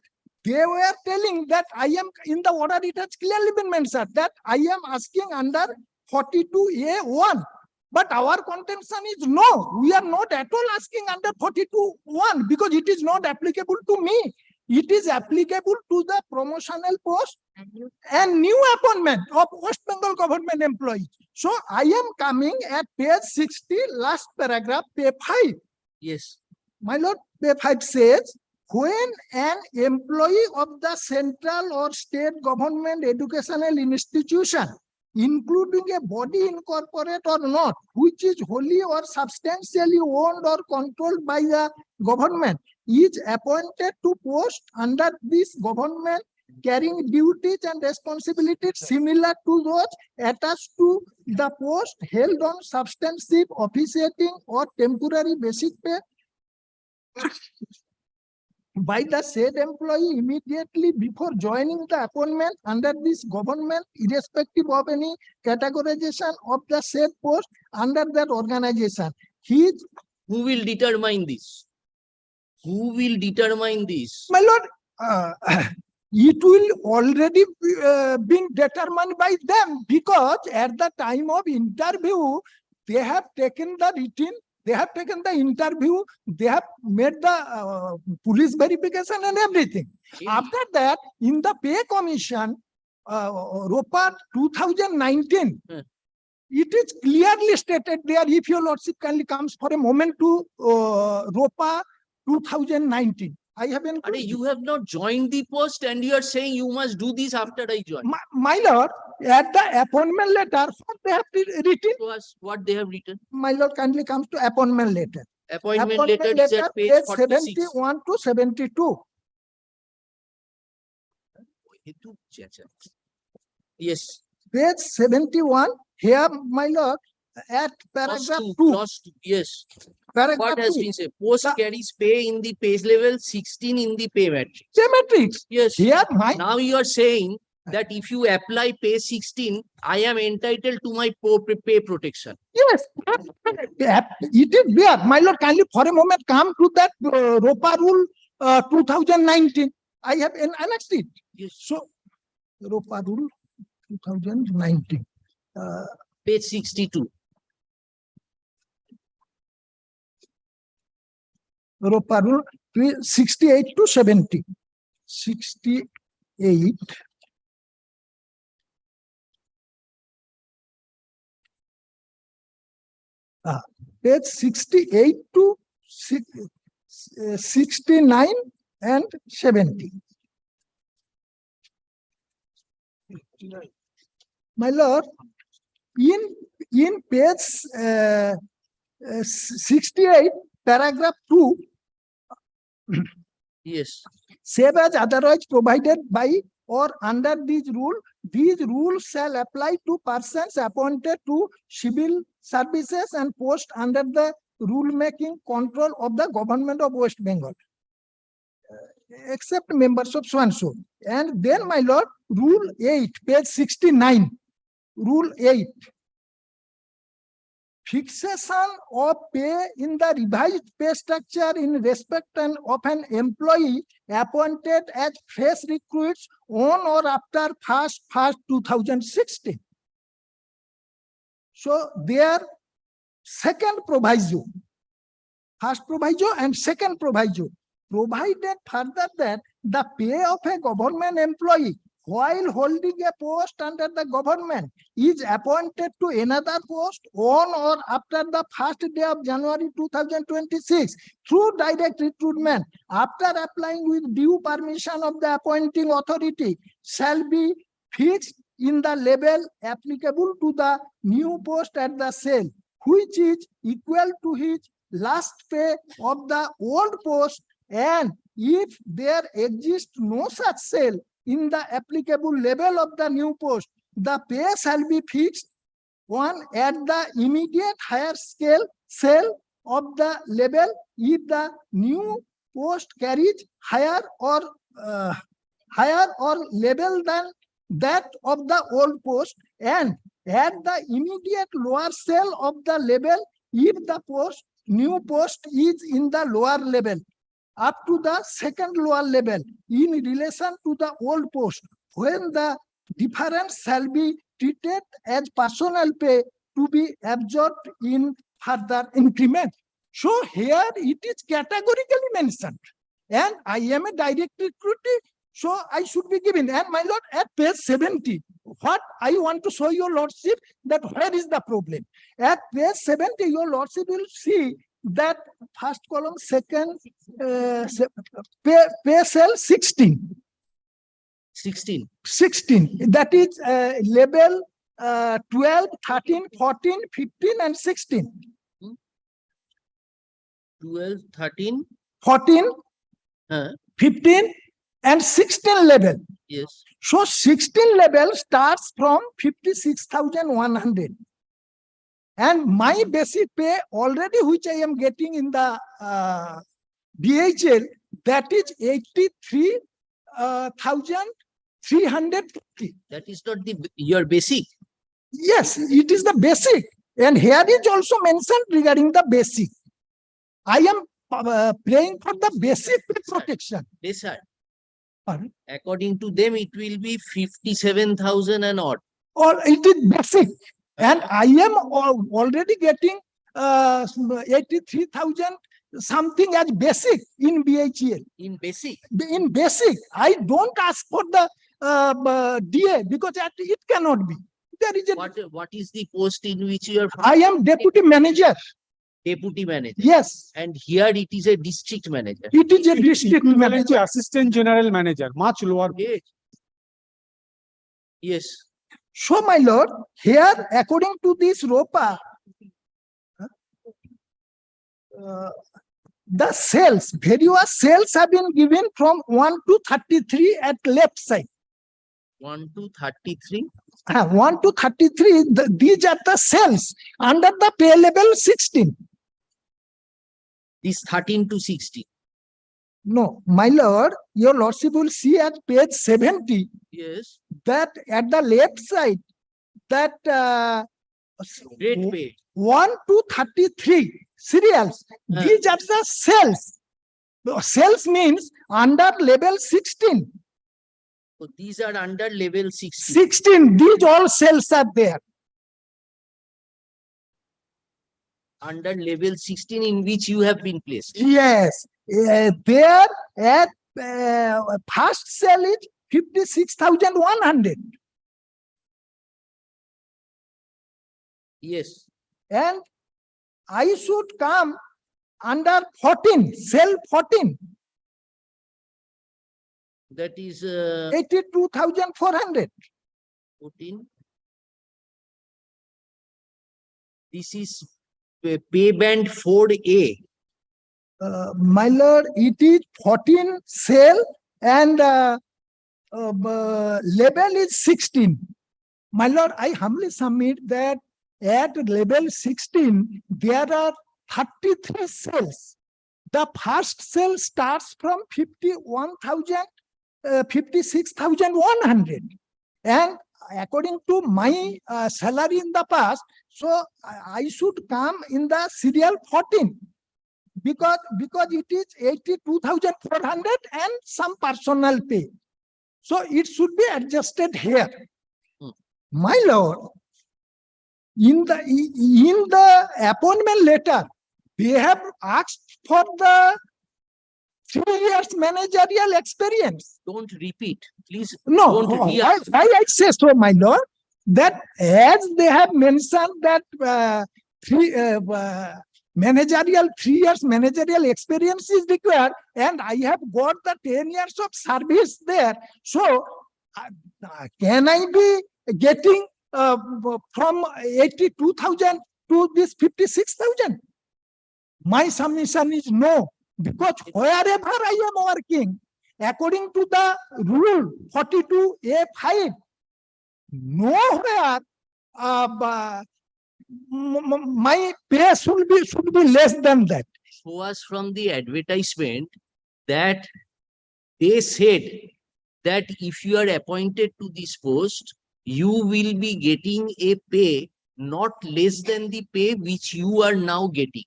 they were telling that I am in the order, it has clearly been mentioned that I am asking under 42A1. But our contention is no, we are not at all asking under 42(1) because it is not applicable to me. It is applicable to the promotional post and new appointment of West Bengal government employees. So I am coming at page 60, last paragraph, page 5. Yes. My lord, page 5 says, when an employee of the central or state government educational institution, including a body incorporate or not, which is wholly or substantially owned or controlled by the government, is appointed to post under this government carrying duties and responsibilities similar to those attached to the post held on substantive officiating or temporary basic pay by the said employee immediately before joining the appointment under this government, irrespective of any categorization of the said post under that organization. Who will determine this? Who will determine this? My lord, it will already been determined by them because at the time of interview, they have taken the written, they have taken the interview, they have made the police verification and everything. After that, in the pay commission, ROPA 2019, it is clearly stated there, if your lordship kindly comes for a moment to ROPA 2019. I haven't. You have not joined the post and you are saying you must do this after I join. My lord, at the appointment letter, what they have written? To us, what they have written? My lord, kindly comes to appointment letter. Appointment letter is at page 46. 71 to 72. Yes. Page 71, here, my lord, at Clause paragraph two, 2, clause two, yes. paragraph What has 2, been said? Post The- carries pay in the pay level 16 in the pay matrix. matrix. Yes. Here, my Now you are saying that if you apply pay 16, I am entitled to my pay protection. yes, it is there. My lord, kindly for a moment come to that ROPA rule 2019. I have annexed it. Yes. So, ROPA rule 2019. Page 62. ROPA rule 68 to 70. 68. Page 68 to 69 and 70. My lord, in page 68, paragraph 2, Yes. save as otherwise provided by or under these rules shall apply to persons appointed to civil services and post under the rule-making control of the government of West Bengal, except members of so and so. And then, my lord, rule 8, page 69, rule 8. Fixation of pay in the revised pay structure in respect of an employee appointed as fresh recruits on or after 1st 2016. So their second proviso, first proviso and second proviso, provided further that the pay of a government employee while holding a post under the government is appointed to another post on or after the first day of January 2026 through direct recruitment after applying with due permission of the appointing authority shall be fixed in the level applicable to the new post at the sale, which is equal to his last pay of the old post, and if there exists no such sale in the applicable level of the new post, the pay shall be fixed on at the immediate higher scale sale of the level if the new post carries higher or level than that of the old post, and at the immediate lower sale of the level if the new post is in the lower level up to the second lower level in relation to the old post, when the difference shall be treated as personal pay to be absorbed in further increment. So here it is categorically mentioned, and I am a direct recruitee, so I should be given. And my lord, at page 70, what I want to show your lordship that where is the problem. At page 70, your lordship will see that first column, second, pay cell 16. 16. 16. That is level 12, 13, 14, 15, and 16. 12, 13. 14, 15, and 16 level. Yes. So 16 level starts from 56,100. And my basic pay already, which I am getting in the DHL, that is 83,350. That is not your basic. Yes, it is the basic. And here is also mentioned regarding the basic. I am praying for the basic protection. Yes, sir. Pardon? According to them, it will be 57,000 and odd. Or it is basic. And I am already getting 83,000 something as basic in BHEL. In basic. In basic, I don't ask for the DA because it cannot be. There is a, What is the post in which you are? I am deputy manager. Deputy manager. Yes. And here it is a district manager. It is a district Equivalent manager. to assistant general manager, much lower. Yes. Yes. So, my lord, here, according to this ROPA, the cells, various cells have been given from 1 to 33 at left side. 1 to 33. 1 to 33, these are the cells under the pay level 16. This 13 to 16. No, my lord, your lordship will see at page 70 Yes. that at the left side, that Great pay. 1 to 33 serials, these are the cells. Cells means under level 16. So these are under level 16. 16, these all cells are there. Under level 16 in which you have been placed. Yes, there at first cell is 56,100 Yes. and I should come under 14, cell 14, That is 82,400. 14. This is pay band 4A. My lord, it is 14 cell and level is 16. My lord, I humbly submit that at level 16, there are 33 cells. The first cell starts from 56,100. And according to my salary in the past, so I should come in the serial 14 because it is 82,400 and some personal pay. So it should be adjusted here. My lord, in the appointment letter, they have asked for the 3 years managerial experience. Don't repeat, please. No, Don't why I say so, my lord, that as they have mentioned that managerial 3 years managerial experience is required, and I have got the 10 years of service there. So can I be getting from 82,000 to this 56,000? My submission is no, because wherever I am working, according to the rule 42A5, nowhere my pay should be less than that. Show us from the advertisement that they said that if you are appointed to this post, you will be getting a pay not less than the pay which you are now getting.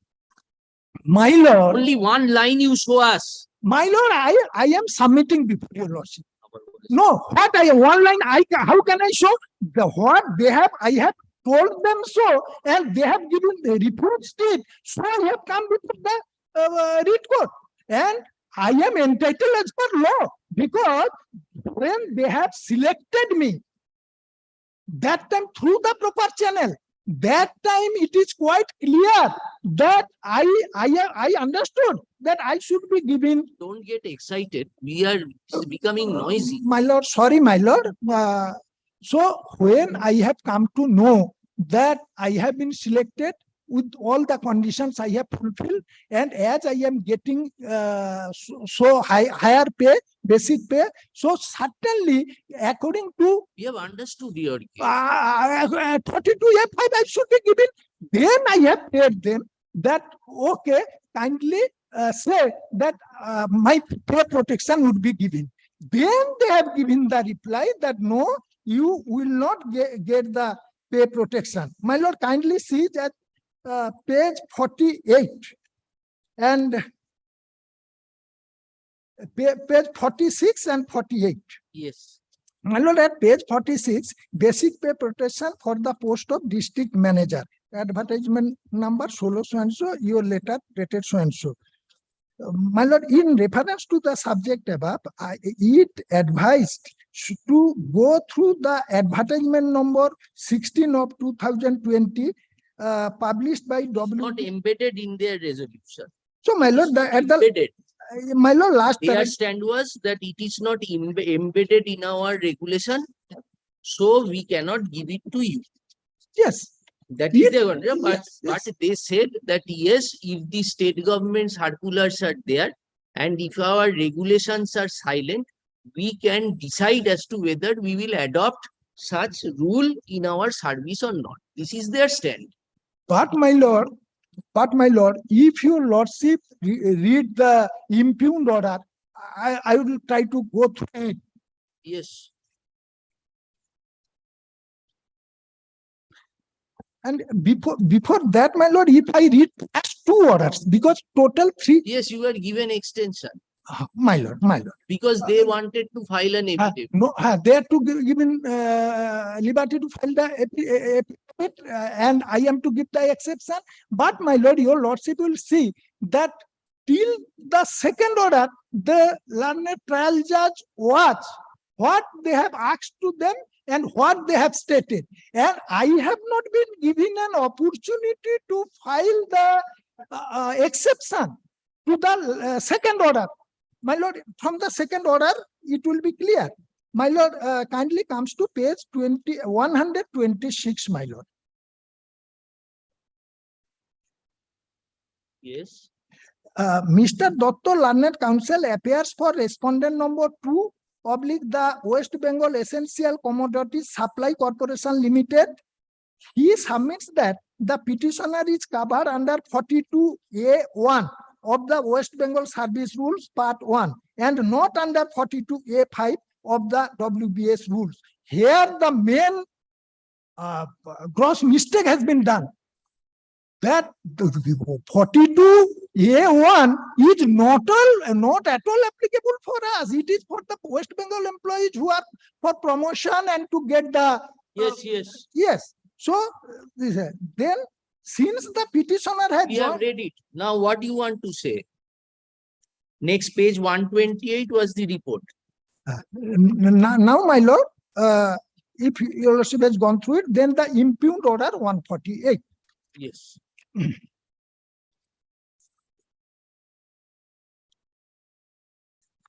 My lord, Only one line you show us. my lord, I am submitting before your lordship. No, what one line how can I show the what they have? I have told them so, and they have given the report state. So I have come before the writ court, and I am entitled as per law because when they have selected me, that time through the proper channel, that time it is quite clear that I understood that I should be given. Don't get excited. We are becoming noisy. My lord, sorry, my lord. So when I have come to know that I have been selected with all the conditions I have fulfilled, and as I am getting higher pay, basic pay, so certainly according to We have understood your case. 32F5 I should be given. Then I have paid them that okay, kindly say that my pay protection would be given. Then they have given the reply that no, you will not get the pay protection. My lord, kindly see that page 48 and page 46 and 48. Yes. My lord, at page 46, basic pay protection for the post of district manager. Advertisement number solo so and so, your letter dated so and so. My lord, in reference to the subject above, it advised to go through the advertisement number 16 of 2020, published by Not embedded in their resolution. So, my lord, Embedded. my lord, last Their stand was that it is not embedded in our regulation, so we cannot give it to you. Yes. That is the one. Yes, But they said that yes, if the state government circulars are there, and if our regulations are silent, we can decide as to whether we will adopt such rule in our service or not. This is their stand. But my lord, if your lordship read the impugned order, I will try to go through it. Yes. And before that, my lord, if I read as two orders, because total three, Yes, you are given extension my lord, because they wanted to file an affidavit. no, they are to given liberty to file the affidavit, and I am to give the exception. But my lord, your lordship will see that till the second order, the learned trial judge watch what they have asked to them and what they have stated. And I have not been given an opportunity to file the exception to the second order. My lord, from the second order, it will be clear. My lord, kindly comes to page 126, my lord. Yes. Mr. Dotto Learned Counsel appears for respondent number 2 oblique the West Bengal Essential Commodities Supply Corporation Limited. He submits that the petitioner is covered under 42A1 of the West Bengal Service Rules Part 1 and not under 42A5 of the WBS rules. Here the main gross mistake has been done. That 42A1 is not at all applicable for us. It is for the West Bengal employees who are for promotion and to get the yes. So then, since the petitioner has We have read it. Now, what do you want to say? Next page 128 was the report. Now, my lord, if your lordship has gone through it, then the impugned order 148. Yes.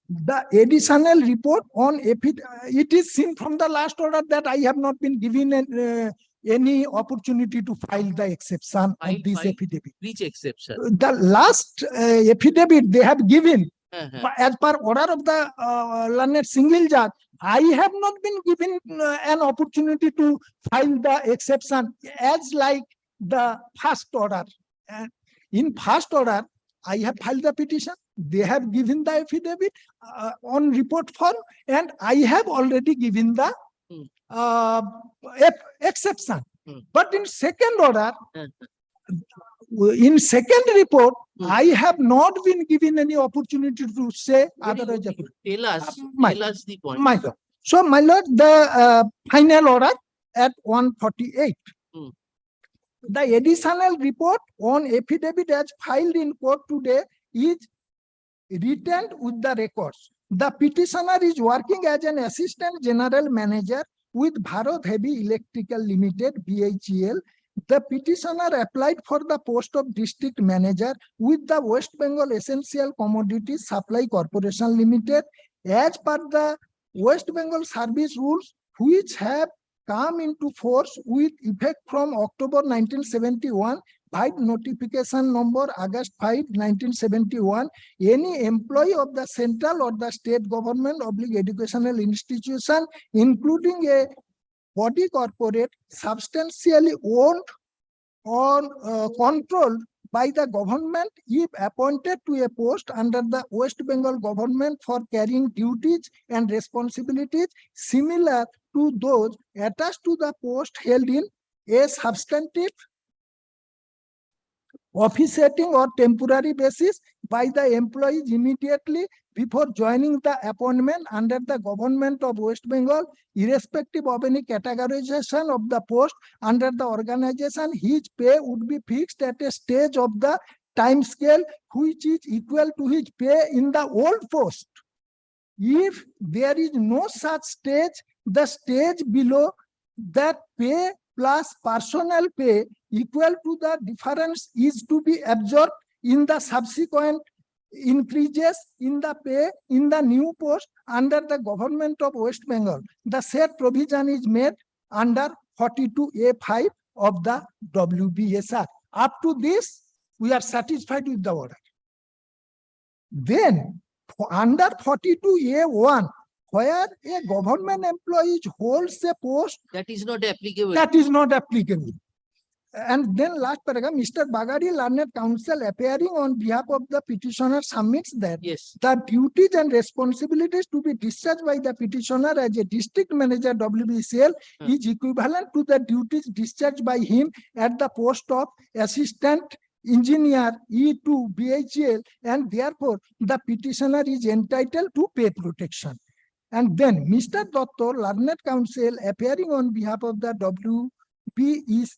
The additional report on it is seen from the last order that I have not been given any opportunity to file the exception of this affidavit. Which exception? The last affidavit they have given as per order of the learned single judge, I have not been given an opportunity to file the exception as like the first order. And in first order, I have filed the petition. They have given the affidavit on report form, and I have already given the exception. But in second order, in second report, I have not been given any opportunity to say otherwise. Tell us the point. My lord. So, my lord, the final order at 148. The additional report on affidavit as filed in court today is written with the records. The petitioner is working as an assistant general manager with Bharat Heavy Electrical Limited, BHEL. The petitioner applied for the post of district manager with the West Bengal Essential Commodities Supply Corporation Limited as per the West Bengal Service Rules, which have come into force with effect from October 1971 by notification number August 5, 1971. Any employee of the central or the state government oblique educational institution, including a body corporate substantially owned or controlled by the government, if appointed to a post under the West Bengal government for carrying duties and responsibilities similar to those attached to the post held in a substantive, officiating or temporary basis by the employees immediately before joining the appointment under the government of West Bengal, irrespective of any categorization of the post under the organization, his pay would be fixed at a stage of the time scale which is equal to his pay in the old post. If there is no such stage, the stage below that pay plus personal pay equal to the difference is to be absorbed in the subsequent increases in the pay in the new post under the government of West Bengal. The said provision is made under 42A5 of the WBSR. Up to this, we are satisfied with the order. Then, under 42A1, where a government employee holds a post That is not applicable. that is not applicable. And then last paragraph, Mr. Bagari, learned counsel appearing on behalf of the petitioner submits that Yes. the duties and responsibilities to be discharged by the petitioner as a district manager WBCL is equivalent to the duties discharged by him at the post of assistant engineer E2 BHL, and therefore the petitioner is entitled to pay protection. And then Mr. Dotto, learned counsel appearing on behalf of the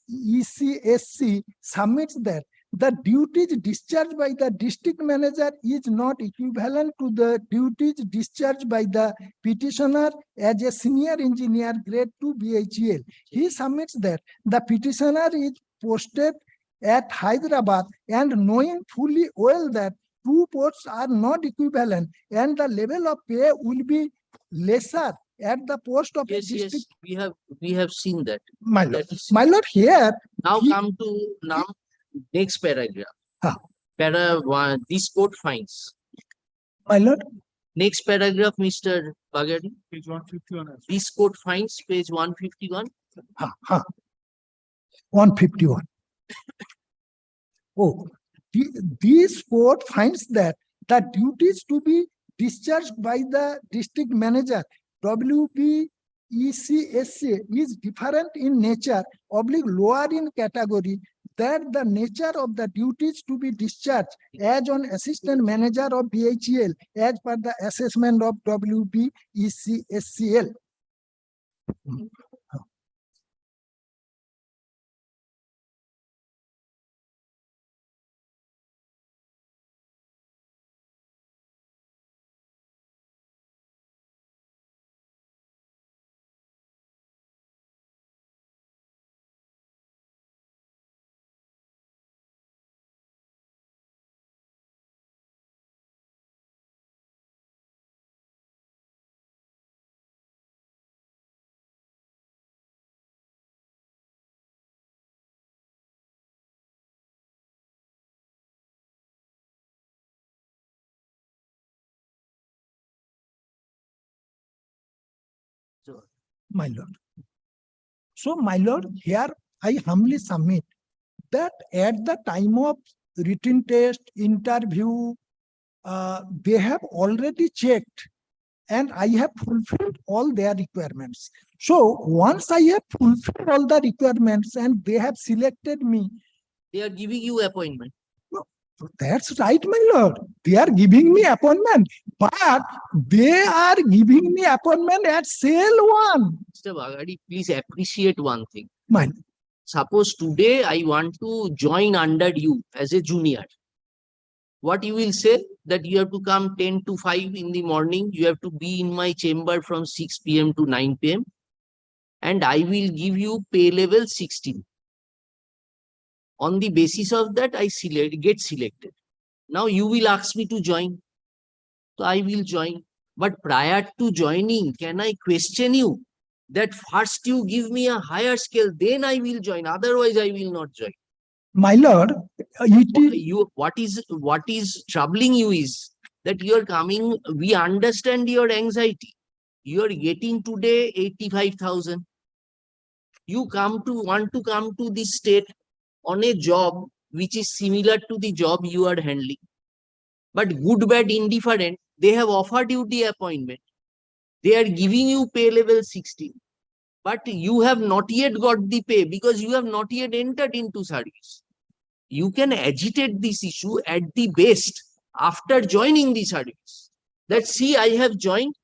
WBECSC submits that the duties discharged by the district manager is not equivalent to the duties discharged by the petitioner as a senior engineer grade 2 BHEL. He submits that the petitioner is posted at Hyderabad and knowing fully well that two posts are not equivalent and the level of pay will be lesser at the post of a Yes, district. yes, we have seen that. My lord, That is- my lord, here Now he- come to next paragraph. Ah. Para one, this court finds. my lord, Next paragraph, Mr. Bagari. Page 151. This court finds page 151. 151. Oh, this court finds that the duties to be discharged by the district manager WBECSA is different in nature, lower in category, that the nature of the duties to be discharged as an assistant manager of BHEL as per the assessment of WBECSCL. My lord. So, my lord, here I humbly submit that at the time of written test, interview, they have already checked and I have fulfilled all their requirements. So, once I have fulfilled all the requirements and they have selected me, They are giving you appointment. that's right, my lord. They are giving me appointment, but they are giving me appointment at sale one. Mr. Bagari, please appreciate one thing. My Suppose today I want to join under you as a junior. What you will say that you have to come 10 to 5 in the morning. You have to be in my chamber from 6 PM to 9 PM. And I will give you pay level 16. On the basis of that, I get selected. Now you will ask me to join. So I will join. But prior to joining, can I question you that first you give me a higher scale, then I will join. Otherwise, I will not join. My lord, What is troubling you is that you are coming. We understand your anxiety. You are getting today 85,000. You want to come to this state on a job which is similar to the job you are handling. But good, bad, indifferent, they have offered you the appointment. They are giving you pay level 16. But you have not yet got the pay because you have not yet entered into service. You can agitate this issue at the best after joining the service. That see, I have joined,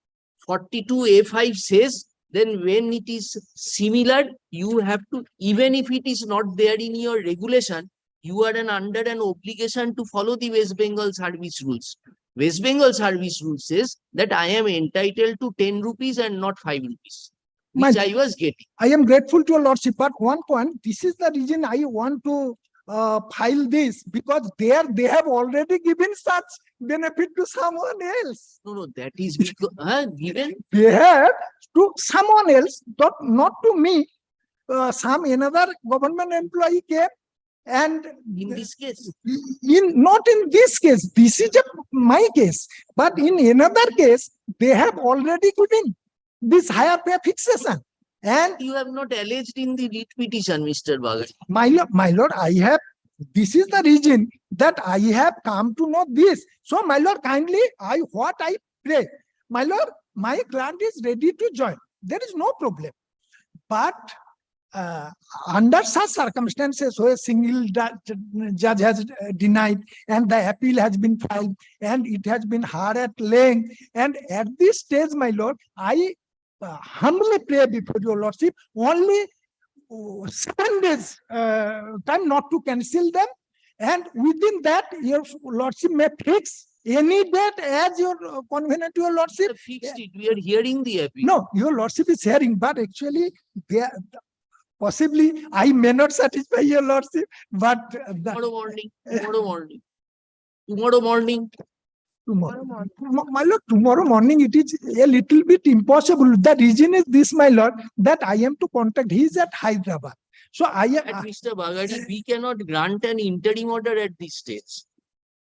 42A5 says, then when it is similar, you have to, even if it is not there in your regulation, you are under an obligation to follow the West Bengal service rules. West Bengal service rules says that I am entitled to 10 rupees and not 5 rupees, which I was getting. I am grateful to your lordship, but one point, this is the reason I want to file this, because they have already given such benefit to someone else. No, that is because given. They have to someone else, not to me. Some another government employee came And In this case, not in this case, this is my case, but in another case, they have already given this higher pay fixation. And you have not alleged in the writ petition, Mr. Bagadi. my lord, this is the reason that I have come to know this. So, my lord, kindly, what I pray, my lord, my client is ready to join. There is no problem. But under such circumstances where single judge has denied and the appeal has been filed and it has been heard at length, and at this stage, my lord, I humbly pray before your lordship only 7 days time not to cancel them, and within that your lordship may fix any date as your convenient to your lordship. Fixed it. We are hearing the appeal. No, your lordship is hearing, but actually possibly I may not satisfy your lordship, but Tomorrow morning. Tomorrow morning. Tomorrow morning. My lord, tomorrow morning it is a little bit impossible. The reason is this, my lord, that I am to contact. He is at Hyderabad. So Mr. Bagadi, we cannot grant an interim order at this stage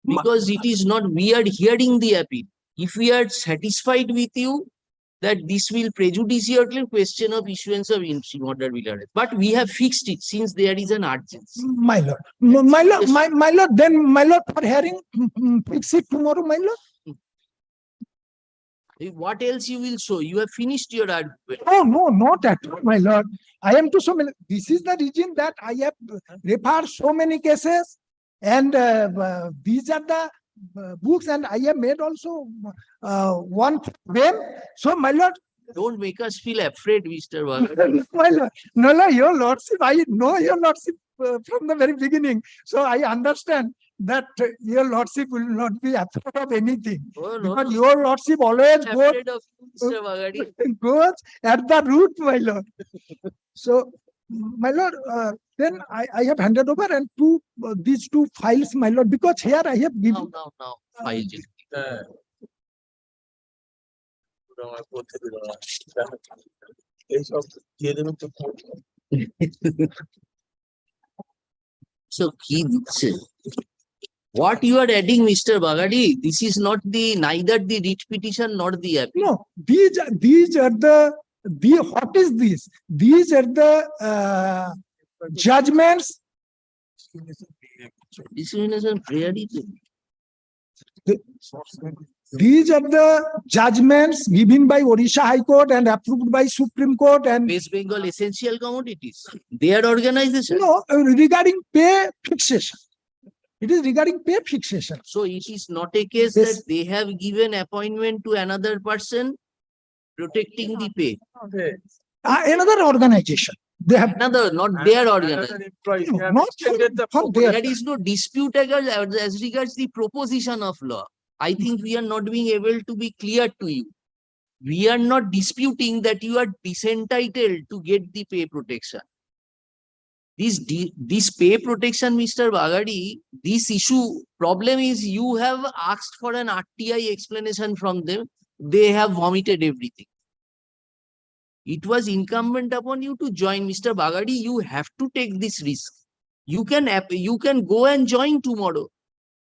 because it is not, we are hearing the appeal. If we are satisfied with you that this will prejudice your claim, question of issuance of interim order will arise. But we have fixed it since there is an urgency. my lord, my lord, then my lord, for hearing, fix it tomorrow, my lord. What else you will show? You have finished your argument. Oh, no, not at all, my lord. I am to so many. This is the reason that I have referred so many cases, and these are the books, and I have made also one frame. So, my lord. Don't make us feel afraid, Mr. Bagadi. My lord, no, no, your lordship, I know your lordship from the very beginning. So I understand that your lordship will not be afraid of anything. Oh, no, Because no. your lordship always goes, Afraid of you, Mr. Bagadi. goes at the root, my lord. So, my lord, then I have handed over and these 2 files, my lord, because here I have given. Now, file it. So, what you are adding, Mr. Bagadi, this is not neither the writ petition nor the appeal. No, these are what is this? These are the judgments. Discrimination priority. These are the judgments given by Odisha High Court and approved by Supreme Court and West Bengal Essential Commodities. Their organization. no, regarding pay fixation. It is regarding pay fixation. So it is not a case that they have given appointment to another person protecting the pay. Another organization. They have Another, not their organization. not from their. There is no dispute as regards the proposition of law. I think we are not being able to be clear to you. We are not disputing that you are disentitled to get the pay protection. This pay protection, Mr. Bagadi, this issue problem is you have asked for an RTI explanation from them. They have vomited everything. It was incumbent upon you to join, Mr. Bagadi. You have to take this risk. You can go and join tomorrow.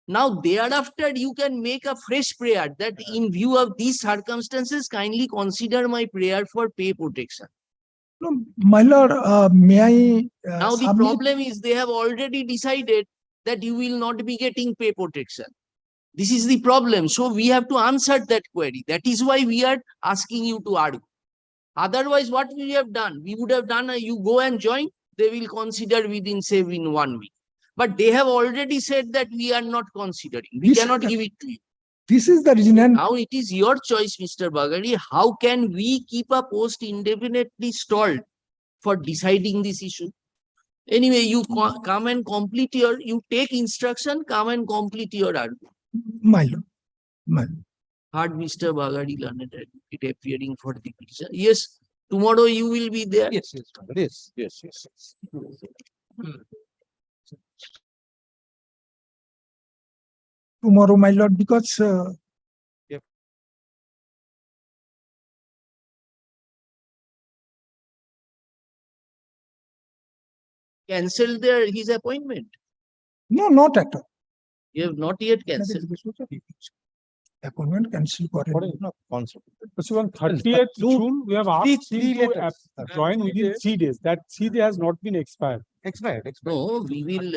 Now, thereafter, you can make a fresh prayer that in view of these circumstances, kindly consider my prayer for pay protection. No, my lord, may I? Now, the problem is they have already decided that you will not be getting pay protection. This is the problem. So, we have to answer that query. That is why we are asking you to argue. Otherwise, what we have done? We would have done, you go and join, they will consider within, say, in 1 week. But they have already said that we are not considering. We cannot give it to you. This is the reason. And now it is your choice, Mr. Bagadi. How can we keep a post indefinitely stalled for deciding this issue? Anyway, you come and complete you take instruction, come and complete your argument. My lord. My lord. Heard Mr. Bagadi, learned advocate appearing for the petition. Yes, tomorrow you will be there. Yes, yes. Tomorrow, my lord, because cancelled his appointment. No, not at all. You have not yet cancelled. Appointment cancel করে So on 30th June, we have asked him to join within 3 days. That 3 day has not been expired. Expired. No, we will,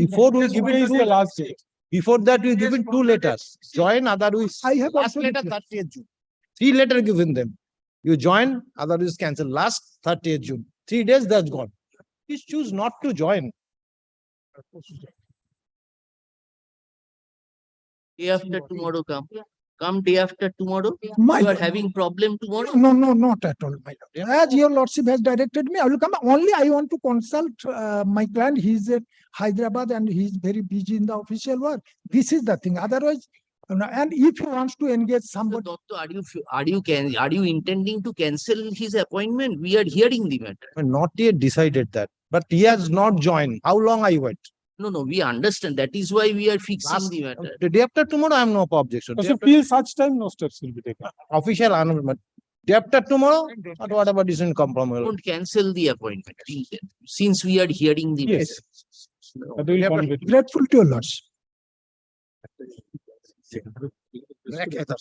Before we give Today it is the last date. before that we given 2 letters. Join, otherwise I have last also letter replied. 30th June. 3 letter given them. You join, otherwise cancel. Last 30th June. 3 days that's gone. Please choose not to join. day after tomorrow come. Come day after tomorrow. My You are lord. having problem tomorrow. No, no, not at all, my lord. As your lordship has directed me, I will come. Only I want to consult my client. He's at Hyderabad and he's very busy in the official work. This is the thing. Otherwise, and if he wants to engage So, somebody, Doctor, are you intending to cancel his appointment? We are hearing the matter. Not yet decided that, but he has not joined. How long I wait? No, no, we understand. That is why we are fixing Last- the matter. The day after tomorrow, I have no objection. Day So after- till such time, no steps will be taken. Official announcement. Day after tomorrow, or whatever decision come from. Don't cancel the appointment. Since we are hearing the Yes. matter. That will convey. grateful to your lordship.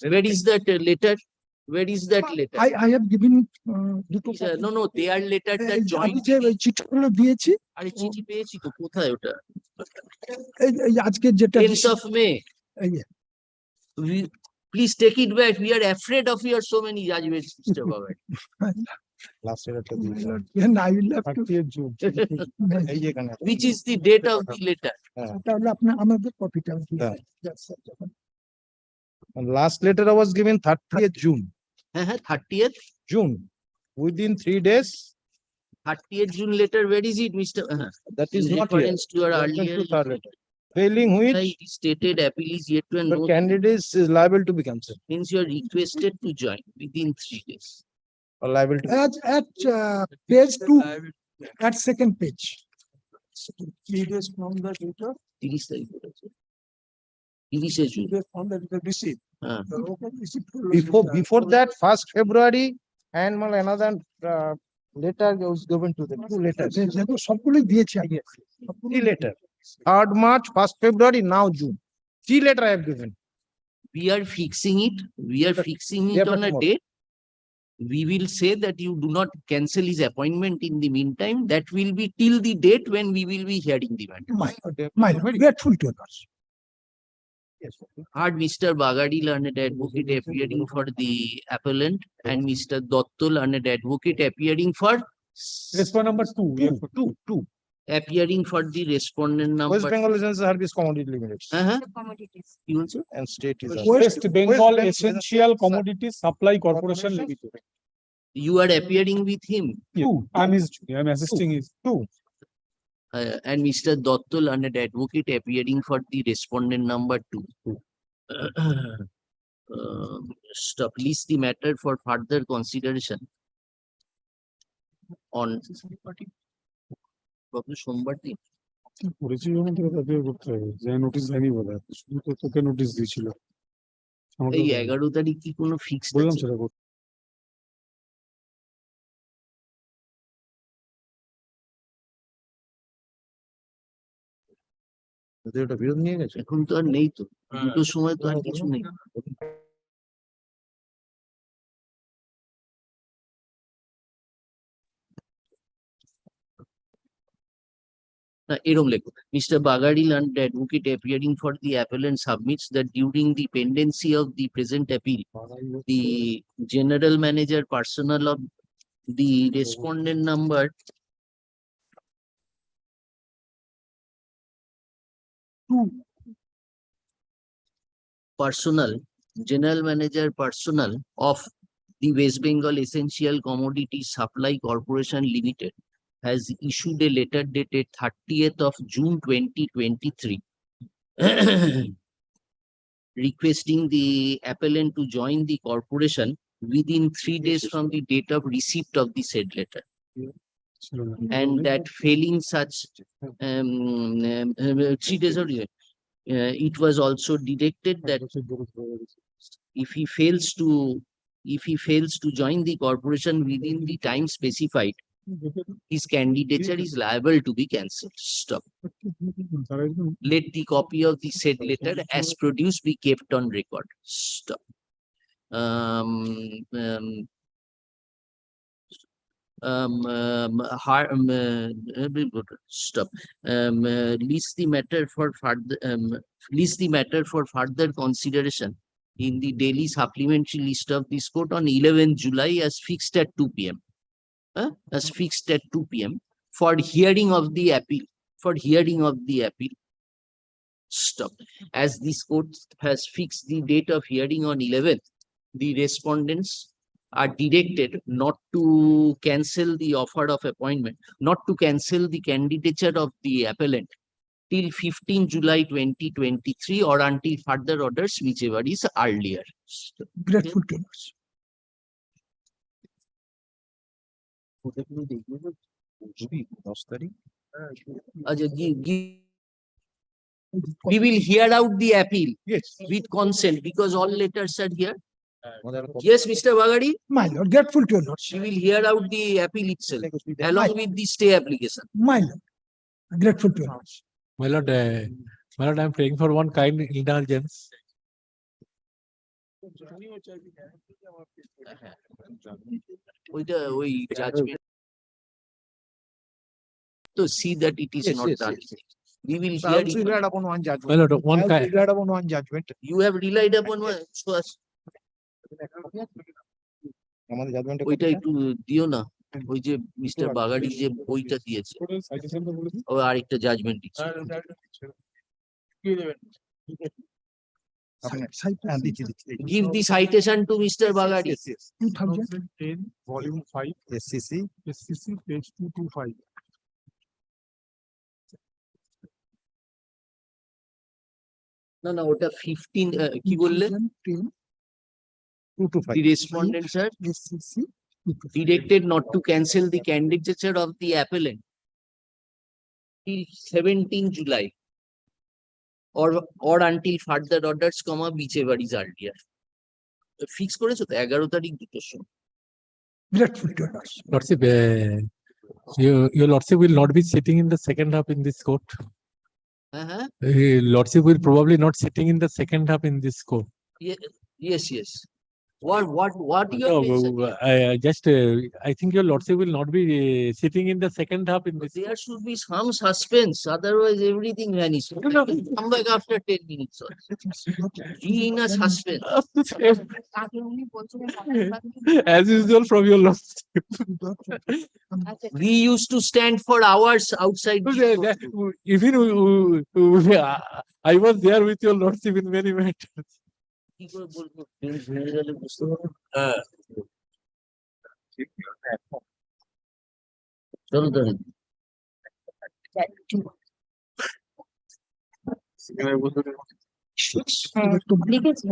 Where is that letter? Where is that letter? I have given দুটো No, no, they are letter that আমি joint. যে ওই চিঠিগুলো দিয়েছি আরে চিঠি পেয়েছি তো, কোথায় ওটা? এই আজকে যেটা 10th of May. এই যে, Please take it back. We are afraid of your so many judgments, Mr. Bhagat. Last year at the- and I will have to 30th June. এই যে এখানে। Which is the date of the letter? তাহলে আপনার আমাদের কপিটা হ্যাঁ। And last letter I was given 30th June. 30th? June. Within 3 days, 30th June letter. Where is it, Mr.? that is In not here. reference to your Reference earlier to third letter. Failing which, it is stated appeal is yet to the know candidate is liable to be cancelled means you are requested to join within 3 days. or liable to. at page 2 at second page. 3 days from the date of 30 তারিখ বলেছে। 30 June. from the receipt. হ্যাঁ। Before that, 1st February and another letter was given to them, 2 letters. যেগুলো সবগুলোই দিয়েছি আগে 3 letter. 3rd March, 1st February, now June. 3 letter I have given. We are fixing it. We are fixing Yeah, it but on a tomorrow. date. We will say that you do not cancel his appointment in the meantime. That will be till the date when we will be hearing the matter. my grateful to your lordship. Heard Mr. Bagadi, learned advocate appearing for the appellant, and Mr. Dotto, learned advocate appearing for Respond number 2. We have put 2. appearing for the respondent West number. Bengal Essential Service Commodity Limited Commodities. You also? and state is. West Bengal Bengal Essential Commodities Supply Corporation Limited. You are appearing with him, I'm assisting his. 2. and Mr. Dotto, learned advocate appearing for the respondent number 2. Stop. List the matter for further consideration on সোমবার দিন। করেছি যখন থেকে তাদের করতে হবে যে notice দেয়নি বলে শুধু তো তোকে নোটিশ দিয়েছিল আমাকে এই বলেনি। 11 তারিখ কি কোনো ফিক্সড বললাম আছে? সেটা করতে। ওটা বিরোধ নিয়ে গেছে। এখন তো আর নেই তো, দুটোর সময় তো আর কিছু নেই। না, এরম লেখো, Mr. Bagadi, learned advocate appearing for the appellant submits that during the pendency of the present appeal, the general manager personnel of the respondent number personnel, general manager personnel of the West Bengal Essential Commodity Supply Corporation Limited has issued a letter dated 30th of June 2023 requesting the appellant to join the corporation within 3 days from the date of receipt of the said letter, ছিল না। and that failing such 3 days of it was also directed that if he fails to join the corporation within the time specified, his candidature is liable to be cancelled. Stop. Let the copy of the said letter as produced be kept on record. Stop. Stop. List the matter for further consideration in the daily supplementary list of this court on 11th July as fixed at 2 p.m. As fixed at 2 p.m. for hearing of the appeal. Stop. As this court has fixed the date of hearing on 11th, the respondents are directed not to cancel the offer of appointment, not to cancel the candidature of the appellant till 15 July 2023 or until further orders, whichever is earlier. Grateful to us. We will hear out the appeal Yes. with consent because all letters are here. Yes, Mr. Bagadi, My lord, grateful to your lordship. we will hear out the appeal itself along with the stay application. My lord, grateful to your lordship. My lord, I'm praying for one kind indulgence. ওই judgment to see that it is not done. We will So I hear also it. relied upon one My judgment. lord, I one also kind. relied upon one judgment. You have relied upon one. So আমাদের judgment ওইটা একটু দিও না, ওই যে mister বাগাড়ি যে বইটা দিয়েছে ও আরেকটা জাজমেন্ট দিচ্ছে। Give the citation to Mr. Bagadi. 2010, volume 5, SCC SCC, page 225. না না ওটা 15 কি বললে? 225. The respondents are SCC. directed not to cancel the candidature of the appellant till 17 July or until further orders, whichever is earlier. Fix করেছো তো 11 তারিখ দুটোর সময়। Grateful to your lordship. Lordship, your lordship will not be sitting in the second half in this court. হ্যাঁ Lordship will probably not sitting in the second half in this court. yes. What you No, have mentioned? I think your lordship will not be sitting in the second half in this. There should be some suspense, otherwise everything vanishes. Come back after 10 minutes. Be in a suspense. As usual from your lordship. We used to stand for hours outside. the court. Even I was there with your lordship in many matters. কি করে বলবো? ভেঙে গেলে বুঝতে পারবো। চলো তাহলে। লিখেছি